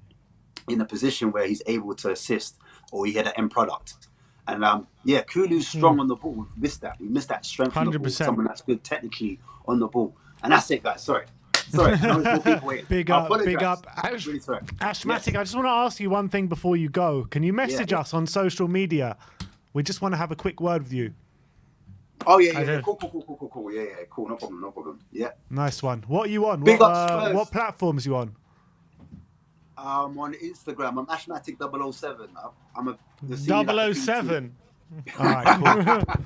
a position where he's able to assist, or he had an end product. And Kulu's strong on the ball. We missed that. We missed that strength on the ball. Someone that's good technically on the ball. And that's it, guys. Sorry. Big up. Ashmatic, I just want to ask you one thing before you go. Can you message us on social media? We just want to have a quick word with you. Oh, yeah. Cool. Yeah, cool. No problem. Yeah. Nice one. What are you on? Big up Spurs. What platforms are you on? On Instagram. I'm Ashmatic007. I'm a 007. All right,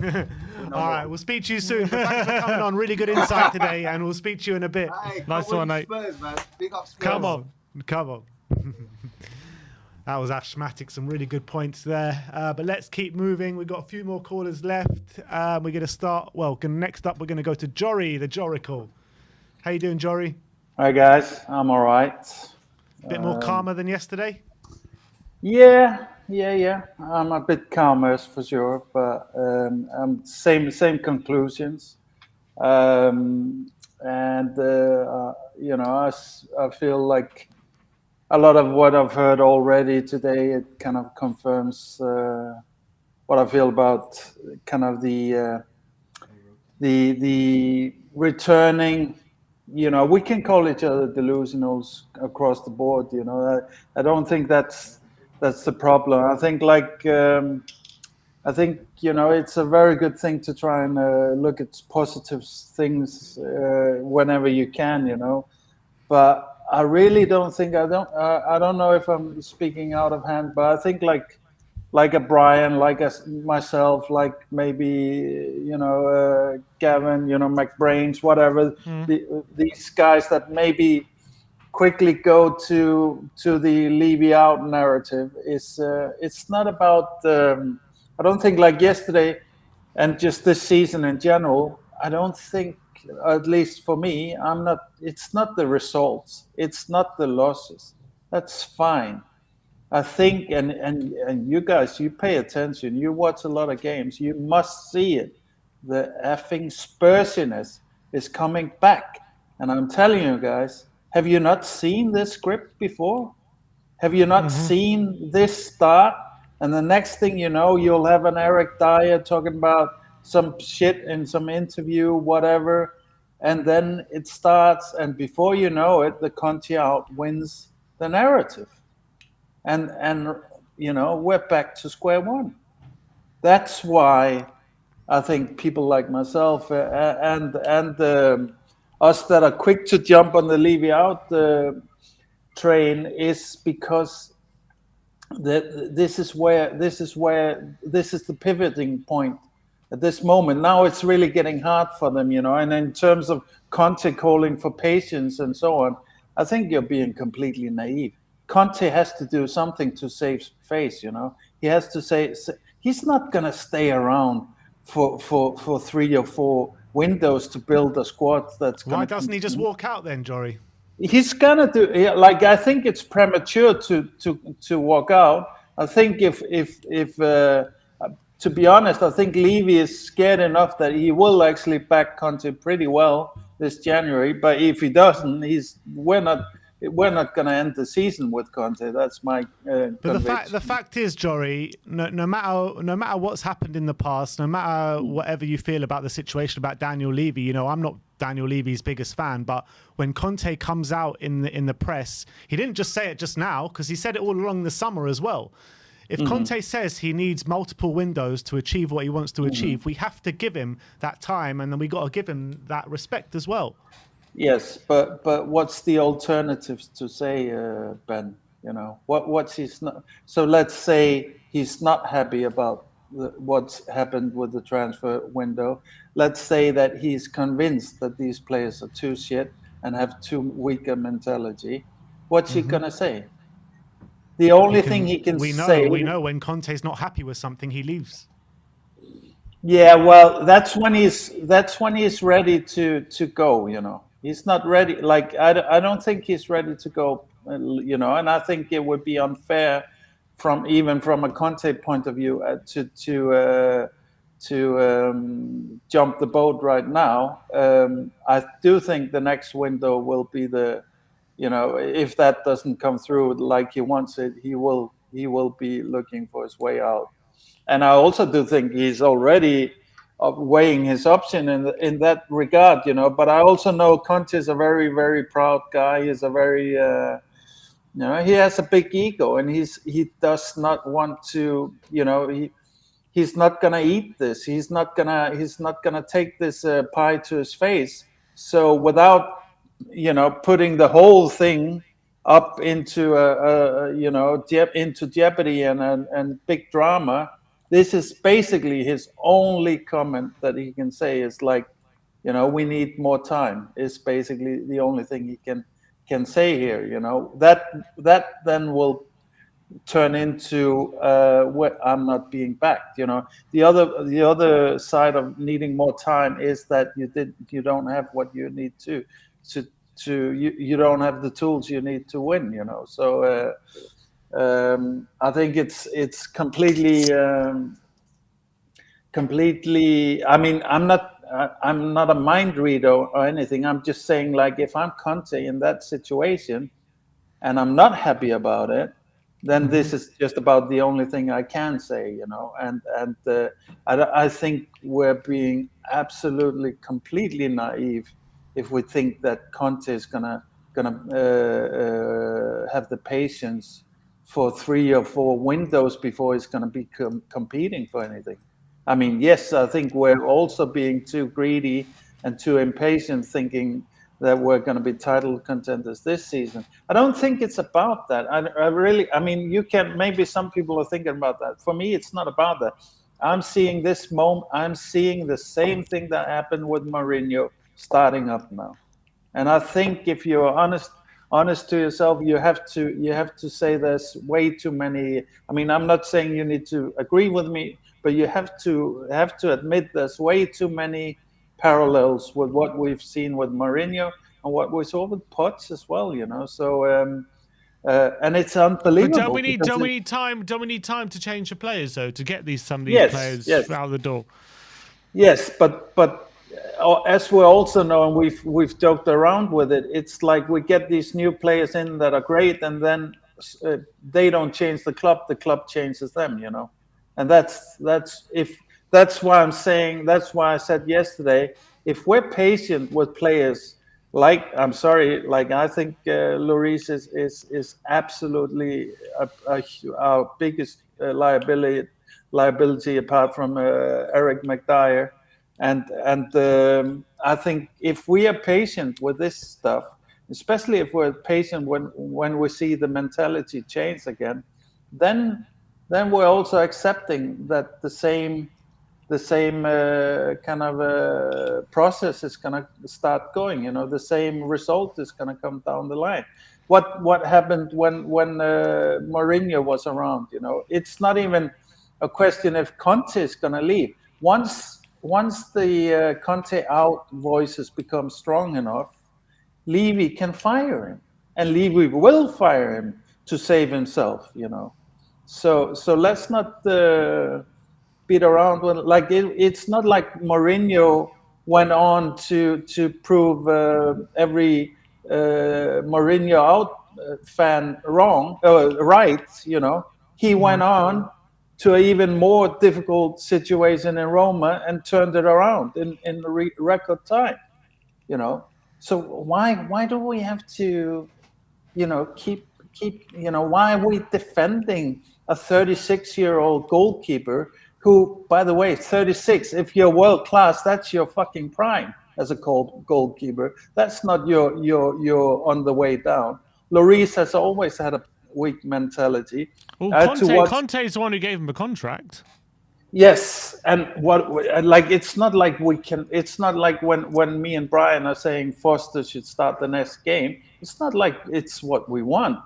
cool. All right, we'll speak to you soon. But thanks for coming on. Really good insight today, and we'll speak to you in a bit. Hey, nice one, mate. Spurs, man. Big up Spurs. Come on. That was Ashmatic. Some really good points there. But let's keep moving. We've got a few more callers left. We're going to start. Well, next up, we're going to go to Jory, the Jorical. How you doing, Jory? Hi, guys. I'm all right. A bit more calmer than yesterday? Yeah. I'm a bit calmer for sure, but same conclusions. I feel like a lot of what I've heard already today, it kind of confirms what I feel about kind of the returning. We can call each other delusionals across the board. I don't think that's the problem. I think it's a very good thing to try and look at positive things whenever you can. But I really don't think I don't know if I'm speaking out of hand, but I think like a Brian, like myself, like maybe Gavin, McBrains, whatever. These guys that maybe quickly go to the Levy out narrative is it's not about I don't think like yesterday and just this season in general. I don't think, at least for me, it's not the results, it's not the losses. That's fine. I think, and you guys, you pay attention, you watch a lot of games, you must see it. The effing Spursiness is coming back. And I'm telling you guys, have you not seen this script before? Have you not seen this start? And the next thing you know, you'll have an Eric Dyer talking about some shit in some interview, whatever. And then it starts, and before you know it, the Conti out wins the narrative. And we're back to square one. That's why I think people like myself and us that are quick to jump on the Levy out train is because this is the pivoting point at this moment. Now it's really getting hard for them, and in terms of Conte calling for patience and so on, I think you're being completely naive. Conte has to do something to save face. He has to say he's not going to stay around for 3 or 4 windows to build a squad that's going. Why doesn't he just walk out then, Jory? He's gonna do, I think it's premature to walk out. I think if to be honest, I think Levy is scared enough that he will actually back Conte pretty well this January. But if he doesn't, we're not going to end the season with Conte. That's my But the fact is, Jory, no matter what's happened in the past, no matter whatever you feel about the situation about Daniel Levy, I'm not Daniel Levy's biggest fan, but when Conte comes out in the press, he didn't just say it just now, because he said it all along the summer as well. If Conte says he needs multiple windows to achieve what he wants to achieve, we have to give him that time, and then we got to give him that respect as well. Yes, but what's the alternatives to say, Ben? What's he's not? So let's say he's not happy about what's happened with the transfer window. Let's say that he's convinced that these players are too shit and have too weak a mentality. What's he gonna say? The only thing he can say. We know when Conte's not happy with something, he leaves. Yeah, well, that's when he's ready to go. He's not ready. Like I don't think he's ready to go. And I think it would be unfair from a Conte point of view to jump the boat right now. I do think the next window will be if that doesn't come through like he wants it, he will be looking for his way out. And I also do think he's already weighing his option in that regard, But I also know Conte is a very, very proud guy. He's a very, he has a big ego, and he does not want to, he's not gonna eat this. He's not gonna take this pie to his face. So without putting the whole thing up into into jeopardy and big drama, this is basically his only comment that he can say is like, we need more time. Is basically the only thing he can say here. That then will turn into what I'm not being backed. The other side of needing more time is that you don't have what you need to you don't have the tools you need to win. So I think it's completely. I mean, I'm not a mind reader or anything. I'm just saying, like, if I'm Conte in that situation and I'm not happy about it, then this is just about the only thing I can say, And I think we're being absolutely, completely naive if we think that Conte is gonna have the patience for 3 or 4 windows before he's gonna be competing for anything. I mean, yes, I think we're also being too greedy and too impatient, thinking that we're going to be title contenders this season. I don't think it's about that. I mean, maybe some people are thinking about that. For me, it's not about that. I'm seeing this moment. I'm seeing the same thing that happened with Mourinho starting up now. And I think if you're honest to yourself, you have to say there's way too many. I mean, I'm not saying you need to agree with me, but you have to admit there's way too many parallels with what we've seen with Mourinho and what we saw with Poch as well. So and it's unbelievable. But don't we need time to change the players though, to get some of these players out the door? Yes, but as we also know, and we've joked around with it, it's like we get these new players in that are great, and then they don't change the club changes them, And that's why I'm saying, that's why I said yesterday, if we're patient with players, I think Lloris is absolutely our biggest liability apart from Eric McDyer. And I think if we are patient with this stuff, especially if we're patient when we see the mentality change again, then we're also accepting that the same kind of process is going to start going. You know, the same result is going to come down the line. What happened when Mourinho was around? You know, it's not even a question if Conte is going to leave. Once the Conte out voices become strong enough, Levy can fire him, and Levy will fire him to save himself. You know, so let's not beat around with like it's not like Mourinho went on to prove every Mourinho out fan wrong, right. You know, he went on to an even more difficult situation in Roma and turned it around in record time. You know, so why do we have to, you know, keep you know, why are we defending a 36-year-old goalkeeper who, by the way, 36, if you're world class, that's your fucking prime as a goalkeeper. That's not your on the way down. Lloris has always had a weak mentality. Well, Conte is the one who gave him a contract. Yes, and like it's not like we can. It's not like when me and Brian are saying Foster should start the next game. It's not like it's what we want.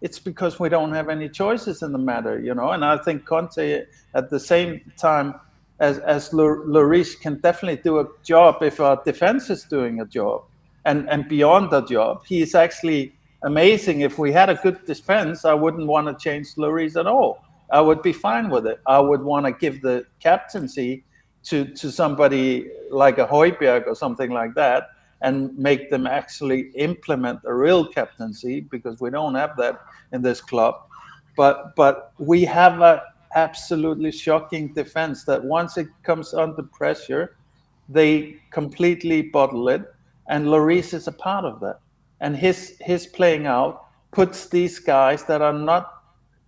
It's because we don't have any choices in the matter, you know. And I think Conte, at the same time as Lloris, can definitely do a job if our defense is doing a job, and beyond the job, he is actually amazing. If we had a good defense, I wouldn't want to change Lloris at all. I would be fine with it. I would want to give the captaincy to somebody like a Højbjerg or something like that, and make them actually implement a real captaincy, because we don't have that in this club. But we have a absolutely shocking defense that once it comes under pressure, they completely bottle it, and Lloris is a part of that. And his playing out puts these guys that are not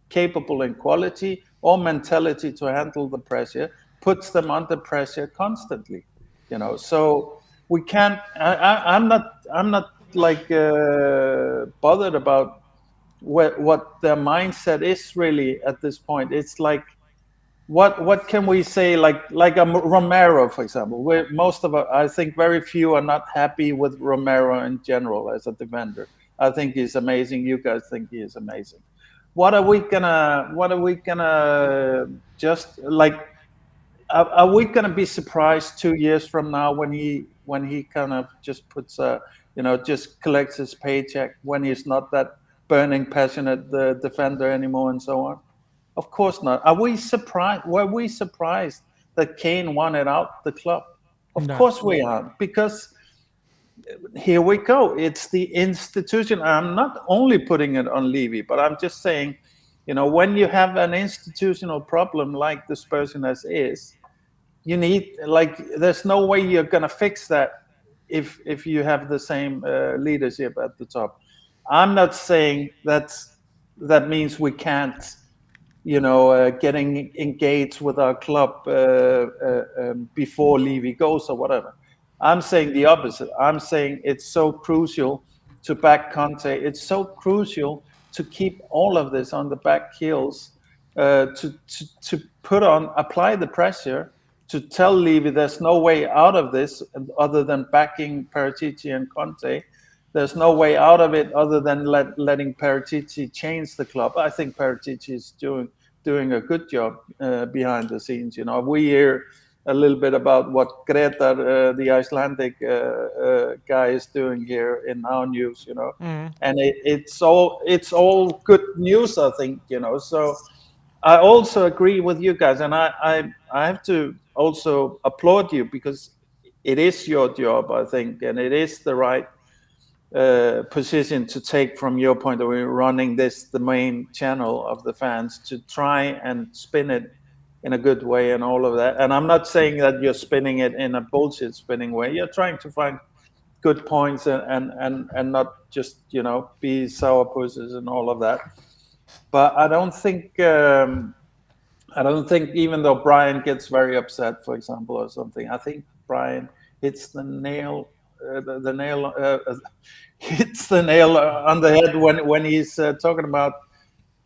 capable in quality or mentality to handle the pressure, puts them under pressure constantly. You know, so we can't. I'm not like bothered about what their mindset is really at this point. It's like, what can we say? Like a Romero, for example. Where most of us, I think, very few are not happy with Romero in general as a defender. I think he's amazing. You guys think he is amazing. What are we gonna just like? Are we gonna be surprised 2 years from now when he kind of just puts just collects his paycheck, when he's not that burning passionate defender anymore and so on? Of course not. Are we surprised? Were we surprised that Kane wanted out the club? Of course we aren't, because here we go. It's the institution. I'm not only putting it on Levy, but I'm just saying, you know, when you have an institutional problem like the Spursiness is, you need, like, there's no way you're going to fix that if you have the same leadership at the top. I'm not saying that means we can't, getting engaged with our club before Levy goes or whatever. I'm saying the opposite. I'm saying it's so crucial to back Conte. It's so crucial to keep all of this on the back heels, to apply the pressure, to tell Levy there's no way out of this other than backing Paratici and Conte. There's no way out of it other than letting Paratici change the club. I think Paratici is doing a good job behind the scenes. You know, we hear a little bit about what Greta, the Icelandic guy, is doing here in our news. You know, and it's all good news, I think. You know, so I also agree with you guys, and I have to also applaud you, because it is your job, I think, and it is the right position to take from your point of view, running the main channel of the fans, to try and spin it in a good way and all of that. And I'm not saying that you're spinning it in a bullshit spinning way. You're trying to find good points and not just, be sourpusses and all of that. But I don't think even though Brian gets very upset, for example, or something, I think Brian hits the nail hits the nail on the head when he's talking about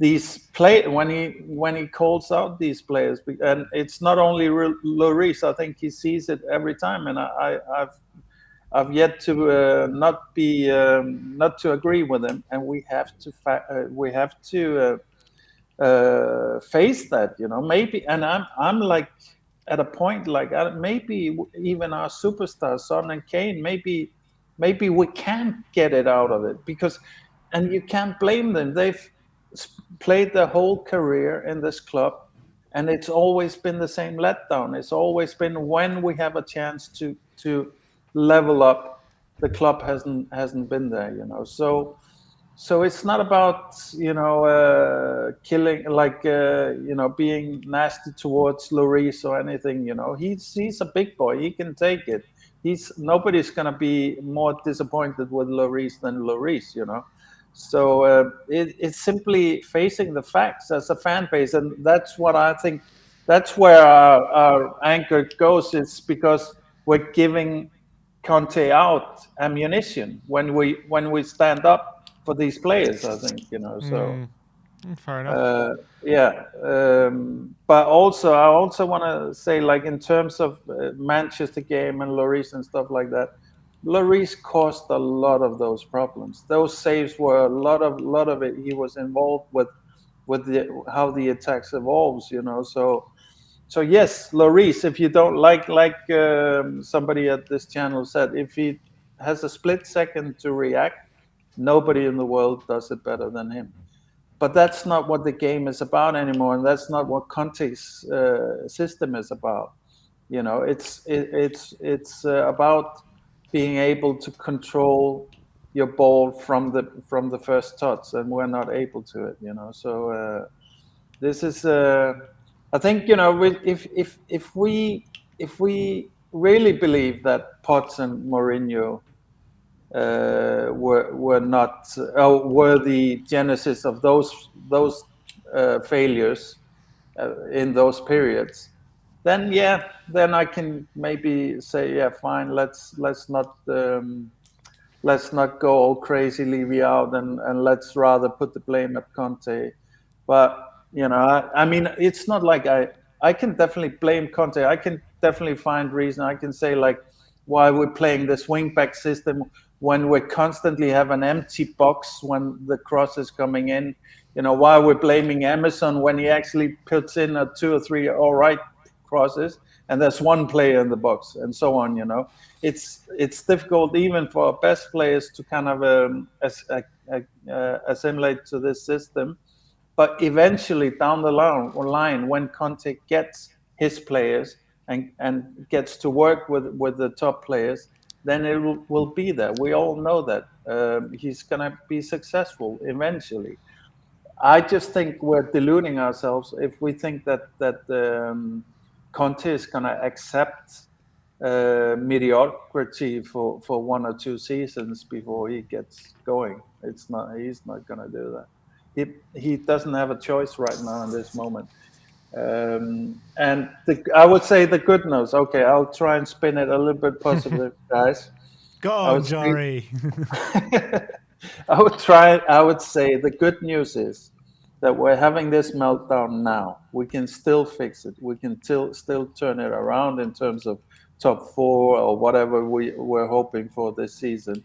when he calls out these players, and it's not only Lloris. I think he sees it every time, and I've yet to not to agree with him, and we have to face that, maybe. And I'm like at a point like maybe even our superstars Son and Kane, maybe we can't get it out of it, because, and you can't blame them. They've played their whole career in this club, and it's always been the same letdown. It's always been when we have a chance to level up, the club hasn't been there, so it's not about killing, like being nasty towards Lloris or anything. He's a big boy. He can take it. Nobody's gonna be more disappointed with Lloris than Lloris. So it's simply facing the facts as a fan base, and that's what I think. That's where our anger goes. It's because we're giving Conte out ammunition when we stand up for these players, I think, so fair enough. yeah. But also, I also want to say, like, in terms of Manchester game and Lloris and stuff like that, Lloris caused a lot of those problems. Those saves were a lot of it. He was involved with how the attacks evolves, So yes, Lloris, if you don't like somebody at this channel said, if he has a split second to react, nobody in the world does it better than him. But that's not what the game is about anymore, and that's not what Conte's system is about. It's about being able to control your ball from the first touch, and we're not able to it. So this is. I think if we really believe that Potts and Mourinho were not were the genesis of those failures in those periods, then I can maybe say, yeah, fine, let's not go all crazy, Levy out, and let's rather put the blame at Conte. But I mean, it's not like I can definitely blame Conte. I can definitely find reason. I can say, like, why we're playing this wing-back system when we constantly have an empty box when the cross is coming in. Why we're blaming Emerson when he actually puts in 2 or 3 all right crosses and there's one player in the box, and so on. It's difficult even for our best players to kind of assimilate to this system. But eventually down the line, when Conte gets his players and gets to work with the top players, then it will be there. We all know that he's going to be successful eventually. I just think we're deluding ourselves if we think that Conte is going to accept mediocrity for 1 or 2 seasons before he gets going. He's not going to do that. He doesn't have a choice right now in this moment. And I would say the good news. Okay, I'll try and spin it a little bit positive, guys. Go on, Jory. I would say the good news is that we're having this meltdown now. We can still fix it. We can still turn it around in terms of top 4 or whatever we're hoping for this season.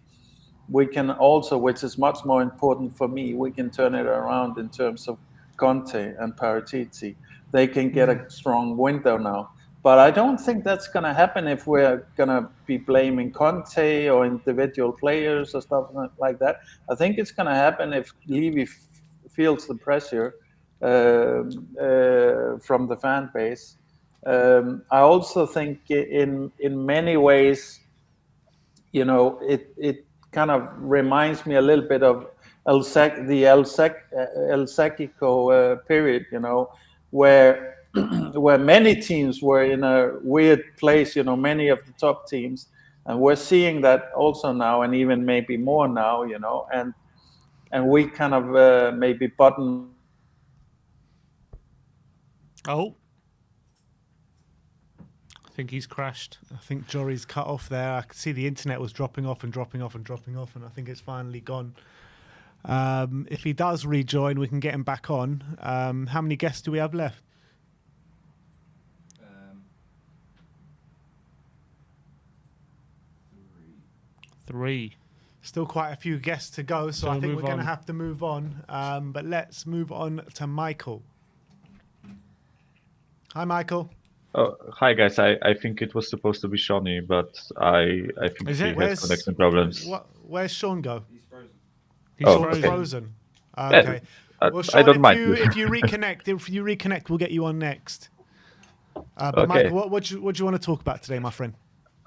We can also, which is much more important for me, we can turn it around in terms of Conte and Paratici. They can get a strong window now. But I don't think that's going to happen if we're going to be blaming Conte or individual players or stuff like that. I think it's going to happen if Levy feels the pressure from the fan base. I also think in many ways, it kind of reminds me a little bit of El Sacico period, where many teams were in a weird place, many of the top teams, and we're seeing that also now, and even maybe more now, and we kind of maybe button. Oh. I think he's crashed. I think Jory's cut off there. I could see the internet was dropping off, and I think it's finally gone. If he does rejoin, we can get him back on. How many guests do we have left? Three. Still quite a few guests to go, so I think we're going to have to move on. But let's move on to Michael. Hi, Michael. Oh, hi guys. I think it was supposed to be Shawnee, but I think he has connection problems. Where's Sean go? He's frozen. Okay. Well, Sean, I don't mind. if you reconnect, we'll get you on next. But Okay. Michael, what do you want to talk about today, my friend?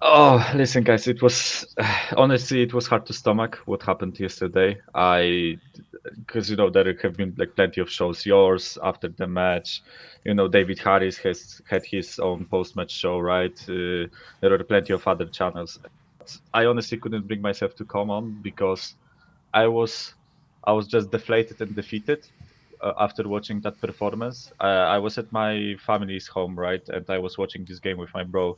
Oh, listen, guys. It was honestly, it was hard to stomach what happened yesterday. Because there have been like plenty of shows. Yours after the match, David Harris has had his own post-match show, right? There are plenty of other channels. I honestly couldn't bring myself to come on because I was just deflated and defeated after watching that performance. I was at my family's home, right, and I was watching this game with my bro,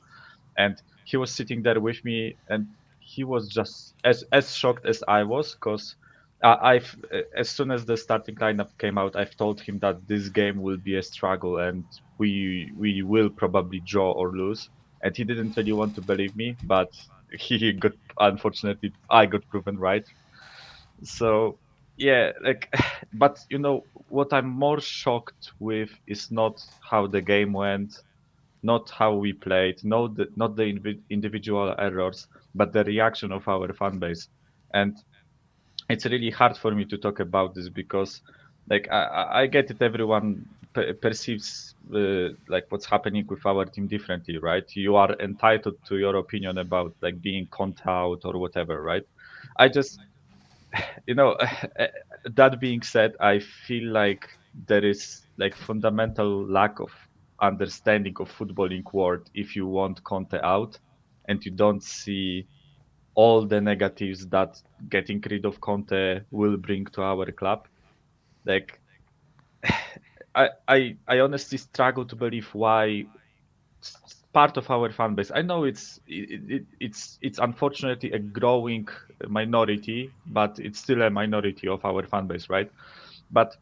and he was sitting there with me, and he was just as shocked as I was, because I've as soon as the starting lineup came out, I've told him that this game will be a struggle and we will probably draw or lose, and he didn't really want to believe me, but unfortunately I got proven right. So yeah, but what I'm more shocked with is not how the game went, not how we played, not the individual errors, but the reaction of our fan base. And it's really hard for me to talk about this because, I get it. Everyone perceives what's happening with our team differently, right? You are entitled to your opinion about being Conte out or whatever, right? I just, that being said, I feel like there is fundamental lack of understanding of footballing world if you want Conte out and you don't see all the negatives that getting rid of Conte will bring to our club. I honestly struggle to believe why part of our fan base. I know it's unfortunately a growing minority, but it's still a minority of our fan base, right? But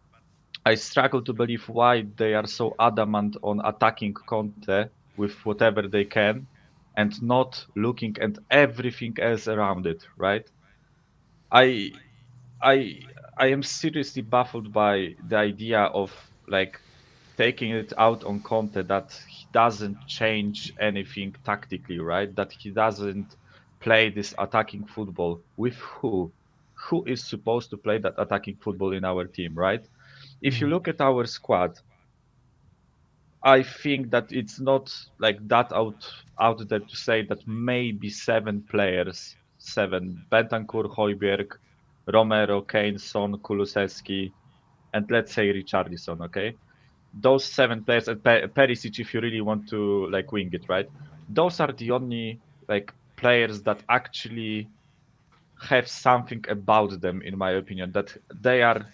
I struggle to believe why they are so adamant on attacking Conte with whatever they can and not looking at everything else around it, right? I I I am seriously baffled by the idea of taking it out on Conte, that he doesn't change anything tactically, right? That he doesn't play this attacking football. With who? Who is supposed to play that attacking football in our team, right? If you look at our squad, I think that it's not that out there to say that maybe 7 players, Bentancur, Højbjerg, Romero, Kane, Son, Kulusevski, and let's say Richarlison, okay? Those 7 players, and Perisic, if you really want to wing it, right? Those are the only players that actually have something about them, in my opinion, that they are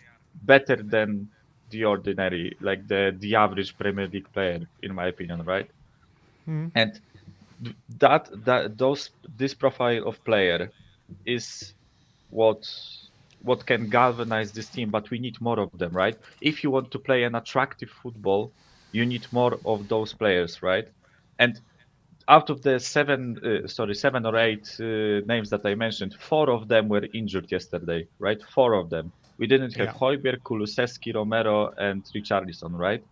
better than the ordinary, the average Premier League player, in my opinion, right? And this profile of player is what can galvanize this team, but we need more of them, right? If you want to play an attractive football, you need more of those players, right? And out of the 7 or 8 names that I mentioned, 4 of them were injured yesterday, right? 4 of them. We didn't have Højbjerg, Kulusevski, Romero, and Richarlison, right?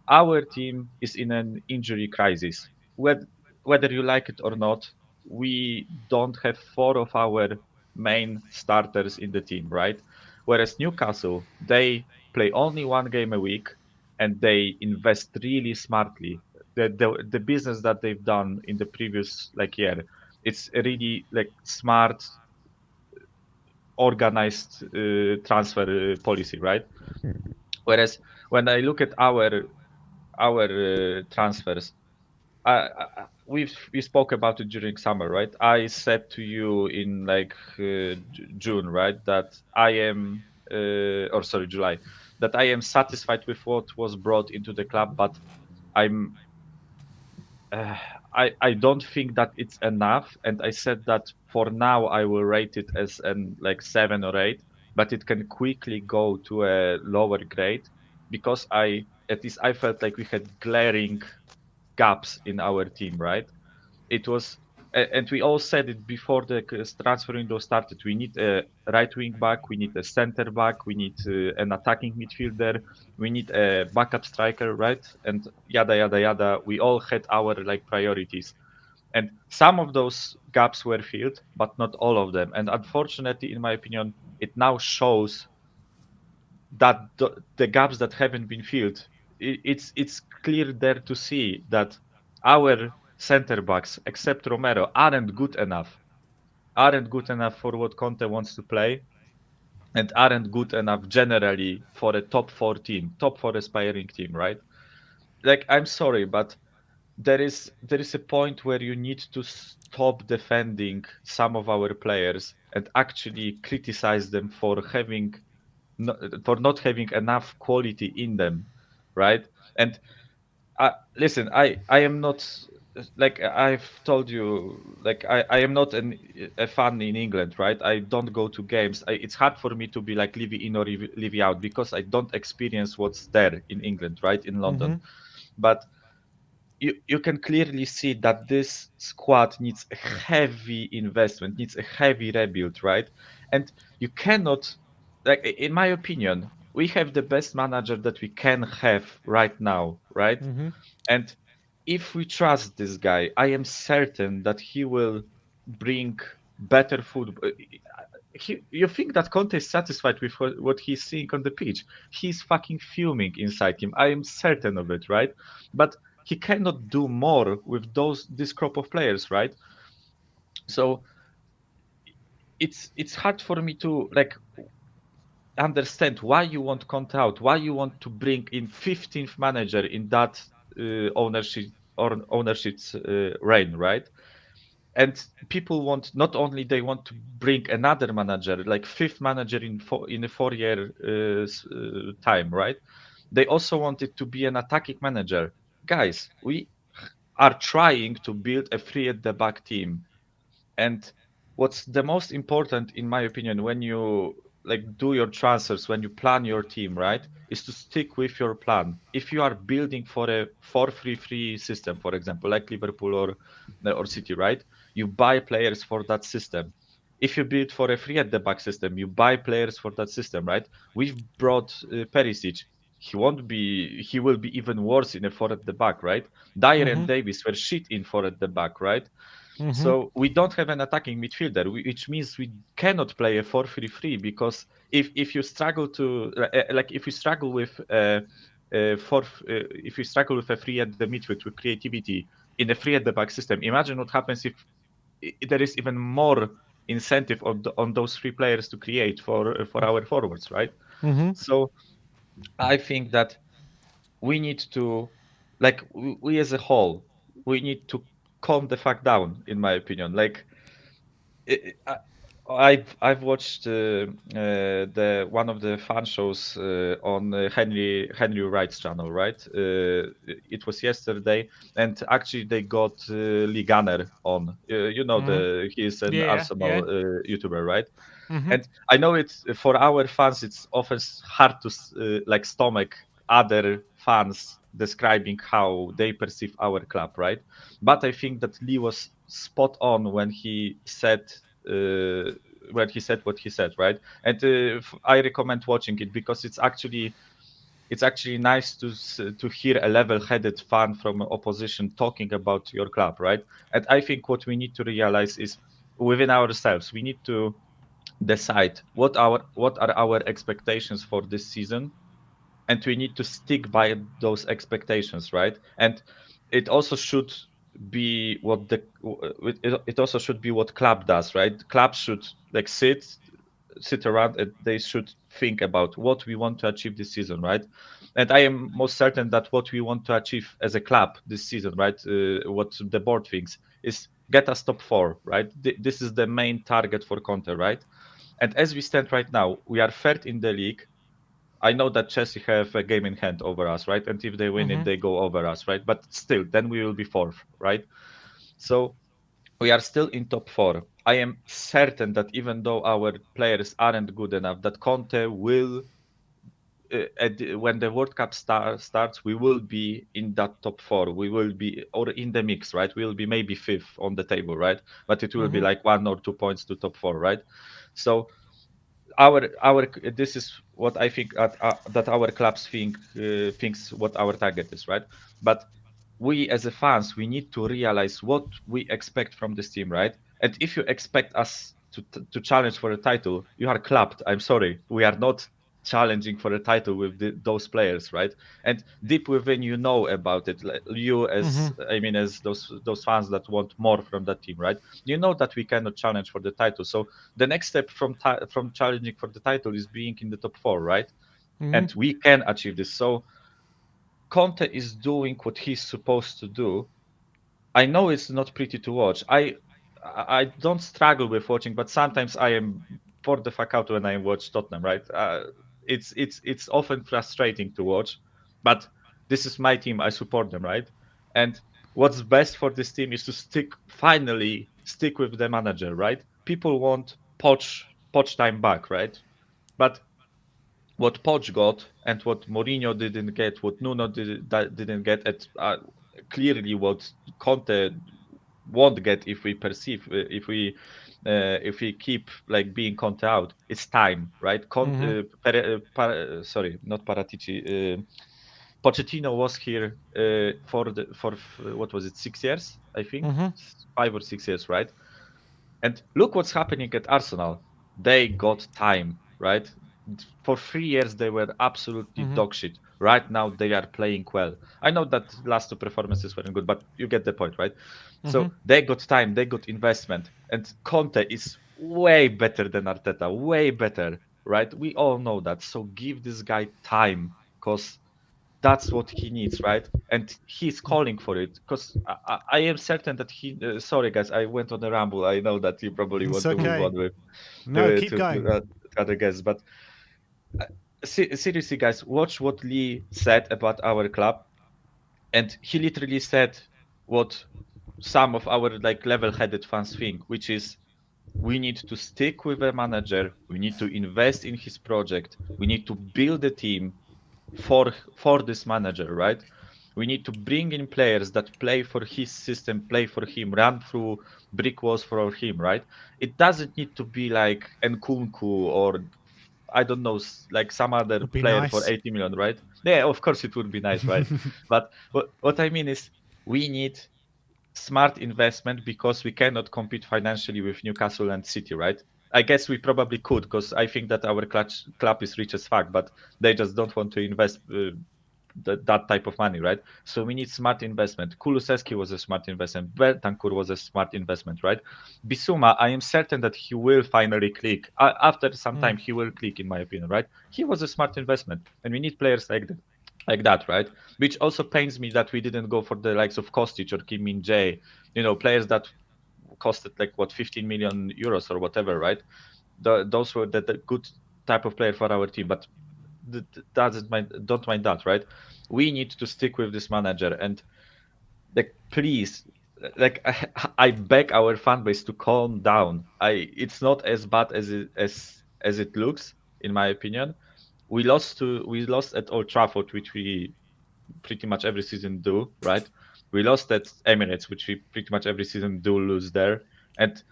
Our team is in an injury crisis. Whether you like it or not, we don't have 4 of our main starters in the team, right? Whereas Newcastle, they play only 1 game a week and they invest really smartly. The business that they've done in the previous year, it's a really smart, organized transfer policy, right? Whereas when I look at our transfers, we spoke about it during summer, right? I said to you in June, right, that I am, July, that I am satisfied with what was brought into the club, but I don't think that it's enough, and I said that for now I will rate it as an 7 or 8, but it can quickly go to a lower grade because at least I felt like we had glaring gaps in our team, right? It was, and we all said it before the transfer window started. We need a right wing back, we need a center back, we need an attacking midfielder, we need a backup striker, right? And yada yada yada. We all had our like priorities, and some of those gaps were filled, but not all of them. And unfortunately, in my opinion, it now shows that the gaps that haven't been filled, it's clear there to see that our center backs, except Romero, aren't good enough for what Conte wants to play, and aren't good enough generally for a top four aspiring team, right? Like, I'm sorry, but there is a point where you need to stop defending some of our players and actually criticize them for for not having enough quality in them, right? And listen, I am not, like I've told you, like I am not a fan in England, right? I don't go to games. It's hard for me to be like Livy in or Livy out because I don't experience what's there in England, right? In London, but you can clearly see that this squad needs a heavy investment, needs a heavy rebuild, right? And you cannot, like, in my opinion, we have the best manager that we can have right now, right? And if we trust this guy, I am certain that he will bring better football. You think that Conte is satisfied with what he's seeing on the pitch? He's fucking fuming inside him. I am certain of it, right? But he cannot do more with this crop of players, right? So it's hard for me to like understand why you want Conte out, why you want to bring in 15th manager in that ownership's reign, right? And people want, not only they want to bring another manager, like fifth manager in a 4 year time, right? They also want it to be an attacking manager. Guys, we are trying to build a three at the back team, and what's the most important, in my opinion, when you like do your transfers, when you plan your team, right, is to stick with your plan. If you are building for a 4-3-3 system, for example, like Liverpool or City, right, you buy players for that system. If you build for a three at the back system, you buy players for that system, right? We've brought Perisic. He will be even worse in a four at the back, right? Dyer and Davis were shit in four at the back, right? So we don't have an attacking midfielder, which means we cannot play a 4-3-3, because if you struggle to like if you struggle with if you struggle with a three at the midfield with creativity in a three at the back system, imagine what happens if there is even more incentive on those three players to create for our forwards, right? So I think that we need to, like, we as a whole, we need to calm the fuck down, in my opinion. Like, I've watched the one of the fan shows on Henry Wright's channel, right? It was yesterday, and actually they got Lee Gunner on. He's an Arsenal YouTuber, right? And I know it's for our fans, it's often hard to like stomach other fans describing how they perceive our club, right? But I think that Lee was spot on when he said what he said, right? And I recommend watching it because it's actually nice to hear a level-headed fan from opposition talking about your club, right? And I think what we need to realize is within ourselves, we need to decide what are our expectations for this season, and we need to stick by those expectations, right? And it also should be what it also should be what club does, right? Club should like sit around and they should think about what we want to achieve this season, right? And I am most certain that what we want to achieve as a club this season, right, what the board thinks is get us top four, right? This is the main target for Conte, right? And as we stand right now, we are third in the league. I know that Chelsea have a game in hand over us, right? And if they win it, they go over us, right? But still, then we will be fourth, right? So we are still in top four. I am certain that even though our players aren't good enough, that Conte will, when the World Cup starts, we will be in that top 4. We will be, or in the mix, right? We will be maybe 5th on the table, right? But it will be like 1 or 2 points to top 4, right? So our this is what I think that our clubs thinks what our target is, right? But we as a fans, we need to realize what we expect from this team, right? And if you expect us to challenge for a title, you are clapped. I'm sorry, we are not challenging for a title with those players, right? And deep within, you know about it. Like you as I mean, as those fans that want more from that team, right? You know that we cannot challenge for the title. So the next step from challenging for the title is being in the top 4, right? And we can achieve this. So Conte is doing what he's supposed to do. I know it's not pretty to watch. I don't struggle with watching, but sometimes I am bored the fuck out when I watch Tottenham, right? It's often frustrating to watch, but this is my team. I support them, right? And what's best for this team is to finally stick with the manager, right? People want Poch time back, right? But what Poch got and what Mourinho didn't get, what Nuno didn't get, clearly what Conte won't get if we if we keep like being Conte out, it's time, right? Sorry, not Paratici. Pochettino was here for what was it, 6 years? I think 5 or 6 years, right? And look what's happening at Arsenal. They got time, right? For 3 years they were absolutely dog shit. Right now they are playing well. I know that last 2 performances weren't good, but you get the point, right? So they got time, they got investment, and Conte is way better than Arteta, way better, right? We all know that. So give this guy time, because that's what he needs, right? And he's calling for it, because I am certain that he. Sorry, guys, I went on a ramble. I know that you probably It's want to move okay. on with No, keep going. other guests, but seriously, guys, watch what Lee said about our club, and he literally said what some of our like level-headed fans think, which is we need to stick with a manager, we need to invest in his project, we need to build a team for this manager, right? We need to bring in players that play for his system, play for him, run through brick walls for him, right? It doesn't need to be like Nkunku or I don't know, like some other Would be player for nice. 80 million, right? Yeah, of course it would be nice, right? But what I mean is we need smart investment because we cannot compete financially with Newcastle and City, right? I guess we probably could because I think that our club is rich as fuck, but they just don't want to invest that type of money, right? So we need smart investment. Kulusevski was a smart investment. Bentancur was a smart investment, right? Bissouma, I am certain that he will finally click. After some time, he will click, in my opinion, right? He was a smart investment, and we need players like that, right? Which also pains me that we didn't go for the likes of Kostic or Kim Min Jae, players that costed like what 15 million euros or whatever, right? Those were the good type of player for our team, but don't mind that, right? We need to stick with this manager, and like please, like I beg our fan base to calm down. It's not as bad as it looks, in my opinion. We lost at Old Trafford, which we pretty much every season do, right? We lost at Emirates, which we pretty much every season do lose there. And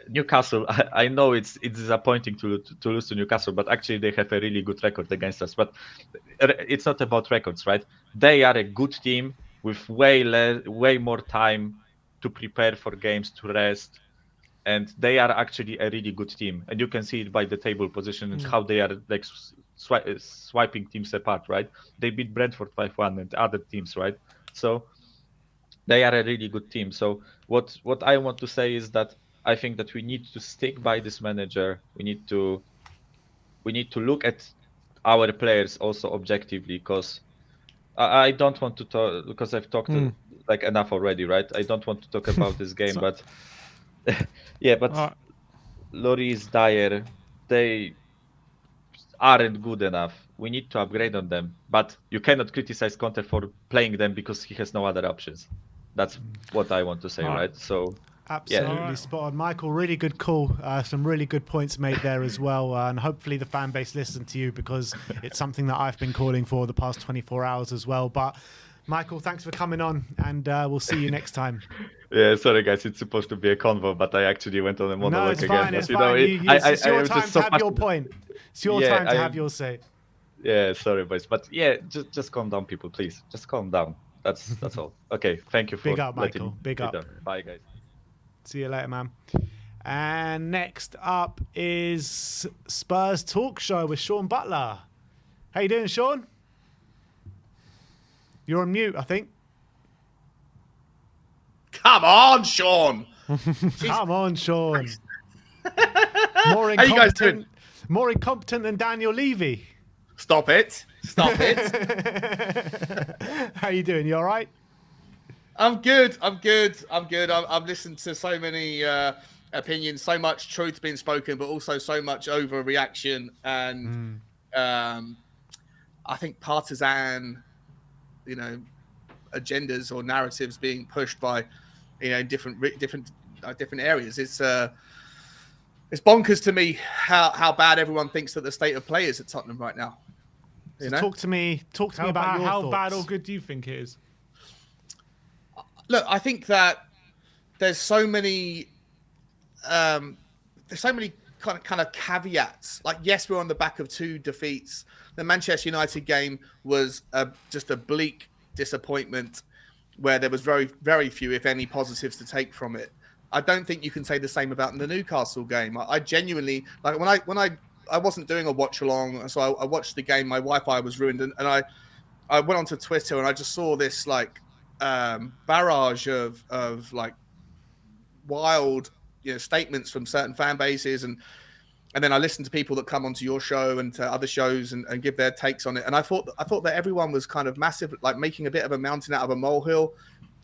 Newcastle, I know it's disappointing to lose to Newcastle, but actually they have a really good record against us. But it's not about records, right? They are a good team with way more time to prepare for games, to rest, and they are actually a really good team. And you can see it by the table position and how they are like swiping teams apart, right? They beat Brentford 5-1 and other teams, right? So they are a really good team. So what I want to say is that I think that we need to stick by this manager. We need to look at our players also objectively, because I don't want to talk, because I've talked like enough already, right? I don't want to talk about this game, but yeah, but Lloris, Dyer, they aren't good enough. We need to upgrade on them, but you cannot criticize Conte for playing them because he has no other options. That's what I want to say, right? So Absolutely spot on, Michael. Really good call. Some really good points made there as well. And hopefully the fan base listened to you, because it's something that I've been calling for the past 24 hours as well. But Michael, thanks for coming on, and we'll see you next time. Yeah, sorry guys, it's supposed to be a convo, but I actually went on a monologue No, it's again. fine. It's You fine. know, It's your time to have your point. It's your time to have your say. Yeah, sorry, boys, but yeah, just calm down, people, please. Just calm down. That's all. Okay, thank you for Big up, Michael. Big up. Bye, guys. See you later, man. And next up is Spurs Talk Show with Sean Butler. How you doing, Sean? You're on mute, I think. Come on, Sean. Come on, Sean. How you guys doing? More incompetent than Daniel Levy. Stop it. How you doing? You all right? I'm good. I've listened to so many opinions, so much truth being spoken, but also so much overreaction and I think partisan, agendas or narratives being pushed by, different areas. It's bonkers to me how bad everyone thinks that the state of play is at Tottenham right now. So talk to me about your how thoughts. bad or good do you think it is? Look, I think that there's so many kind of caveats. Like, yes, we're on the back of 2 defeats. The Manchester United game was just a bleak disappointment where there was very, very few, if any, positives to take from it. I don't think you can say the same about the Newcastle game. I genuinely, like, when I wasn't doing a watch along, so I watched the game. My Wi-Fi was ruined, and I went onto Twitter and I just saw this barrage of like wild statements from certain fan bases, and then I listened to people that come onto your show and to other shows and give their takes on it. And I thought that everyone was kind of massive, like making a bit of a mountain out of a molehill,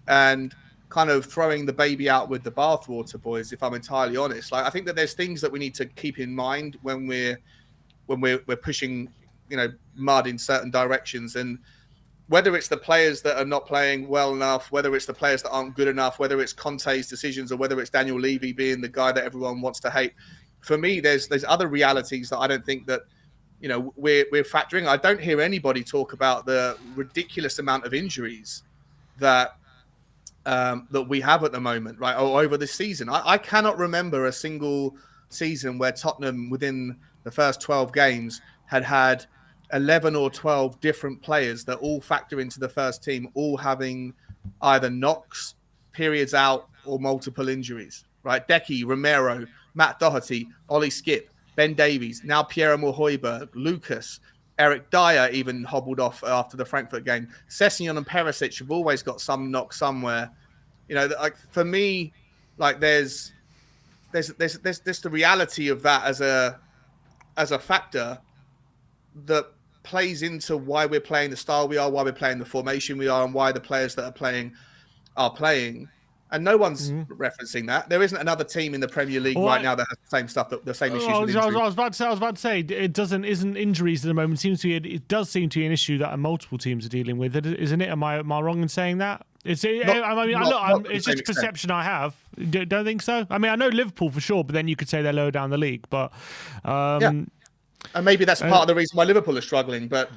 and kind of throwing the baby out with the bathwater, boys. If I'm entirely honest, like, I think that there's things that we need to keep in mind when we're pushing, mud in certain directions, and whether it's the players that are not playing well enough, whether it's the players that aren't good enough, whether it's Conte's decisions, or whether it's Daniel Levy being the guy that everyone wants to hate. For me, there's other realities that I don't think that we're factoring. I don't hear anybody talk about the ridiculous amount of injuries that we have at the moment, right? Or over this season. I cannot remember a single season where Tottenham, within the first 12 games, had 11 or 12 different players that all factor into the first team, all having either knocks, periods out, or multiple injuries, right? Decky, Romero, Matt Doherty, Ollie Skip, Ben Davies, now Pierre-Emile Højbjerg, Lucas, Eric Dyer even hobbled off after the Frankfurt game. Sessegnon and Perisic have always got some knock somewhere. Like, for me, like, there's the reality of that as a factor that plays into why we're playing the style we are, why we're playing the formation we are, and why the players that are playing. And no one's referencing that. There isn't another team in the Premier League now that has the same stuff, the same issues. With I was about to say it isn't injuries at the moment. It does seem to be an issue that multiple teams are dealing with, isn't it? Am I wrong in saying that? It's just perception I have. Don't think so. I mean, I know Liverpool for sure, but then you could say they're lower down the league. But and maybe that's part of the reason why Liverpool are struggling. But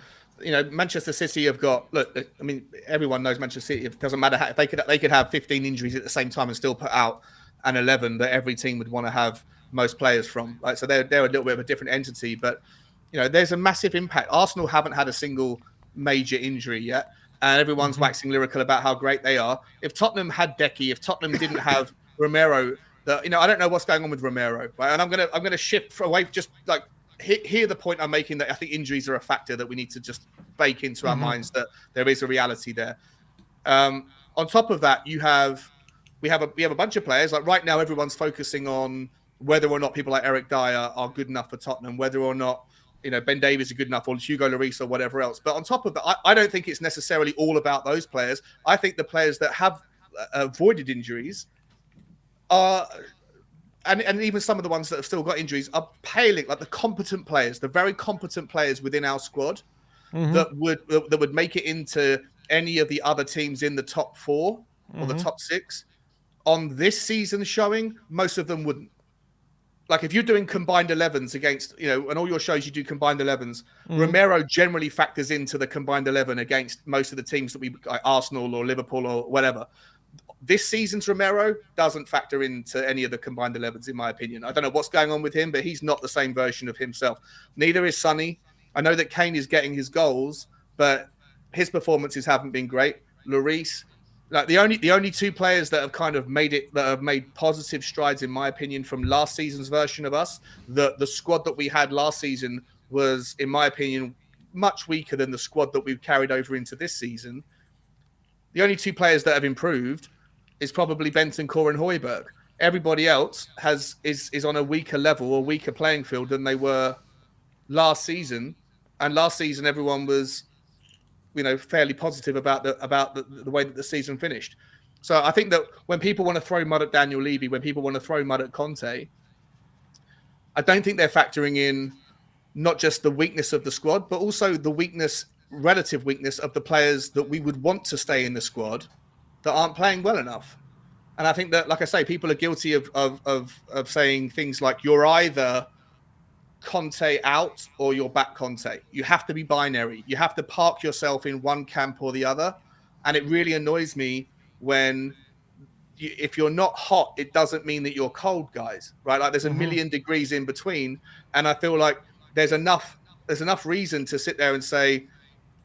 Manchester City have got. Look, I mean, everyone knows Manchester City. It doesn't matter how they could have 15 injuries at the same time and still put out an 11 that every team would want to have most players from. Right, so they're a little bit of a different entity. But there's a massive impact. Arsenal haven't had a single major injury yet, and everyone's waxing lyrical about how great they are. If Tottenham had Decky, if Tottenham didn't have Romero, I don't know what's going on with Romero. Right, and I'm gonna shift away just like. Hear the point I'm making, that I think injuries are a factor that we need to just bake into our minds, that there is a reality there. On top of that, we have a bunch of players. Like, right now, everyone's focusing on whether or not people like Eric Dyer are good enough for Tottenham, whether or not Ben Davies is good enough, or Hugo Lloris, or whatever else. But on top of that, I don't think it's necessarily all about those players. I think the players that have avoided injuries are. And even some of the ones that have still got injuries are paling, like the competent players, the very competent players within our squad that would make it into any of the other teams in the top 4 or the top 6 on this season's showing, most of them wouldn't. Like if you're doing combined 11s against, and all your shows you do combined 11s, Romero generally factors into the combined 11 against most of the teams that like Arsenal or Liverpool or whatever. This season's Romero doesn't factor into any of the combined 11s, in my opinion. I don't know what's going on with him, but he's not the same version of himself. Neither is Sonny. I know that Kane is getting his goals, but his performances haven't been great. Lloris, like the only two players that have kind of made positive strides, in my opinion, from last season's version of us. The squad that we had last season was, in my opinion, much weaker than the squad that we've carried over into this season. The only two players that have improved is probably Bentancur and Højbjerg. Everybody else is on a weaker level or weaker playing field than they were last season. And last season, everyone was, fairly positive about the way that the season finished. So I think that when people want to throw mud at Daniel Levy, when people want to throw mud at Conte, I don't think they're factoring in not just the weakness of the squad, but also the relative weakness of the players that we would want to stay in the squad that aren't playing well enough. And I think that, like I say, people are guilty of saying things like, you're either Conte out or you're back Conte. You have to be binary. You have to park yourself in one camp or the other. And it really annoys me when if you're not hot, it doesn't mean that you're cold, guys, right? Like there's a million degrees in between. And I feel like there's enough reason to sit there and say,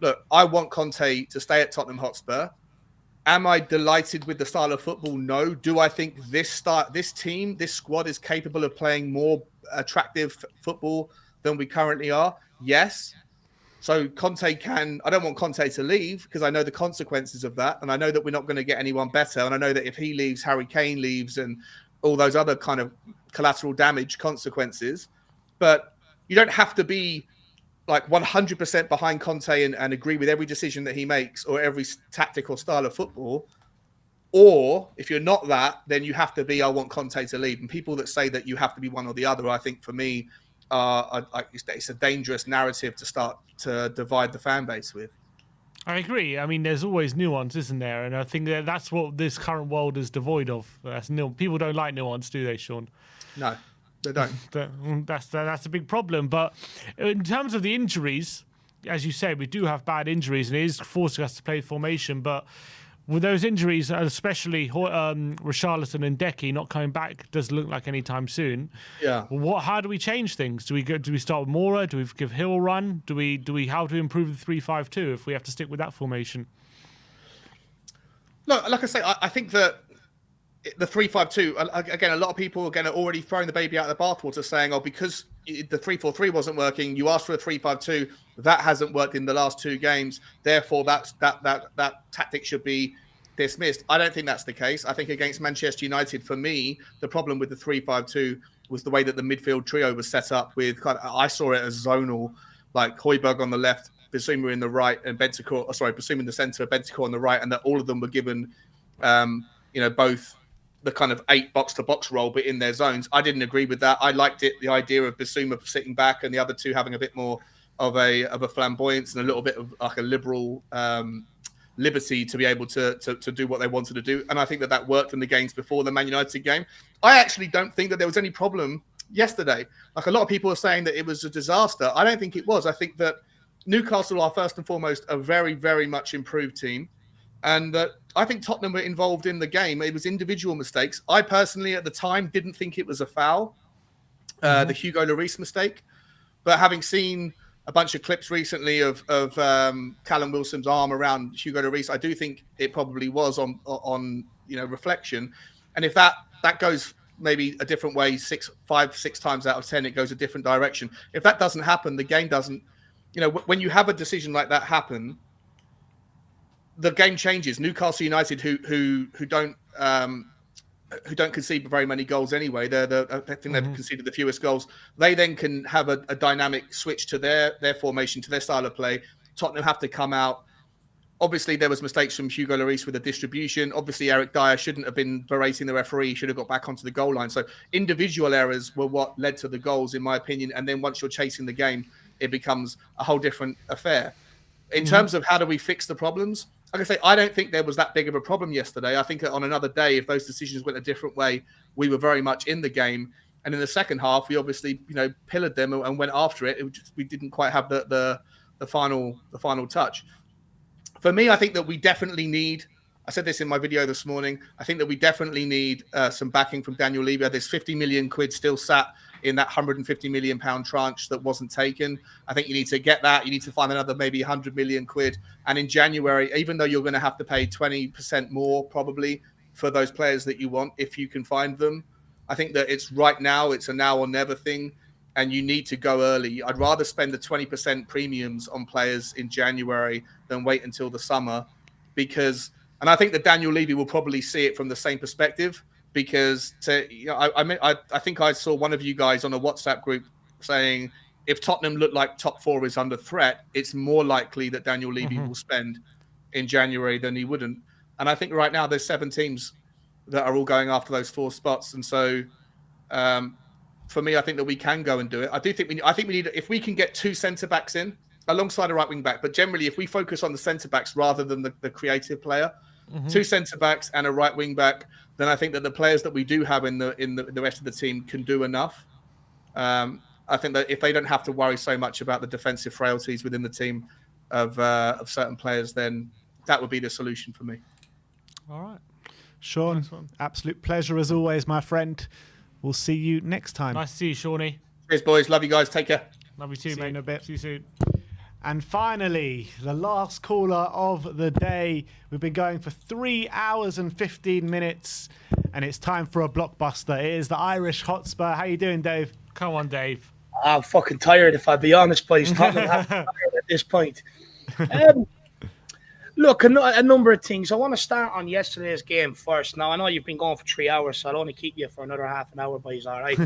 look, I want Conte to stay at Tottenham Hotspur. Am I delighted with the style of football? No. Do I think this squad is capable of playing more attractive football than we currently are? Yes. So I don't want Conte to leave because I know the consequences of that. And I know that we're not going to get anyone better. And I know that if he leaves, Harry Kane leaves and all those other kind of collateral damage consequences. But you don't have to be like 100% behind Conte and agree with every decision that he makes or every tactical style of football. Or if you're not that, then you have to be, I want Conte to leave. And people that say that you have to be one or the other, I think for me, it's a dangerous narrative to start to divide the fan base with. I agree. I mean, there's always nuance, isn't there? And I think that's what this current world is devoid of. People don't like nuance, do they, Sean? No. They don't. That's a big problem. But in terms of the injuries, as you said, we do have bad injuries, and it is forcing us to play formation. But with those injuries, especially Richarlison and Decky not coming back, doesn't look like anytime soon. Yeah. How do we change things? Do we start with Mora? Do we give Hill a run? How do we improve the 3-5-2 if we have to stick with that formation? Look, like I say, I think that the 3-5-2, again, a lot of people are already throwing the baby out of the bathwater, saying, because the 3-4-3 wasn't working, you asked for a 3-5-2, that hasn't worked in the last two games, therefore that tactic should be dismissed. I don't think that's the case. I think against Manchester United, for me, the problem with the 3-5-2 was the way that the midfield trio was set up with I saw it as zonal, like Højbjerg on the left, Bissouma in the right, and Bissouma in the centre, Bentancur on the right, and that all of them were given, both the kind of 8 box-to-box role, but in their zones. I didn't agree with that. I liked it, the idea of Bissouma sitting back and the other two having a bit more of a flamboyance and a little bit of like a liberal liberty to be able to do what they wanted to do. And I think that worked in the games before the Man United game. I actually don't think that there was any problem yesterday. Like a lot of people are saying that it was a disaster. I don't think it was. I think that Newcastle are first and foremost a very, very much improved team. And I think Tottenham were involved in the game. It was individual mistakes. I personally, at the time, didn't think it was a foul, the Hugo Lloris mistake. But having seen a bunch of clips recently of Callum Wilson's arm around Hugo Lloris, I do think it probably was on reflection. And if that goes maybe a different way, 5, 6 times out of 10, it goes a different direction. If that doesn't happen, the game doesn't. When you have a decision like that happen, the game changes. Newcastle United, who don't concede very many goals anyway. I think they've conceded the fewest goals. They then can have a dynamic switch to their formation, to their style of play. Tottenham have to come out. Obviously, there was mistakes from Hugo Lloris with the distribution. Obviously, Eric Dyer shouldn't have been berating the referee. He should have got back onto the goal line. So individual errors were what led to the goals, in my opinion. And then once you're chasing the game, it becomes a whole different affair. In terms of how do we fix the problems, like I say, I don't think there was that big of a problem yesterday. I think on another day, if those decisions went a different way, we were very much in the game. And in the second half, we obviously, pillared them and went after it. We didn't quite have the final touch. For me, I think that we definitely need. I said this in my video this morning. I think that we definitely need some backing from Daniel Levy. There's 50 million quid still sat in that 150 million pound tranche that wasn't taken. I think you need to get that. You need to find another maybe 100 million quid. And in January, even though you're going to have to pay 20% more probably for those players that you want, if you can find them, I think that it's right now. It's a now or never thing. And you need to go early. I'd rather spend the 20% premiums on players in January than wait until the summer, and I think that Daniel Levy will probably see it from the same perspective, because I think I saw one of you guys on a WhatsApp group saying if Tottenham look like top four is under threat, it's more likely that Daniel Levy will spend in January than he wouldn't. And I think right now there's 7 teams that are all going after those 4 spots, and so. For me, I think that we can go and do it. I think we need, if we can get 2 centre backs in alongside a right wing back, but generally, if we focus on the centre backs rather than the creative player, 2 centre backs and a right wing back, then I think that the players that we do have in the rest of the team can do enough. I think that if they don't have to worry so much about the defensive frailties within the team of certain players, then that would be the solution for me. All right, Sean, absolute pleasure as always, my friend. We'll see you next time. Nice to see you, Shawnee. Cheers, boys. Love you guys. Take care. Love you too, mate. In a bit. See you soon. And finally, the last caller of the day. We've been going for 3 hours and 15 minutes, and it's time for a blockbuster. It is the Irish Hotspur. How you doing, Dave? Come on, Dave. I'm fucking tired, if I'll be honest, boys. Tottenham have tired at this point. Look, a number of things. I want to start on yesterday's game first. Now, I know you've been going for 3 hours, so I'll only keep you for another half an hour, boys, all right?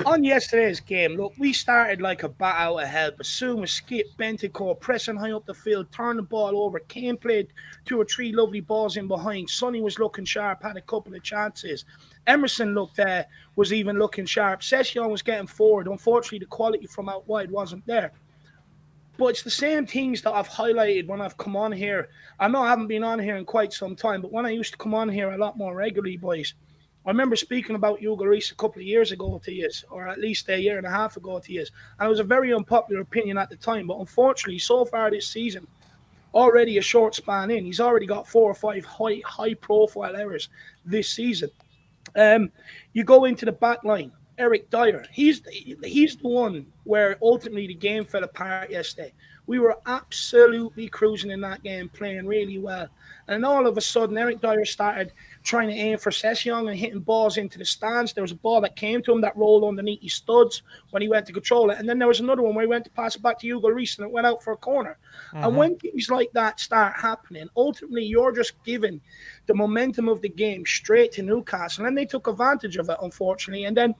On yesterday's game, look, we started like a bat out of hell. Basuma, Skip, Bentancur, pressing high up the field, turned the ball over. Kane played 2 or 3 lovely balls in behind. Sonny was looking sharp, had a couple of chances. Emerson was even looking sharp. Session was getting forward. Unfortunately, the quality from out wide wasn't there. But it's the same things that I've highlighted when I've come on here. I know I haven't been on here in quite some time, but when I used to come on here a lot more regularly, boys, I remember speaking about Hugo Lloris a couple of years ago to you, or at least a year and a half ago to you. And it was a very unpopular opinion at the time. But unfortunately, so far this season, already a short span in, he's already got 4 or 5 high-profile errors this season. You go into the back line. Eric Dyer, he's the one where ultimately the game fell apart yesterday. We were absolutely cruising in that game, playing really well. And all of a sudden, Eric Dyer started trying to aim for Session and hitting balls into the stands. There was a ball that came to him that rolled underneath his studs when he went to control it. And then there was another one where he went to pass it back to Hugo Lloris and it went out for a corner. And when things like that start happening, ultimately you're just giving the momentum of the game straight to Newcastle. And they took advantage of it, unfortunately. And then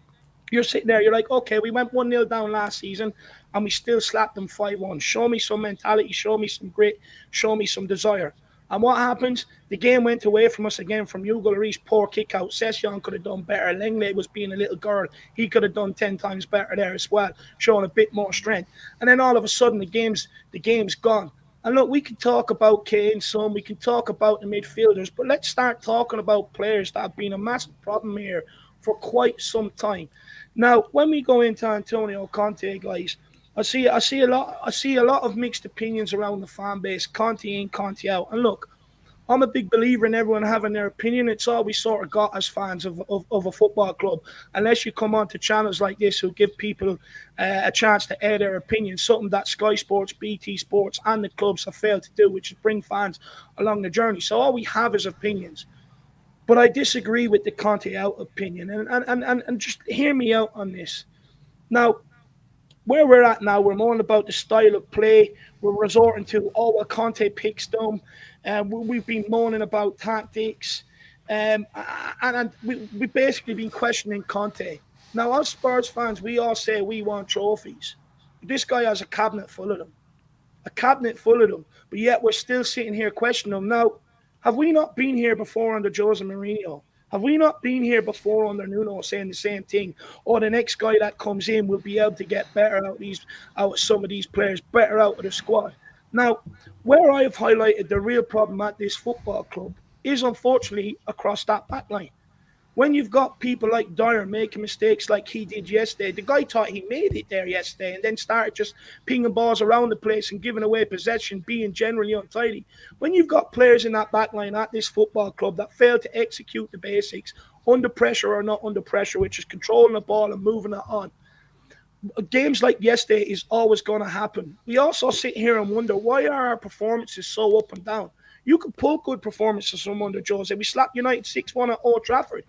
you're sitting there, you're like, okay, we went 1-0 down last season and we still slapped them 5-1. Show me some mentality, show me some grit, show me some desire. And what happens? The game went away from us again from Hugo Lloris, poor kick out. Session could have done better. Lenglet was being a little girl. He could have done 10 times better there as well, showing a bit more strength. And then all of a sudden, the game's gone. And look, we can talk about Kane some, we can talk about the midfielders, but let's start talking about players that have been a massive problem here for quite some time. Now, when we go into Antonio Conte, guys, I see a lot of mixed opinions around the fan base. Conte in, Conte out. And look, I'm a big believer in everyone having their opinion. It's all we sort of got as fans of a football club. Unless you come on to channels like this who give people a chance to air their opinion, something that Sky Sports, BT Sports, and the clubs have failed to do, which is bring fans along the journey. So all we have is opinions. But I disagree with the Conte out opinion. And just hear me out on this. Now, where we're at now, we're moaning about the style of play. We're resorting to, Conte picks them. We've been moaning about tactics. And we've basically been questioning Conte. Now, as Spurs fans, we all say we want trophies. This guy has a cabinet full of them. But yet we're still sitting here questioning them. Now, have we not been here before under Jose Mourinho? Have we not been here before under Nuno saying the same thing? Or the next guy that comes in will be able to get better out of some of these players, better out of the squad. Now, where I have highlighted the real problem at this football club is unfortunately across that back line. When you've got people like Dyer making mistakes like he did yesterday, the guy thought he made it there yesterday and then started just pinging balls around the place and giving away possession, being generally untidy. When you've got players in that back line at this football club that fail to execute the basics, under pressure or not under pressure, which is controlling the ball and moving it on, games like yesterday is always going to happen. We also sit here and wonder, why are our performances so up and down? You can pull good performances from under Jose. We slapped United 6-1 at Old Trafford.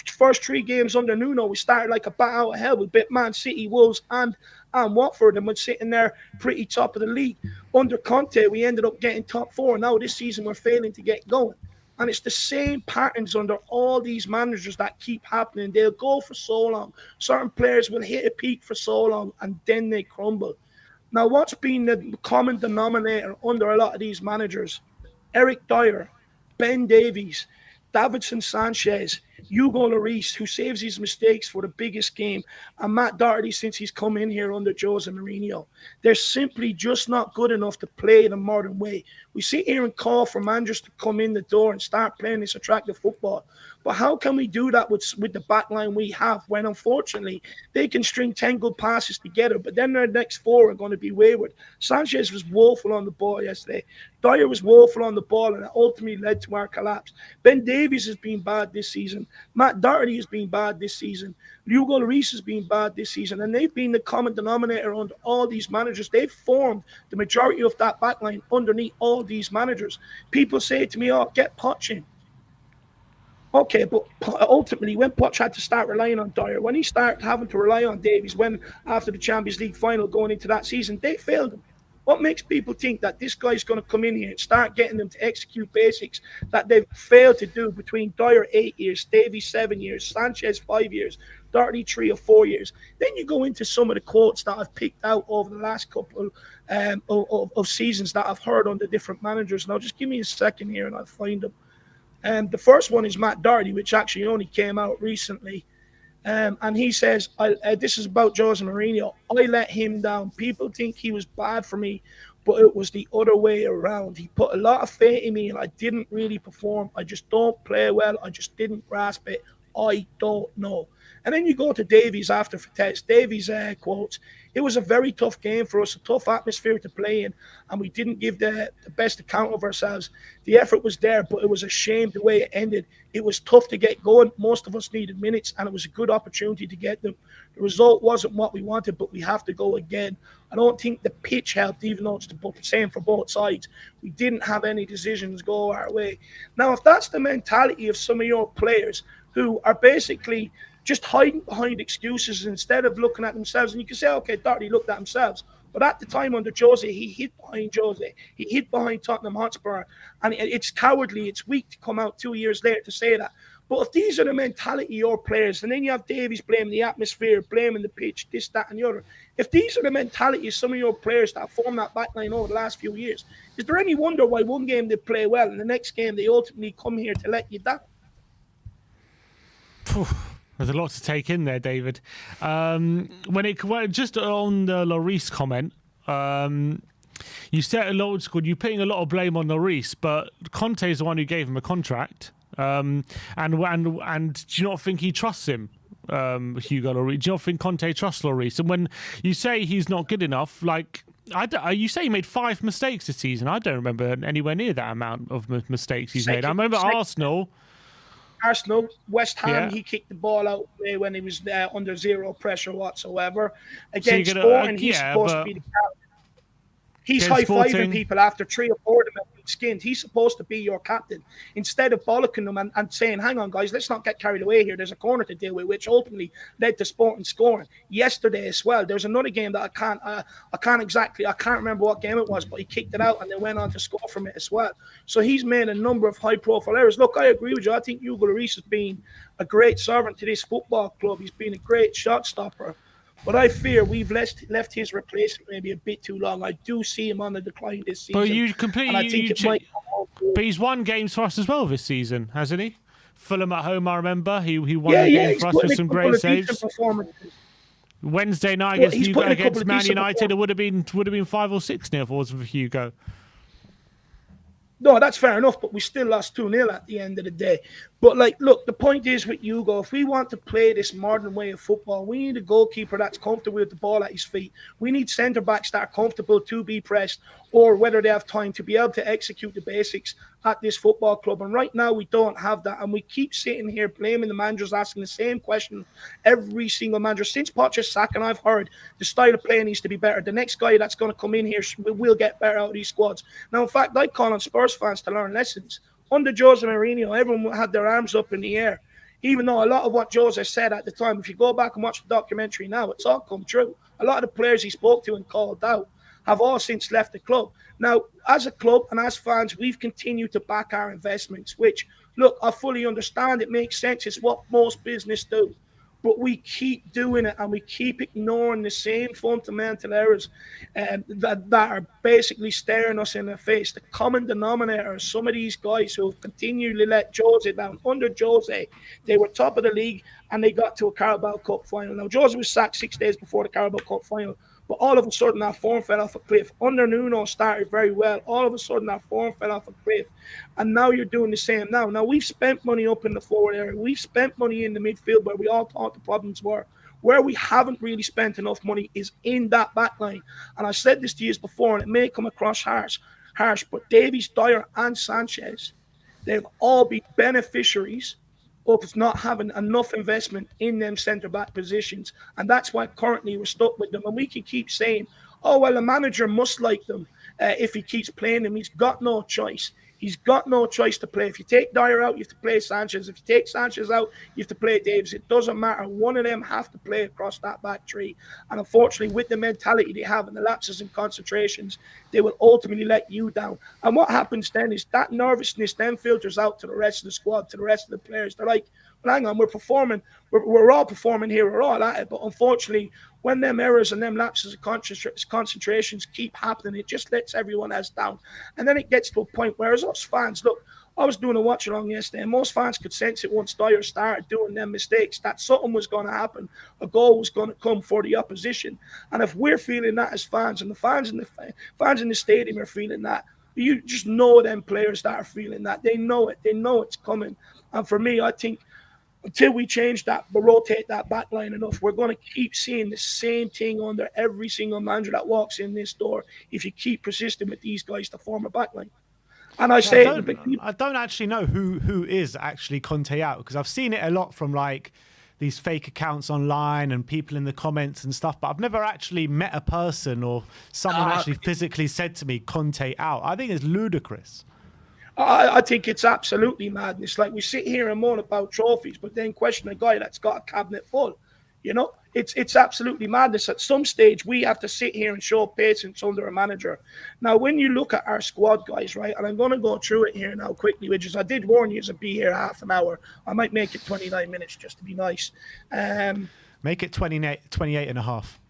First 3 games under Nuno, we started like a bat out of hell. We bit Man City, Wolves, and Watford, and we're sitting there pretty top of the league. Under Conte, we ended up getting top 4. Now this season, we're failing to get going. And it's the same patterns under all these managers that keep happening. They'll go for so long. Certain players will hit a peak for so long, and then they crumble. Now, what's been the common denominator under a lot of these managers? Eric Dyer, Ben Davies, Davinson Sanchez, Hugo Lloris, who saves his mistakes for the biggest game, and Matt Doherty since he's come in here under Jose Mourinho. They're simply just not good enough to play the modern way. We sit here and call for managers to come in the door and start playing this attractive football. But how can we do that with the back line we have when, unfortunately, they can string 10 good passes together, but then their next 4 are going to be wayward? Sanchez was woeful on the ball yesterday. Dyer was woeful on the ball, and it ultimately led to our collapse. Ben Davies has been bad this season. Matt Doherty has been bad this season. Hugo Lloris has been bad this season, and they've been the common denominator under all these managers. They've formed the majority of that backline underneath all these managers. People say to me, oh, get Poch in. Okay, but ultimately, when Poch had to start relying on Dyer, when he started having to rely on Davies, when after the Champions League final going into that season, they failed him. What makes people think that this guy's going to come in here and start getting them to execute basics that they've failed to do between Dyer 8 years, Davies 7 years, Sanchez 5 years, Doherty 3 or 4 years? Then you go into some of the quotes that I've picked out over the last couple of seasons that I've heard under different managers. Now, just give me a second here and I'll find them. The first one is Matt Doherty, which actually only came out recently. And he says, this is about Jose Mourinho. I let him down. People think he was bad for me, but it was the other way around. He put a lot of faith in me, and I didn't really perform. I just don't play well. I just didn't grasp it. I don't know. And then you go to Davies after Vitesse. Davies quotes, it was a very tough game for us, a tough atmosphere to play in, and we didn't give the best account of ourselves. The effort was there, but it was a shame the way it ended. It was tough to get going. Most of us needed minutes, and it was a good opportunity to get them. The result wasn't what we wanted, but we have to go again. I don't think the pitch helped, even though it's the same for both sides. We didn't have any decisions go our way. Now, if that's the mentality of some of your players who are basically just hiding behind excuses instead of looking at themselves, and you can say, okay, Doherty looked at themselves. But at the time under Jose, he hid behind Jose. He hid behind Tottenham Hotspur. And it's cowardly. It's weak to come out 2 years later to say that. But if these are the mentality of your players, and then you have Davies blaming the atmosphere, blaming the pitch, this, that, and the other. If these are the mentality of some of your players that have formed that backline over the last few years, is there any wonder why one game they play well and the next game they ultimately come here to let you down? There's a lot to take in there, David. Just on the Lloris comment, you said a lot. You're putting a lot of blame on Lloris, but Conte is the one who gave him a contract. And do you not think he trusts him, Hugo Lloris? Do you not think Conte trusts Lloris? And when you say he's not good enough, like you say he made 5 mistakes this season. I don't remember anywhere near that amount of mistakes he's made. I remember Arsenal, West Ham, he kicked the ball out when he was under zero pressure whatsoever. Against Sporting, he's supposed to be the captain. He's high-fiving people after 3 or 4 of them have been skinned. He's supposed to be your captain. Instead of bollocking them and saying, hang on, guys, let's not get carried away here. There's a corner to deal with, which ultimately led to Sporting scoring. Yesterday as well, there's another game that I can't remember what game it was, but he kicked it out and they went on to score from it as well. So he's made a number of high-profile errors. Look, I agree with you. I think Hugo Lloris has been a great servant to this football club. He's been a great shot stopper. But I fear we've left his replacement maybe a bit too long. I do see him on the decline this season. But you completely. But he's won games for us as well this season, hasn't he? Fulham at home, I remember. He won a game for us with some great saves. Wednesday night Well, against he's Hugo, put in a couple against of Man decent United, it would have been 5 or 6-0 if it wasn't for Hugo. No, that's fair enough, but we still lost 2-0 at the end of the day. But, like, look, the point is with Hugo, if we want to play this modern way of football, we need a goalkeeper that's comfortable with the ball at his feet. We need centre-backs that are comfortable to be pressed, or whether they have time to be able to execute the basics at this football club. And right now, we don't have that. And we keep sitting here blaming the managers, asking the same question every single manager. Since Poch's sack, and I've heard the style of play needs to be better. The next guy that's going to come in here will get better out of these squads. Now, in fact, I call on Spurs fans to learn lessons. Under Jose Mourinho, everyone had their arms up in the air. Even though a lot of what Jose said at the time, if you go back and watch the documentary now, it's all come true. A lot of the players he spoke to and called out have all since left the club. Now, as a club and as fans, we've continued to back our investments, which, look, I fully understand. It makes sense. It's what most business do. But we keep doing it and we keep ignoring the same fundamental errors that are basically staring us in the face. The common denominator is some of these guys who have continually let Jose down. Under Jose, they were top of the league and they got to a Carabao Cup final. Now, Jose was sacked 6 days before the Carabao Cup final. But all of a sudden, our form fell off a cliff. Under Nuno started very well. All of a sudden, our form fell off a cliff. And now you're doing the same now. Now, we've spent money up in the forward area. We've spent money in the midfield where we all thought the problems were. Where we haven't really spent enough money is in that back line. And I said this to you before, and it may come across harsh, but Davies, Dyer, and Sanchez, they've all been beneficiaries of not having enough investment in them centre-back positions. And that's why currently we're stuck with them. And we can keep saying, oh, well, the manager must like them if he keeps playing them. He's got no choice. He's got no choice to play. If you take Dyer out, you have to play Sanchez. If you take Sanchez out, you have to play Davies. It doesn't matter. One of them have to play across that back three. And unfortunately, with the mentality they have and the lapses and concentrations, they will ultimately let you down. And what happens then is that nervousness then filters out to the rest of the squad, to the rest of the players. They're like, well, hang on, we're performing. We're all performing here. We're all at it. But unfortunately, when them errors and them lapses of concentrations keep happening, it just lets everyone else down. And then it gets to a point where, as us fans, look, I was doing a watch along yesterday, and most fans could sense it once Dyer started doing them mistakes, that something was going to happen. A goal was going to come for the opposition. And if we're feeling that as fans, and the fans in the stadium are feeling that, you just know them players that are feeling that. They know it. They know it's coming. And for me, I think until we change that, but rotate that back line enough, we're going to keep seeing the same thing under every single manager that walks in this door if you keep persisting with these guys to form a back line. And I don't actually know who is actually Conte out, because I've seen it a lot from like these fake accounts online and people in the comments and stuff, but I've never actually met a person or someone actually physically said to me, Conte out. I think it's ludicrous. I think it's absolutely madness. Like, we sit here and moan about trophies, but then question a guy that's got a cabinet full. You know, it's absolutely madness. At some stage, we have to sit here and show patience under a manager. Now, when you look at our squad, guys, right, and I'm going to go through it here now quickly, which is, I did warn you to be here half an hour. I might make it 29 minutes just to be nice. Make it 28 and a half.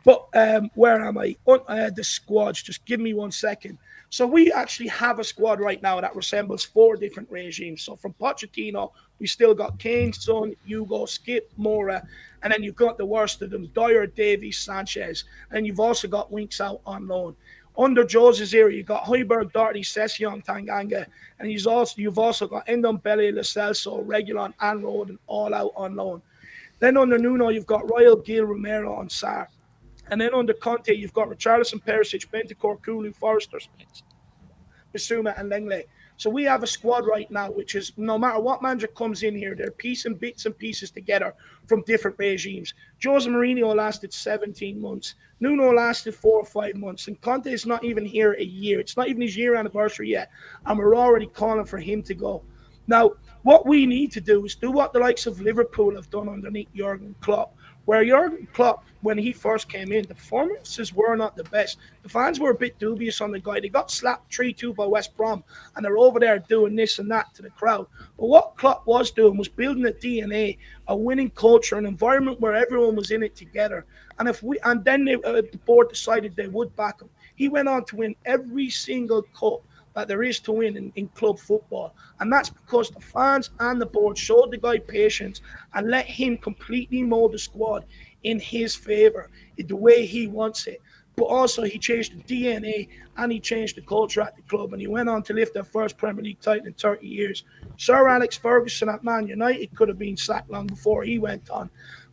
But where am I? The squads, just give me 1 second. So we actually have a squad right now that resembles 4 different regimes. So from Pochettino, we still got Kane, Son, Hugo, Skip, Mora, and then you've got the worst of them, Dyer, Davies, Sanchez, and you've also got Winks out on loan. Under Jose's era, you've got Højbjerg, Doherty, Sessegnon, Tanganga, and you've also got Ndombele, Lo Celso, Reguilon, and Rodon all out on loan. Then under Nuno, you've got Royal, Gil, Romero, and Sarr. And then under Conte, you've got Richarlison, Perisic, Bentancur, Kulu, Forrester, Spence, Bissouma, and Lenglet. So we have a squad right now, which is, no matter what manager comes in here, they're piecing bits and pieces together from different regimes. Jose Mourinho lasted 17 months. Nuno lasted 4 or 5 months. And Conte is not even here a year. It's not even his year anniversary yet. And we're already calling for him to go. Now, what we need to do is do what the likes of Liverpool have done underneath Jurgen Klopp, where Jurgen Klopp, when he first came in, the performances were not the best. The fans were a bit dubious on the guy. They got slapped 3-2 by West Brom, and they're over there doing this and that to the crowd. But what Klopp was doing was building a DNA, a winning culture, an environment where everyone was in it together. And then the board decided they would back him. He went on to win every single cup that there is to win in club football. And that's because the fans and the board showed the guy patience and let him completely mold the squad in his favour, in the way he wants it. But also he changed the DNA and he changed the culture at the club, and he went on to lift their first Premier League title in 30 years. Sir Alex Ferguson at Man United could have been sacked long before he went on,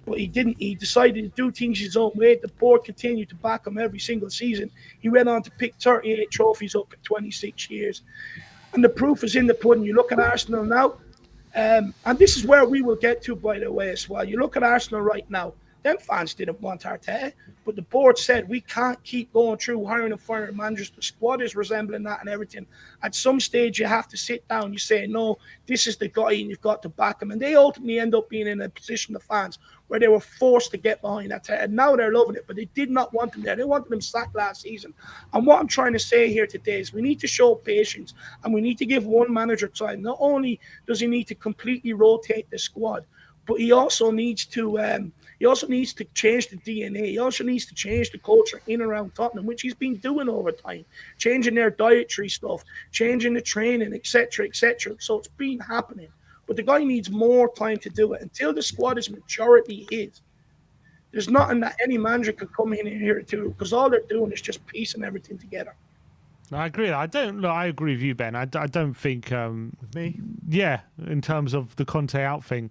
but he didn't. He decided to do things his own way. The board continued to back him every single season. He went on to pick 38 trophies up in 26 years. And the proof is in the pudding. You look at Arsenal now, and this is where we will get to, by the way, as well. You look at Arsenal right now. Them fans didn't want Arteta, but the board said we can't keep going through hiring and firing managers. The squad is resembling that and everything. At some stage, you have to sit down. You say, no, this is the guy, and you've got to back him. And they ultimately end up being in a position, the fans, where they were forced to get behind Arteta. And now they're loving it, but they did not want him there. They wanted him sacked last season. And what I'm trying to say here today is we need to show patience, and we need to give one manager time. Not only does he need to completely rotate the squad, but he also needs to change the DNA. He also needs to change the culture in and around Tottenham, which he's been doing over time, changing their dietary stuff, changing the training, etc., etc. So it's been happening. But the guy needs more time to do it. Until the squad is majority his, there's nothing that any manager could come in here to do, because all they're doing is just piecing everything together. I agree. I agree with you, Ben. I don't think me. Yeah, in terms of the Conte out thing,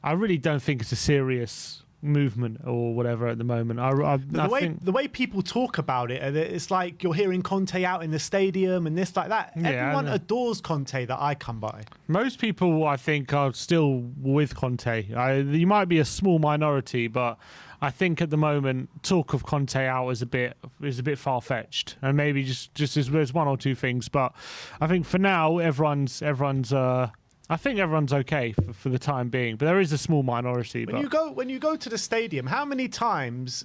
I really don't think it's a serious movement or whatever at the moment. The way people talk about it, it's like you're hearing Conte out in the stadium and this like that. Yeah, everyone adores Conte that I come by. Most people, I think, are still with Conte. You might be a small minority, but I think at the moment talk of Conte out is a bit far fetched, and maybe just there's one or two things. But I think for now everyone's I think everyone's okay for the time being, but there is a small minority. When you go to the stadium, how many times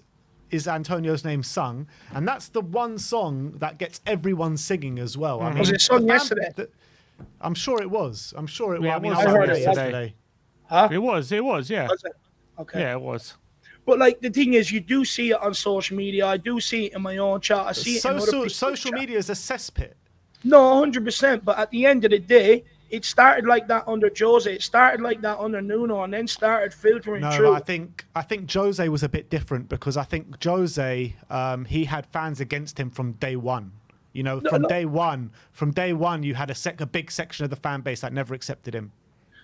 is Antonio's name sung? And that's the one song that gets everyone singing as well. I mean, was it sung yesterday? I'm sure it was. I'm sure it was. Yeah, I mean, I heard it yesterday. Huh? It was, yeah. Was it? Okay. Yeah, it was. But like the thing is, you do see it on social media. I do see it in my own chat. I see it in other people's social chat. media is a cesspit. No, 100%. But at the end of the day, it started like that under Jose. It started like that under Nuno, and then started filtering through. No, I think Jose was a bit different, because I think Jose he had fans against him from day one. You know, from day one, you had a big section of the fan base that never accepted him.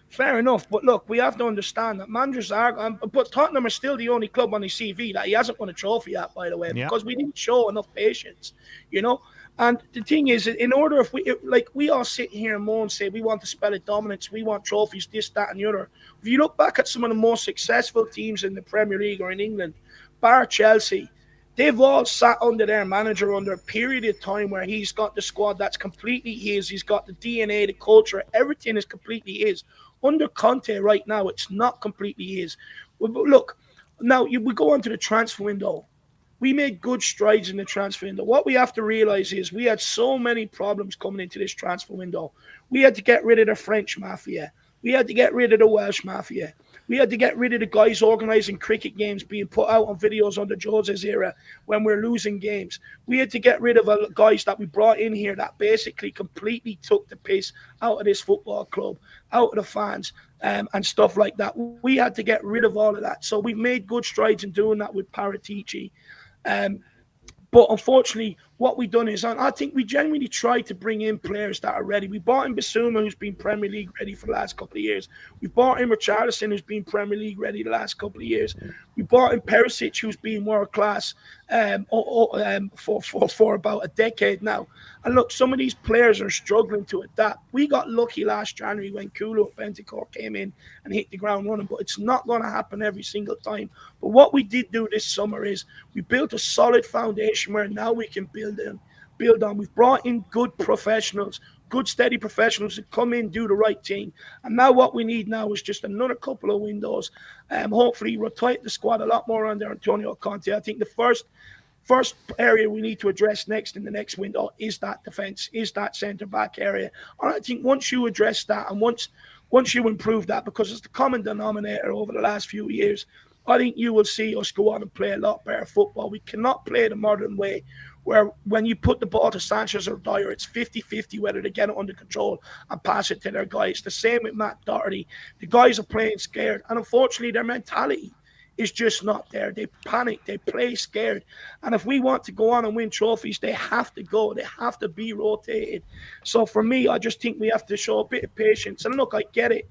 Fair enough, but look, we have to understand that managers are. But Tottenham are still the only club on his CV that he hasn't won a trophy at, by the way, because we didn't show enough patience, you know. And the thing is, in order, we all sit here and moan, say we want to spell it dominance, we want trophies, this, that, and the other. If you look back at some of the most successful teams in the Premier League or in England, bar Chelsea, they've all sat under their manager under a period of time where he's got the squad that's completely his. He's got the DNA, the culture, everything is completely his. Under Conte right now, it's not completely his. But look, now we go on to the transfer window. We made good strides in the transfer window. What we have to realize is we had so many problems coming into this transfer window. We had to get rid of the French mafia. We had to get rid of the Welsh mafia. We had to get rid of the guys organising cricket games being put out on videos under Jose's era when we're losing games. We had to get rid of guys that we brought in here that basically completely took the piss out of this football club, out of the fans, and stuff like that. We had to get rid of all of that. So we've made good strides in doing that with Paratici. But unfortunately, what we've done is, I think we genuinely tried to bring in players that are ready. We brought in Basuma, who's been Premier League ready for the last couple of years. We brought in Richarlison, who's been Premier League ready the last couple of years. We brought in Perisic, who's been world class for about a decade now. And look, some of these players are struggling to adapt. We got lucky last January when Kulu Bentancur came in and hit the ground running, but it's not going to happen every single time. But what we did do this summer is we built a solid foundation where now we can build on. We've brought in good professionals, good steady professionals to come in, do the right thing. And now what we need now is just another couple of windows. Hopefully rotate the squad a lot more under Antonio Conte. I think the first area we need to address next in the next window is that defence, is that centre-back area. And I think once you address that and once you improve that, because it's the common denominator over the last few years, I think you will see us go on and play a lot better football. We cannot play the modern way where when you put the ball to Sanchez or Dyer, it's 50-50 whether they get it under control and pass it to their guys. The same with Matt Doherty. The guys are playing scared, and unfortunately their mentality is just not there. They panic, they play scared. And if we want to go on and win trophies, they have to go. They have to be rotated. So for me, I just think we have to show a bit of patience. And look, I get it.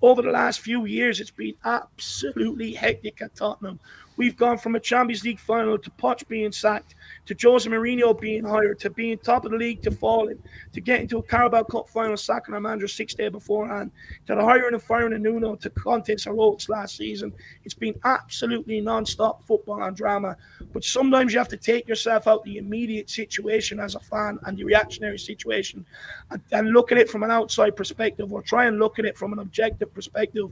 Over the last few years, it's been absolutely hectic at Tottenham. We've gone from a Champions League final to Poch being sacked, to Jose Mourinho being hired, to being top of the league, to falling, to getting to a Carabao Cup final, sacking our manager 6 days beforehand, to the hiring and firing of Nuno, to Conte's heroics last season. It's been absolutely non-stop football and drama. But sometimes you have to take yourself out the immediate situation as a fan and the reactionary situation and look at it from an outside perspective, or try and look at it from an objective perspective.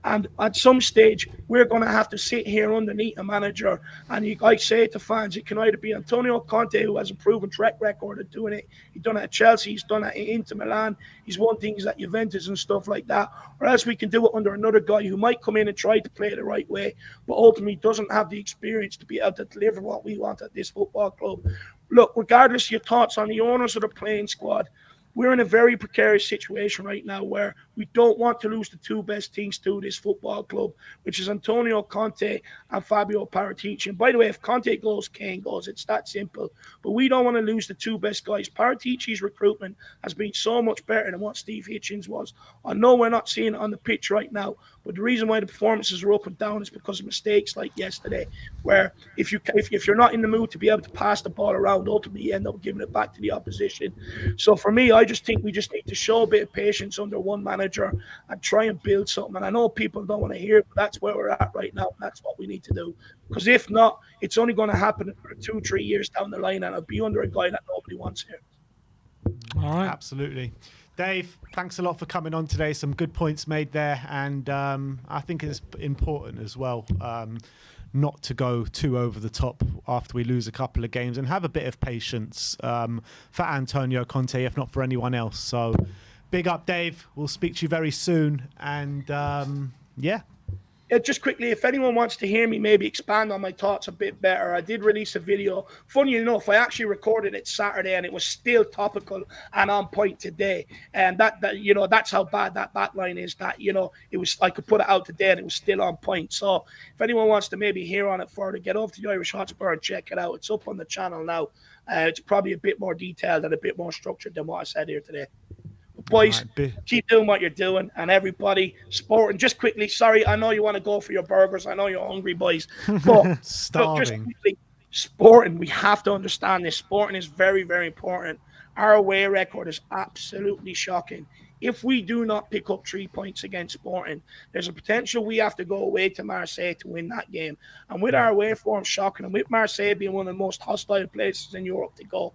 And at some stage, we're going to have to sit here underneath a manager. And I say to fans, it can either be Antonio Conte, who has a proven track record of doing it. He's done it at Chelsea. He's done it at Inter Milan. He's won things at Juventus and stuff like that. Or else we can do it under another guy who might come in and try to play it the right way, but ultimately doesn't have the experience to be able to deliver what we want at this football club. Look, regardless of your thoughts on the owners of the playing squad, we're in a very precarious situation right now where we don't want to lose the two best things to this football club, which is Antonio Conte and Fabio Paratici. And by the way, if Conte goes, Kane goes. It's that simple. But we don't want to lose the two best guys. Paratici's recruitment has been so much better than what Steve Hitchens was. I know we're not seeing it on the pitch right now, but the reason why the performances are up and down is because of mistakes like yesterday, where if you're not in the mood to be able to pass the ball around, ultimately you end up giving it back to the opposition. So for me, I just think we just need to show a bit of patience under one manager and try and build something. And I know people don't want to hear it, but that's where we're at right now. And that's what we need to do. Because if not, it's only going to happen for 2-3 years down the line, and I'll be under a guy that nobody wants here. All right. Absolutely. Dave, thanks a lot for coming on today. Some good points made there. And I think it's important as well not to go too over the top after we lose a couple of games, and have a bit of patience for Antonio Conte, if not for anyone else. So big up, Dave. We'll speak to you very soon. And yeah. Just quickly, if anyone wants to hear me maybe expand on my thoughts a bit better, I did release a video. Funny enough, I actually recorded it Saturday, and it was still topical and on point today. And that that's how bad that backline is. That it was, I could put it out today and it was still on point. So if anyone wants to maybe hear on it further, get over to the Irish Hotspur and check it out. It's up on the channel now. It's probably a bit more detailed and a bit more structured than what I said here today. Boys, keep doing what you're doing, and everybody, Sporting. Just quickly, sorry, I know you want to go for your burgers. I know you're hungry, boys. But starving. Look, just quickly, Sporting, we have to understand this. Sporting is very, very important. Our away record is absolutely shocking. If we do not pick up 3 points against Sporting, there's a potential we have to go away to Marseille to win that game. And with our away form shocking, and with Marseille being one of the most hostile places in Europe to go,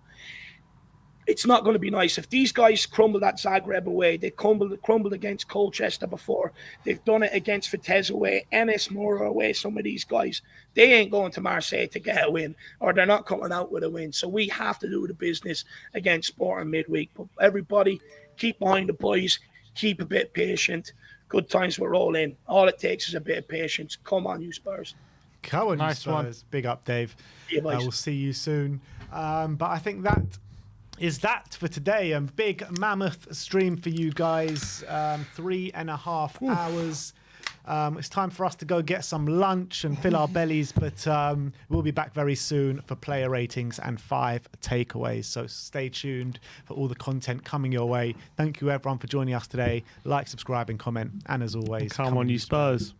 it's not going to be nice. If these guys crumbled at Zagreb away, they crumbled against Colchester before. They've done it against Vitesse away, NS Mora away, some of these guys. They ain't going to Marseille to get a win, or they're not coming out with a win. So we have to do the business against Sporting midweek. But everybody, keep behind the boys. Keep a bit patient. Good times will roll in. All it takes is a bit of patience. Come on, you Spurs. Come on, nice you Spurs. One. Big up, Dave. Yeah, we'll see you soon. But I think that is that for today. Big mammoth stream for you guys. 3.5 hours. It's time for us to go get some lunch and fill our bellies, but we'll be back very soon for player ratings and 5 takeaways. So stay tuned for all the content coming your way. Thank you everyone for joining us today. Like, subscribe and comment, and as always, come on you Spurs.